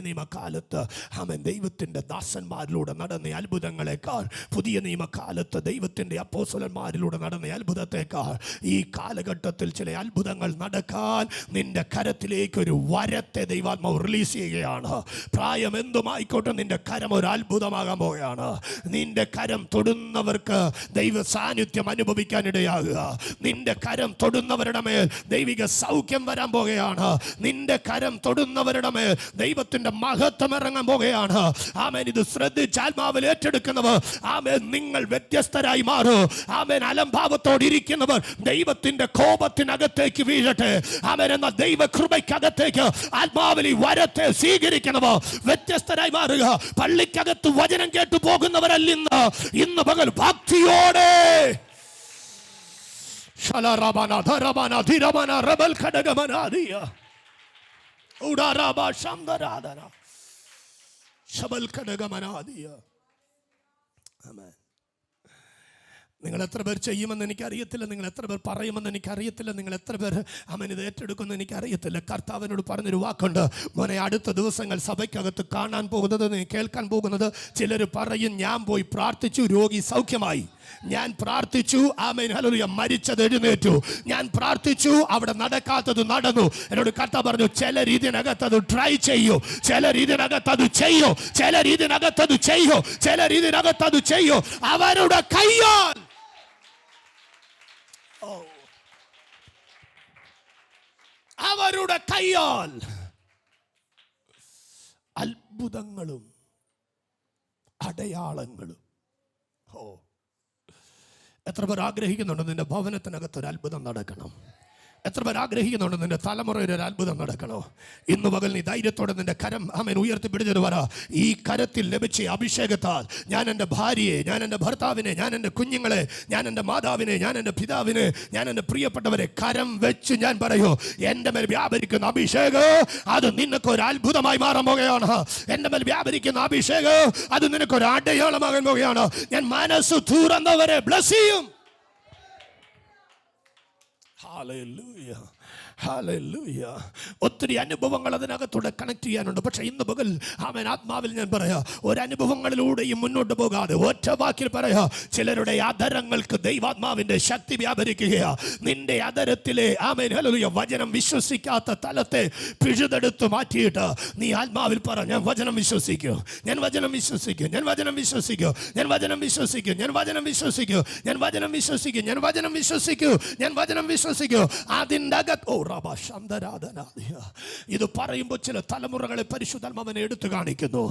നിയമകാലത്ത് ആമേൻ ദൈവത്തിൻ്റെ ദാസന്മാരിലൂടെ നടന്ന അത്ഭുതങ്ങളെക്കാൾ, പുതിയ നിയമകാലത്ത് ദൈവത്തിൻ്റെ അപ്പോസ്തലന്മാരിലൂടെ നടന്ന അത്ഭുതത്തെക്കാൾ ഈ കാലഘട്ടത്തിൽ ചില അത്ഭുതങ്ങൾ നടക്കാൻ നിന്റെ കരത്തിലേക്ക് ഒരു വരത്തെ ദൈവാത്മാവ് റിലീസ് ചെയ്യുകയാണ്. പ്രായം എന്തുമായിക്കോട്ടെ, നിന്റെ കരം ഒരു അത്ഭുതമാകാൻ പോവുകയാണ്. നിന്റെ കരം തൊടുന്നവർക്ക് ദൈവ സാന്നിധ്യം അനുഭവിക്കാൻ ഇടയാകുക. നിന്റെ കരം തൊടുന്നവരുടെ മേൽ ദൈവിക സൗഖ്യം വരാൻ പോകുകയാണ്. നിന്റെ കരം തൊടുന്നവരുടെ മേൽ ദൈവത്തിന്റെ മഹത്വം ഇറങ്ങാൻ പോകുകയാണ്. ആമേൻ. ഇത് ശ്രദ്ധിച്ച് ആത്മാവിൽ ഏറ്റെടുക്കുന്നവർ, ആമേൻ, നിങ്ങൾ വ്യത്യസ്തരായി മാറും. ആമേൻ. അലംഭാവത്തോടെ ഇരിക്കുന്നവർ ദൈവത്തിന്റെ കോപത്തിനകത്തേക്ക് വീഴട്ടെ. ആമേൻ. എന്ന ദൈവ കൃപയ്ക്കകത്തേക്ക് ആത്മാവിൽ വരത്തെ സ്വീകരിക്കുന്നവർ വ്യത്യസ്തരായി മാറുക. പള്ളിക്കകത്ത് വചനം കേട്ടു പോകുന്നവരല്ല ഇന്ന് പകൽ ഭക്തിയോടെ നിങ്ങൾ എത്ര പേർ ചെയ്യുമെന്ന് എനിക്കറിയത്തില്ല, നിങ്ങൾ എത്ര പേർ പറയുമെന്ന് എനിക്കറിയത്തില്ല, നിങ്ങൾ എത്ര പേർ അവൻ ഇത് ഏറ്റെടുക്കുമെന്ന് എനിക്കറിയത്തില്ല. കർത്താവിനോട് പറഞ്ഞൊരു വാക്കുണ്ട്, മോനെ, അടുത്ത ദിവസങ്ങൾ സഭയ്ക്കകത്ത് കാണാൻ പോകുന്നത്, നീ കേൾക്കാൻ പോകുന്നത്, ചിലർ പറയും ഞാൻ പോയി പ്രാർത്ഥിച്ചു, രോഗി സൗഖ്യമായി. ഞാൻ പ്രാർത്ഥിച്ചു, ആമേൻ ഹല്ലേലൂയ, മരിച്ചത് എഴുന്നേറ്റു. ഞാൻ പ്രാർത്ഥിച്ചു, അവിടെ നടക്കാത്തത് നടന്നു. എന്നോട് കർത്താവ് പറഞ്ഞു, ചിലർ ഇതിനകത്തത് ട്രൈ ചെയ്യൂ, ചിലർ ഇതിനകത്തത് ചെയ്യൂ, ചിലർ ഇതിനകത്തത് ചെയ്യൂ, ചിലർ ഇതിനകത്തത് ചെയ്യൂ. അവരുടെ കയ്യാൽ അവരുടെ കയ്യാൽ അത്ഭുതങ്ങളും അടയാളങ്ങളും. എത്ര പേർ ആഗ്രഹിക്കുന്നുണ്ട് നിന്റെ ഭവനത്തിനകത്ത് ഒരു അത്ഭുതം നടക്കണം? എത്ര പേർ ആഗ്രഹിക്കുന്നുണ്ട് നിന്റെ തലമുറയിൽ ഒരു അത്ഭുതം നടക്കണോ? ഇന്ന് പകൽ നീ ധൈര്യത്തോടെ നിന്റെ കരം ആമേൻ ഉയർത്തിപ്പിടിച്ചത് പറ, ഈ കരത്തിൽ ലഭിച്ച അഭിഷേകത്താൽ ഞാൻ എൻ്റെ ഭാര്യയെ, ഞാൻ എൻ്റെ ഭർത്താവിനെ, ഞാൻ എൻ്റെ കുഞ്ഞുങ്ങളെ, ഞാൻ എൻ്റെ മാതാവിനെ, ഞാൻ എൻ്റെ പിതാവിനെ, ഞാൻ എൻ്റെ പ്രിയപ്പെട്ടവരെ കരം വെച്ച് ഞാൻ പറയൂ, എൻ്റെ മേൽ വ്യാപരിക്കുന്ന അഭിഷേകം അത് നിനക്കൊരു അത്ഭുതമായി മാറാൻ പോകുകയാണ്. എൻ്റെ മേൽ വ്യാപരിക്കുന്ന അഭിഷേകം അത് നിനക്കൊരു അടയാളമാകാൻ പോകുകയാണ്. ഞാൻ മനസ്സ് തുറന്നവരെ ബ്ലസ് ചെയ്യും. Hallelujah. Hallelujah. ഒത്തിരി അനുഭവങ്ങൾ അതിനകത്തൂടെ കണക്ട് ചെയ്യാനുണ്ട്. പക്ഷെ ഇന്ന് പകൽ ആമേൻ ആത്മാവിൽ ഞാൻ പറയാ, ഒരനുഭവങ്ങളിലൂടെയും മുന്നോട്ട് പോകാതെ ഒറ്റ വാക്കിൽ പറയാ, ചിലരുടെ അധരങ്ങൾക്ക് ദൈവാത്മാവിന്റെ ശക്തി വ്യാപരിക്കുകയാ. നിന്റെ അധരത്തിലെ ആമേൻ ഹല്ലേലൂയ വചനം വിശ്വസിക്കാത്ത തലത്തെ പിഴുതെടുത്ത് മാറ്റിയിട്ട് നീ ആത്മാവിൽ പറ, ഞാൻ വചനം വിശ്വസിക്കൂ, ഞാൻ വചനം വിശ്വസിക്കൂ, ഞാൻ വചനം വിശ്വസിക്കൂ, ഞാൻ വചനം വിശ്വസിക്കൂ, ഞാൻ വചനം വിശ്വസിക്കൂ, ഞാൻ വചനം വിശ്വസിക്കൂ, ഞാൻ വചനം വിശ്വസിക്കൂ, ഞാൻ വചനം വിശ്വസിക്കൂ. അതിൻ്റെ അകത്ത് ഇത് പറയുമ്പോൾ ചില തലമുറകളെ പരിശുദ്ധാത്മാവിനെ എടുത്തു കാണിക്കുന്നു.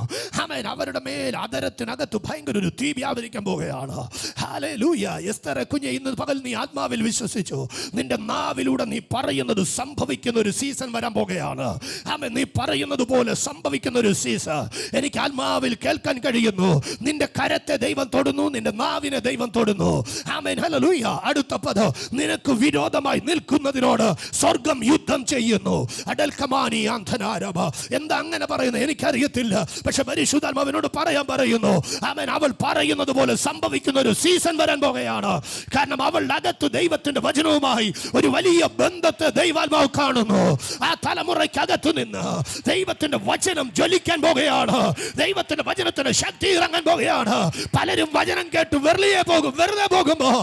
ആമേൻ. അവരുടെ മേൽ അധരത്തിനകത്ത് ഭയങ്കര ഒരു തീ വ്യാപരിക്കാൻ പോവുകയാണ്. ഹല്ലേലൂയ. എസ്തർ കുഞ്ഞെ, ഇന്ന് പകൽ നീ ആത്മാവിൽ വിശ്വസിച്ചു, നിന്റെ നാവിലൂടെ നീ പറയുന്നത് സംഭവിക്കുന്ന ഒരു സീസൺ വരാൻ പോകുകയാണ്. ആമേൻ. നീ പറയുന്നത് പോലെ സംഭവിക്കുന്ന ഒരു സീസൺ എനിക്ക് ആത്മാവിൽ കേൾക്കാൻ കഴിയുന്നു. നിന്റെ കരത്തെ ദൈവം തൊടുന്നു, നിന്റെ നാവിനെ ദൈവം തൊടുന്നു. ആമേൻ. ഹല്ലേലൂയ. അടുത്ത പദം, നിനക്ക് വിരോധമായി നിൽക്കുന്നതിനോട് സ്വർഗം യുദ്ധം ചെയ്യുന്നു. അടൽക്കമാനി അന്ധനാരഭ. എന്താ അങ്ങനെ പറയുന്നത് എനിക്കറിയത്തില്ല, പക്ഷെ പരിശുദ്ധാത്മാവിനോട് പറയാൻ പറയുന്നു. ആമേൻ. അവൾ പറയുന്നത് പോലെ സംഭവിക്കുന്ന ഒരു സീസൺ വരാൻ പോകുകയാണ്. കാരണം അവളുടെ അകത്ത് ദൈവത്തിന്റെ വചനവുമായി ഒരു വലിയ ബന്ധത്തെ ദൈവാത്മാവ് കാണുന്നു. ആ തലമുറയ്ക്കകത്തു നിന്ന് ദൈവത്തിന്റെ വചനം ജ്വലിക്കാൻ പോകുകയാണ്. ദൈവത്തിന്റെ വചനത്തിന് ശക്തി ഇറങ്ങാൻ പോകുകയാണ്. പലരും വചനം കേട്ട് വെറുതെ പോകുമ്പോ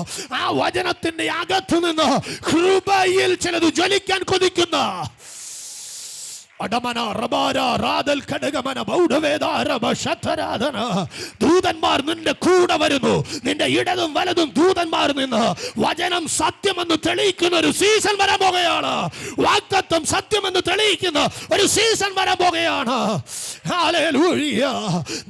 ആ വചനത്തിന്റെ അകത്തു നിന്ന് കൃപയിൽ ചിലത് ജ്വലിക്കാൻ കൊതിക്കുന്ന ദൂതന്മാർ നിന്റെ കൂടെ വരുന്നു. നിന്റെ ഇടതും വലതും ദൂതന്മാർ നിന്ന് വചനം സത്യമെന്ന് തെളിയിക്കുന്ന ഒരു സീസൺ വരാൻ പോകുകയാണ്. വാഗ്ദത്തം സത്യമെന്ന് തെളിയിക്കുന്ന ഒരു സീസൺ വരാൻ പോകുകയാണ്. ഹല്ലേലൂയ.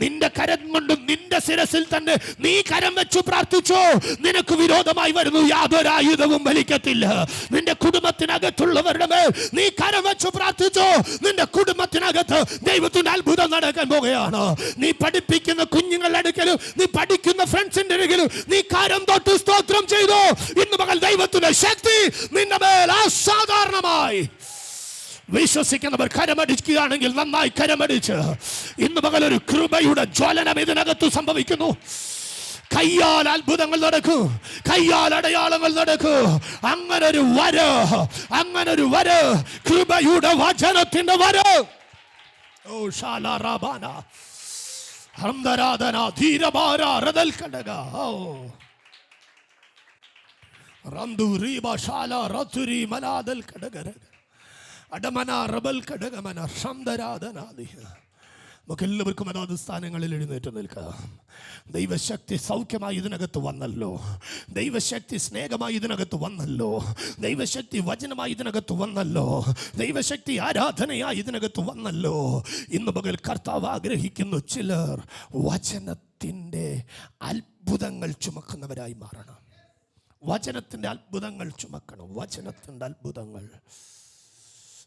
നിന്റെ കരം കൊണ്ട് നിന്റെ ശിരസിൽ തന്നെ നീ കരം വെച്ചു പ്രാർത്ഥിച്ചോ, നിനക്ക് വിരോധമായി വരുന്നു യാതൊരു ആയുധവും വലിക്കത്തില്ല. നിന്റെ കുടുംബത്തിനകത്തുള്ളവരുടെ മേൽ നീ കരം വെച്ചു പ്രാർത്ഥിച്ചോ, നിന്റെ കുടുംബത്തിനകത്ത് ദൈവത്തിന്റെ അത്ഭുതം നടക്കാൻ പോകുകയാണ്. നീ പഠിപ്പിക്കുന്ന കുഞ്ഞുങ്ങളുടെ അടുക്കലും നീ പഠിക്കുന്ന ഫ്രണ്ട്സിന്റെ അടുക്കലും നീ കരം തൊട്ട് സ്തോത്രം ചെയ്തു. ഇന്ന് പകൽ ദൈവത്തിന്റെ ശക്തി നിന്റെ മേൽ അസാധാരണമായി. വിശ്വസിക്കുന്നവർ കരമടിക്കുകയാണെങ്കിൽ നന്നായി കരമടിച്ച് ഇന്ന് പകൽ ഒരു കൃപയുടെ ജ്വലനം ഇതിനകത്ത് സംഭവിക്കുന്നു. കയ്യാൽ അത്ഭുതങ്ങൾ നടക്കൂ, കയ്യാൽ അടയാളങ്ങൾ നടക്കൂ. അങ്ങനൊരു വര, കൃപയുടെ വചനത്തിന്റെ വര. ഓ ശാലാറാബാന ഹംദരാധന ധീരഭാര റദൽ കടക. ഓ റംദു റീബ ശാല റതുരി മലാദൽ കടകര അടമന റബൽ കടകമന ഹംദരാധനാദി. നമുക്ക് എല്ലാവർക്കും അതാത് സ്ഥാനങ്ങളിൽ എഴുന്നേറ്റ് നിൽക്കാം. ദൈവശക്തി സൗഖ്യമായി ഇതിനകത്ത് വന്നല്ലോ, ദൈവശക്തി സ്നേഹമായി ഇതിനകത്ത് വന്നല്ലോ, ദൈവശക്തി വചനമായി ഇതിനകത്ത് വന്നല്ലോ, ദൈവശക്തി ആരാധനയായി ഇതിനകത്ത് വന്നല്ലോ. ഇന്ന് പകൽ കർത്താവ് ആഗ്രഹിക്കുന്നു ചിലർ വചനത്തിൻ്റെ അത്ഭുതങ്ങൾ ചുമക്കുന്നവരായി മാറണം. വചനത്തിൻ്റെ അത്ഭുതങ്ങൾ ചുമക്കണം. വചനത്തിൻ്റെ അത്ഭുതങ്ങൾ.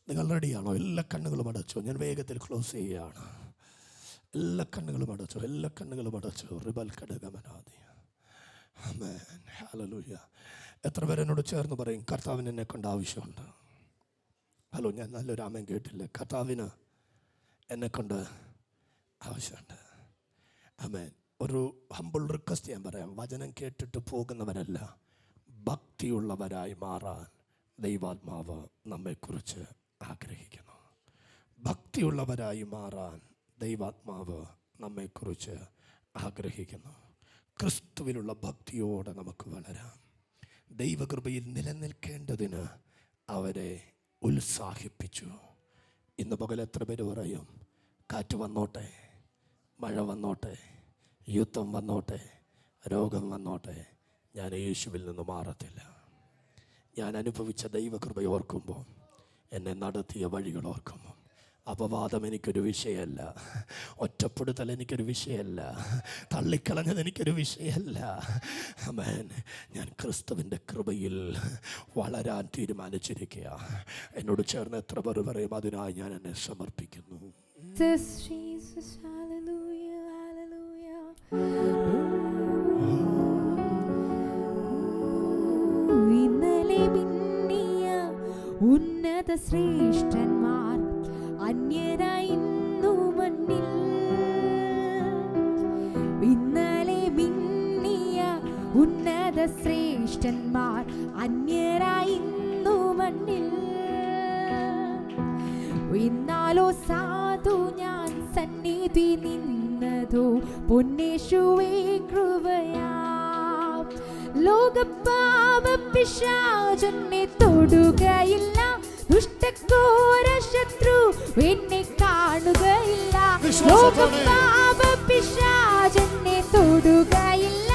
നിങ്ങൾ റെഡിയാണോ? എല്ലാ കണ്ണുകളും അടച്ചോ. ഞാൻ വേഗത്തിൽ ക്ലോസ് ചെയ്യുകയാണ്. എല്ലാ കണ്ണുകളും അടച്ചോ, എല്ലാ കണ്ണുകളും അടച്ചോ. റിബൽ കടകമനാദി. ആമേൻ. ഹല്ലേലൂയ. എത്ര പേര് എന്നോട് ചേർന്ന് പറയും, കർത്താവിന് എന്നെ കൊണ്ട് ആവശ്യമുണ്ട്? ഹലോ, ഞാൻ നല്ലൊരു ആമേൻ കേട്ടില്ല. കർത്താവിന് എന്നെ കൊണ്ട് ആവശ്യമുണ്ട്. ആമേൻ. ഒരു ഹംബിൾ റിക്വസ്റ്റ് ഞാൻ പറയാം. വചനം കേട്ടിട്ട് പോകുന്നവരല്ല, ഭക്തിയുള്ളവരായി മാറാൻ ദൈവാത്മാവ് നമ്മെക്കുറിച്ച് ആഗ്രഹിക്കുന്നു. ഭക്തിയുള്ളവരായി മാറാൻ ദൈവാത്മാവ് നമ്മെക്കുറിച്ച് ആഗ്രഹിക്കുന്നു. ക്രിസ്തുവിലുള്ള ഭക്തിയോടെ നമുക്ക് വളരാം. ദൈവകൃപയിൽ നിലനിൽക്കേണ്ടതിന് അവരെ ഉത്സാഹിപ്പിച്ചു. ഇന്ന് പകൽ എത്ര പേര് പറയും, കാറ്റ് വന്നോട്ടെ, മഴ വന്നോട്ടെ, യുദ്ധം വന്നോട്ടെ, രോഗം വന്നോട്ടെ, ഞാൻ യേശുവിൽ നിന്ന് മാറത്തില്ല. ഞാൻ അനുഭവിച്ച ദൈവകൃപ ഓർക്കുമ്പോൾ, എന്നെ നടത്തിയ വഴികൾ ഓർക്കുമ്പോൾ, അപവാദം എനിക്കൊരു വിഷയമല്ല, ഒറ്റപ്പെടുത്തൽ എനിക്കൊരു വിഷയമല്ല, തള്ളിക്കളഞ്ഞത് എനിക്കൊരു വിഷയമല്ല. ആമേൻ. ഞാൻ ക്രിസ്തുവിൻ്റെ കൃപയിൽ വളരാൻ തീരുമാനിച്ചിരിക്കുക. എന്നോട് ചേർന്ന് എത്ര പേർ പറയും, അതിനായി ഞാൻ എന്നെ സമർപ്പിക്കുന്നു. Jesus, hallelujah, hallelujah. ഇന്നലെ മിന്നിയ ഉന്നത ശ്രേഷ്ഠന്മാർ അന്യരായി ഇന്നു മണ്ണിൽ. ഇന്നലെ മിന്നിയ ഉന്നത ശ്രേഷ്ഠന്മാർ അന്യരായി ഇന്നു മണ്ണിൽ. ഇന്നാലോ സാധു ഞാൻ സന്നിധി നിന്നതോ പൊന്നേശുവേ കൃപയാ. ലോകപാപ പിശാചെന്നെ തൊടുകയില്ല, ദുഷ്ടഘോര ശത്രു എന്നെ കാണുകയില്ല. ലോകപാപ പിശാചെന്നെ തൊടുകയില്ല,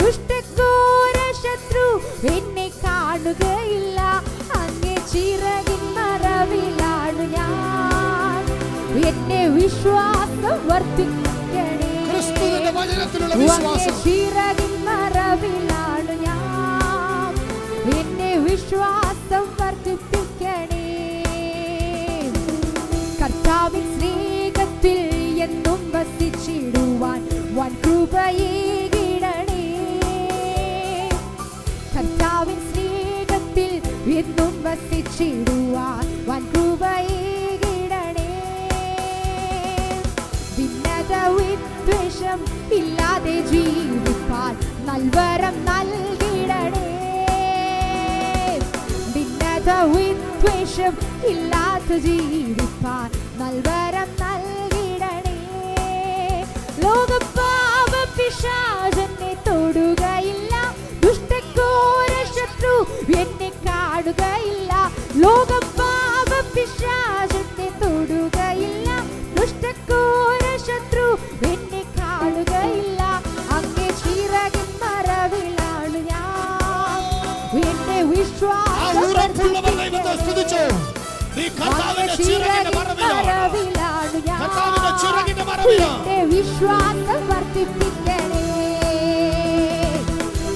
ദുഷ്ടഘോര ശത്രു എന്നെ കാണുകയില്ല. അങ്ങേ ചിറകിൻ മറവിലാണ് ഞാൻ, എന്നെ വിശ്വാസം വർദ്ധിക്കണേ. അങ്ങേ ചിറകിൻ മറവിലാണ് ഞാൻ, എന്നെ വിശ്വാസം വർദ്ധിപ്പിക്കണേ. കർത്താവിൻ സ്നേഹത്തിൽ എന്നും വസിച്ചിടുവാൻ വൻ കൃപയേകിടണേ. കർത്താവിൻ സ്നേഹത്തിൽ എന്നും വസിച്ചിടുവാൻ വൻ കൃപയേകിടണേ. ഭിന്നത വിദ്വേഷം ഇല്ലാതെ ജീവിപ്പാൻ നൽവരം നൽകിടണേ. ഭിന്നത വിദ്വേഷം ഇല്ലാതെ ജീവിപ്പാൻ നൽവരം നൽകിടണേ. ലോകപാപ പിശാചെന്നെ തൊടുകയില്ല, ദുഷ്ടഘോര ശത്രു എന്നെ കാണുകയില്ല. ലോകപാപ പിശാചെന്നെ തൊടുകയില്ല, ദുഷ്ടഘോര ശത്രു എന്നെ കാണുകയില്ല. അങ്ങേ ചിറകിൻ മറവിലാണ് ഞാൻ, എന്നെ വിശ്വാസം വർദ്ധിപ്പിക്കണേ. അങ്ങേ ചിറകിൻ മറവിലാണ് ഞാൻ, എന്നെ വിശ്വാസം വർദ്ധിപ്പിക്കണേ.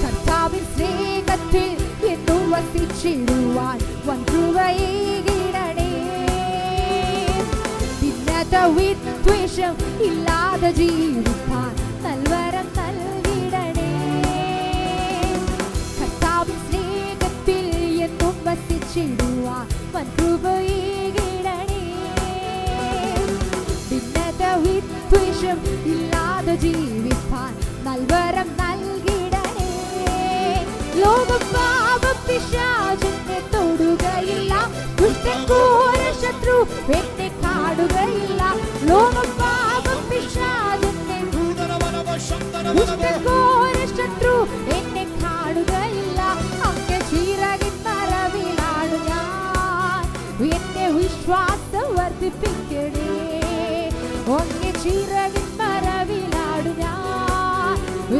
കർത്താവിൻ സ്നേഹത്തിൽ എന്നും വസിച്ചിടുവാൻ വൻ കൃപയേകിടണേ. ഭിന്നത വിദ്വേഷം ഇല്ലാതെ ജീവിക്കാൻ നൽവരം നൽകിടണേ. കർത്താവിൻ സ്നേഹത്തിൽ എന്നും വസിച്ചിടുവാൻ വൻ കൃപയേകിടണേ. ഭിന്നത വിദ്വേഷം ഇല്ലാതെ ജീവിക്കാൻ നൽവരം നൽകിടണേ. ലോകപാപ പിശാചെന്നെ തൊടുകയില്ല, ദുഷ്ടഘോര ശത്രു എന്നെ കാണുകയില്ല. ലോകപാപ പിശാചെന്നെ ദുഷ്ടഘോര ശത്രു എന്നെ കാണുകയില്ല. അങ്ങേ ചിറകിൻ മറവിലാണ് ഞാൻ, എന്നെ വിശ്വാസം വർദ്ധിപ്പിക്കണേ. അങ്ങേ ചിറകിൻ മറവിലാണ് ഞാൻ,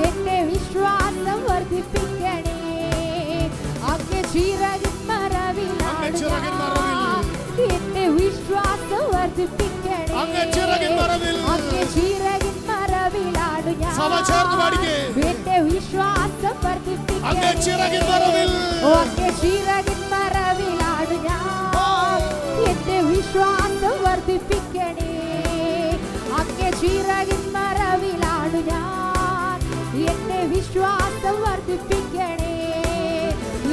എന്നെ വിശ്വാസം വർദ്ധിപ്പിക്കണേ. അങ്ങേ ചിറകിൻ മറവിലാണ് ഞാൻ, എന്നെ വിശ്വാസം വർദ്ധിപ്പിക്കണേ. അങ്ങേ ചിറകിൻ മറവിലാണ് ഞാൻ, എന്നെ വിശ്വാസം വർദ്ധിപ്പിക്കണേ. അങ്ങേ ചിറകിൻ മറവിലാണ് ഞാൻ, എന്നെ വിശ്വാസം വർദ്ധിപ്പിക്കണേ. അങ്ങേ ചിറകിൻ മറവിലാണ് ഞാൻ, എന്നെ വിശ്വാസം വർദ്ധിപ്പിക്കണേ.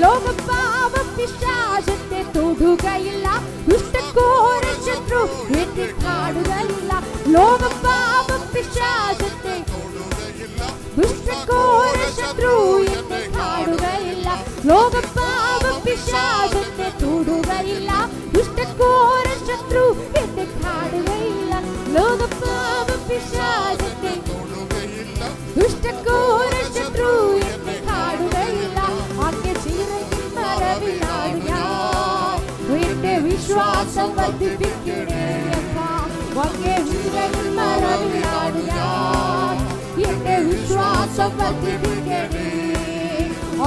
ലോകപാപ പിശാചെന്നെ തൊടുകയില്ല, ദുഷ്ടഘോര ശത്രു എന്നെ കാണുകയില്ല. ലോകപാപ പിശാചെന്നെ ശത്രു എന്നെ കാണുകയില്ല. ലോകപാപം പിശാചെന്നെ തൊടുകയില്ല. ദുഷ്ടഘോര ശത്രു എന്നെ കാണുകയില്ല. ലോകപാപം പിശാചെന്നെ തൊടുകയില്ല. ദുഷ്ടഘോര ശത്രു എന്നെ കാണുകയില്ല. അങ്ങേ ചിറകിൻ മറവിലാണ് ഞാൻ. എന്റെ വിശ്വാസം വർദ്ധിപ്പിക്കണേ അപ്പാ. അങ്ങേ ചിറകിൻ മറവിലാണ് ഞാൻ. എന്റെ വിശ്വാസം വർദ്ധിപ്പിക്കണേ.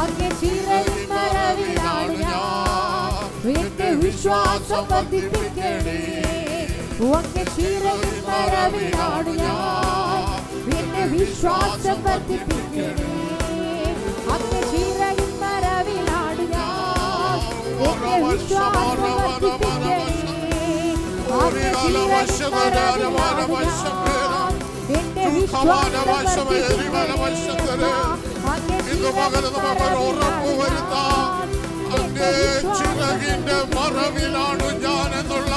അങ്ങേ ചിറകിൻ മറവിലാണ് ഞാൻ. എന്റെ വിശ്വാസം വർദ്ധിപ്പിക്കണേ. അങ്ങേ ചിറകിൻ മറവിലാണ് ഞാൻ. എന്റെ വിശ്വാസം വർദ്ധിപ്പിക്കണേ. അങ്ങേ ചിറകിൻ മറവിലാണ് ഞാൻ. എന്റെ വിശ്വാസം വർദ്ധിപ്പിക്കണേ. അങ്ങേ ചിറകിൻ മറവിലാണ് ഞാൻ. എന്റെ വിശ്വാസം വർദ്ധിപ്പിക്കണേ. അങ്ങേ ഇന്ന് പകൽ നമുക്കൊരു ഉറപ്പ് വരുത്താം. അങ്ങേ ചിറകിന്റെ മറവിലാണ് ഞാൻ എന്നുള്ള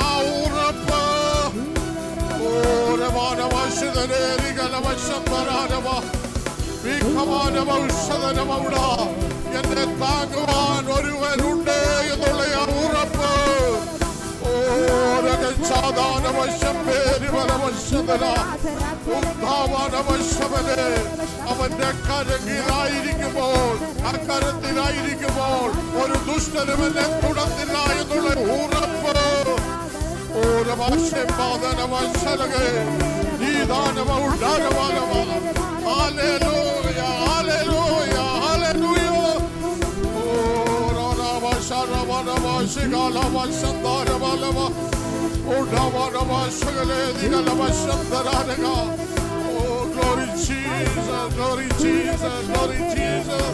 ആ ഉറപ്പ് എന്നെ താങ്ങുവാൻ ഒരുവനുണ്ട് എന്നുള്ള ആ ഉറപ്പ്. അവന്റെ കരങ്ങിലായിരിക്കുമ്പോൾ, അക്കരത്തിലായിരിക്കുമ്പോൾ ഒരു ദുഷ്ടനും എന്നെ തുടർന്നില്ല എന്നുള്ള ഉറപ്പ്. ഓരോ ഭാഷയും പാതനവശലകെ ഈ ദാനവ ഉണ്ടാകവാനവ. Hallelujah, hallelujah, hallelujah. ഓരോ ഭാഷരവനവ ശിഖലവ സന്ദരവലവ ഉടവനവ ശകലേ ദിഗലവ സന്ദരനക. Oh, glory Jesus, glory Jesus, glory Jesus.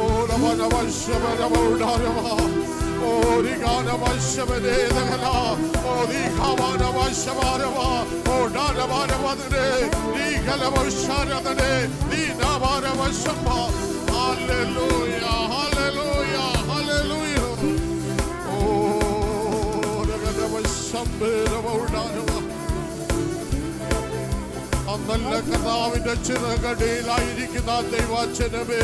ഓരോ ഭാഷവ ശബനവ ഉടാരവ. നല്ല കർത്താവിന്റെ ചിറകടിയിലായിരിക്കുന്ന ദൈവാചനമേ,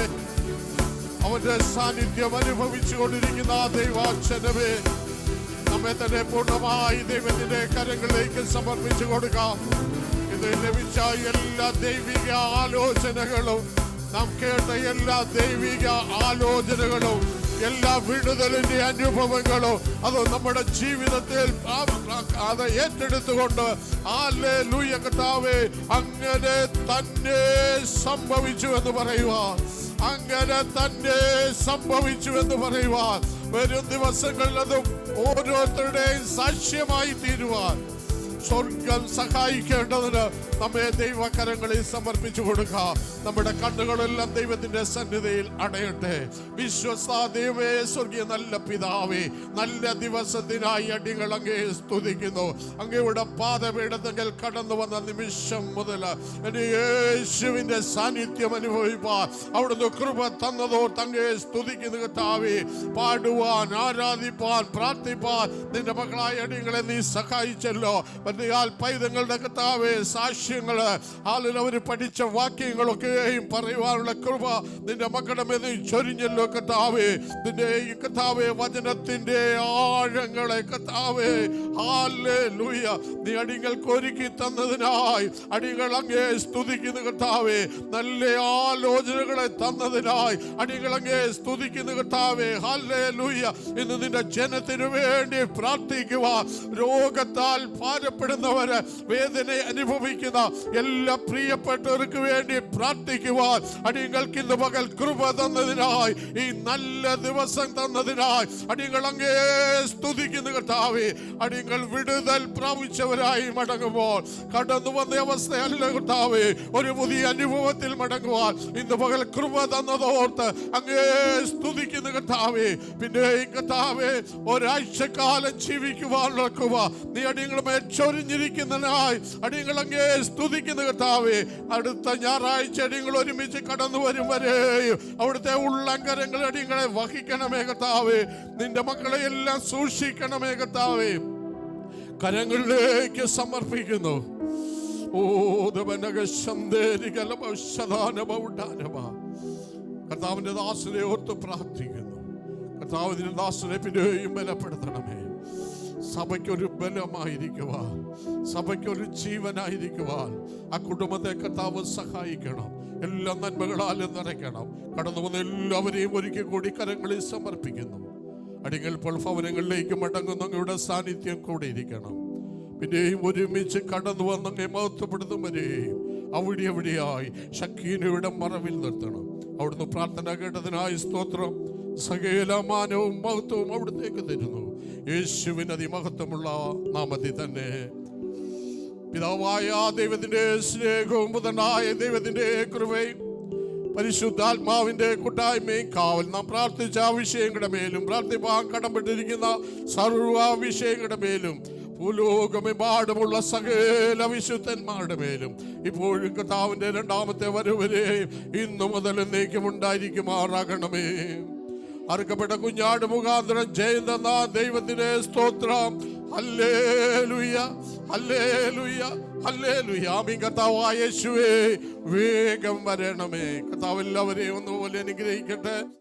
അവന്റെ സാന്നിധ്യം അനുഭവിച്ചു കൊണ്ടിരിക്കുന്ന ദൈവാചനമേ, നമ്മെ തന്നെ പൂർണ്ണമായി ദൈവത്തിന്റെ കരങ്ങളിലേക്ക് സമർപ്പിച്ചു കൊടുക്കാം. ഇത് ലഭിച്ച എല്ലാ ദൈവിക ആലോചനകളും, നാം കേട്ട എല്ലാ ദൈവിക ആലോചനകളും, എല്ലാ വിടുതലിന്റെ അനുഭവങ്ങളും അത് നമ്മുടെ ജീവിതത്തിൽ അത് ഏറ്റെടുത്തുകൊണ്ട് ഹല്ലേലൂയ കർത്താവേ, അങ്ങനെ തന്നെ സംഭവിച്ചു എന്ന് പറയുവാൻ, അങ്ങനെ തന്നെ സംഭവിച്ചു എന്ന് പറയുവാൻ, വരും ദിവസങ്ങളിൽ അതും ഓരോരുത്തരുടെയും സാക്ഷ്യമായി തീരുവാൻ സ്വർഗം സഹായിക്കേണ്ടതിന് നമ്മെ ദൈവകരങ്ങളിൽ സമർപ്പിച്ചു കൊടുക്കാം. നമ്മുടെ കണ്ണുകളെല്ലാം ദൈവത്തിന്റെ സന്നിധിയിൽ അടയട്ടെ. വിശ്വസ്ത ദൈവമേ, സ്വർഗീയ നല്ല പിതാവേ, നല്ല ദിവസത്തിനായി അടികൾ അങ്ങേ സ്തുതിക്കുന്നു. അങ്ങയുടെ പാദപീഠത്തിൽ കടന്നു വന്ന നിമിഷം മുതൽ എന്റെ യേശുവിന്റെ സാന്നിധ്യം അനുഭവിപ്പാൻ അവിടുന്ന് കൃപ തന്നതോ അങ്ങേ സ്തുതിക്കുന്നു കർത്താവേ. പാടുവാൻ, ആരാധിപ്പാൻ, പ്രാർത്ഥിപ്പാൻ നിന്റെ മക്കളായ അടികളെ നീ സഹായിച്ചല്ലോ. പൈതങ്ങളുടെ കർത്താവേ, സാക്ഷ്യങ്ങള് അവര് പഠിച്ച വാക്യങ്ങളൊക്കെയും പറയുവാനുള്ള കൃപ നിന്റെ മക്കളുടെ മേൽ നീ ചൊരിഞ്ഞല്ലോ കർത്താവേ. നിന്റെ ഈ കർത്താവേ വചനത്തിന്റെ ആഴങ്ങളെ കർത്താവേ ഹല്ലേലൂയ നീ അടിങ്ങൾക്ക് ഒരുക്കി തന്നതിനായി അടികൾ അങ്ങേ സ്തുതിക്കുന്നു കർത്താവേ. നല്ല ആലോചനകളെ തന്നതിനായി അടികൾ അങ്ങേ സ്തുതിക്കുന്നു കർത്താവേ. ഹല്ലേലൂയ. ഇന്ന് നിന്റെ ജനത്തിനു വേണ്ടി പ്രാർത്ഥിക്കുവാൻ, രോഗത്താൽ ഭാരപ്പെടുന്നവര്, വേദന അനുഭവിക്കുന്ന എല്ലാ പ്രിയപ്പെട്ടവർക്ക് വേണ്ടി പ്രാർത്ഥിക്കുവാൻ അടിയങ്ങൾക്ക് ഇന്ന് പകൽ കൃപ തന്നതിനായി, ഈ നല്ല ദിവസം തന്നതിനായി അടിയങ്ങൾ അങ്ങേ സ്തുതിക്കുന്നു കർത്താവേ. അടിയങ്ങൾ വിടുതൽ പ്രാപിച്ചവരായി മടങ്ങുമ്പോൾ കടന്നു വന്ന അവസ്ഥയല്ല കർത്താവേ, ഒരു പുതിയ അനുഭവത്തിൽ മടങ്ങുവാൻ ഇന്ന് പകൽ കൃപ തന്നതോർത്ത് അങ്ങേ സ്തുതിക്കുന്നു കർത്താവേ. പിന്നെ കർത്താവേ, ഒരാഴ്ചക്കാലം ജീവിക്കുവാനുള്ള കൃപ നീ അടിയങ്ങളുമേ ചൊരിഞ്ഞിരിക്കുന്നതിനായി അടിയങ്ങൾ അങ്ങേ സ്തുതിക്കുന്നു കർത്താവേ. അടുത്ത ഞായറാഴ്ച അടിയങ്ങൾ ഒരുമിച്ച് കടന്നു വരും വരെയും അവിടുത്തെ ഉള്ളങ്കരങ്ങൾ അടിയങ്ങളെ വഹിക്കണമേ കർത്താവേ. നിന്റെ മക്കളെ എല്ലാം സൂക്ഷിക്കണമേ കർത്താവേ. കരങ്ങളിലേക്ക് സമർപ്പിക്കുന്നു. കർത്താവിന്റെ ദാസനെ ഓർത്ത് പ്രാർത്ഥിക്കുന്നു. കർത്താവിന്റെ ദാസനെ പിന്നെയും ബലപ്പെടുത്തണമേ. സഭയ്ക്കൊരു ബലമായിരിക്കുവാൻ, സഭയ്ക്കൊരു ജീവനായിരിക്കുവാൻ ആ കുടുംബത്തെ കർത്താവ് സഹായിക്കണം. എല്ലാ നന്മകളാലും നിറയ്ക്കണം. കടന്നു വന്ന എല്ലാവരെയും ഒരിക്കൽ കൂടി കരങ്ങളിൽ സമർപ്പിക്കുന്നു. അടികൾ ഭവനങ്ങളിലേക്ക് മടങ്ങുന്ന അങ്ങയുടെ സാന്നിധ്യം കൂടെ ഇരിക്കണം. പിന്നെയും ഒരുമിച്ച് കടന്നു വന്നങ്ങെ മഹത്വപ്പെടുത്തുവരെയും അവിടെയായി ശക്കീനയുടെ മറവിൽ നിർത്തണം. അവിടുന്ന് പ്രാർത്ഥന കേട്ടതിനായി സ്തോത്രം. സകല മാനവും മഹത്വവും അവിടത്തേക്ക് തരുന്നു. യേശുവിന് അതിമഹത്വമുള്ള നാമത്തിൽ തന്നെ. പിതാവായ ദൈവത്തിന്റെ സ്നേഹവും പുത്രനായ ദൈവത്തിന്റെ കൃപയും പരിശുദ്ധാത്മാവിന്റെ കൂട്ടായ്മയും കാവൽ നാം പ്രാർത്ഥിച്ച വിഷയങ്ങളുടെ മേലും പ്രാർത്ഥിപ്പാൻ കടപ്പെട്ടിരിക്കുന്ന സർവ്വ വിഷയങ്ങളുടെ മേലും ഭൂലോകമെമ്പാടുമുള്ള സകല വിശുദ്ധന്മാരുടെ മേലും ഇപ്പോഴും കർത്താവിന്റെ രണ്ടാമത്തെ വരവരെ ഇന്നു മുതൽ എന്നേക്കും ഉണ്ടായിരിക്കുമാറാകണമേ. അറുക്കപ്പെട്ട കുഞ്ഞാട് മുഖാന്തരം ജയം തന്ന ദൈവത്തിന്റെ സ്തോത്രം. Hallelujah, hallelujah, hallelujah. ആമീൻ. കർത്താവായ യേശുവേ വേഗം വരണമേ. കർത്താവ് എല്ലാവരെയും ഒന്നുപോലെ അനുഗ്രഹിക്കട്ടെ.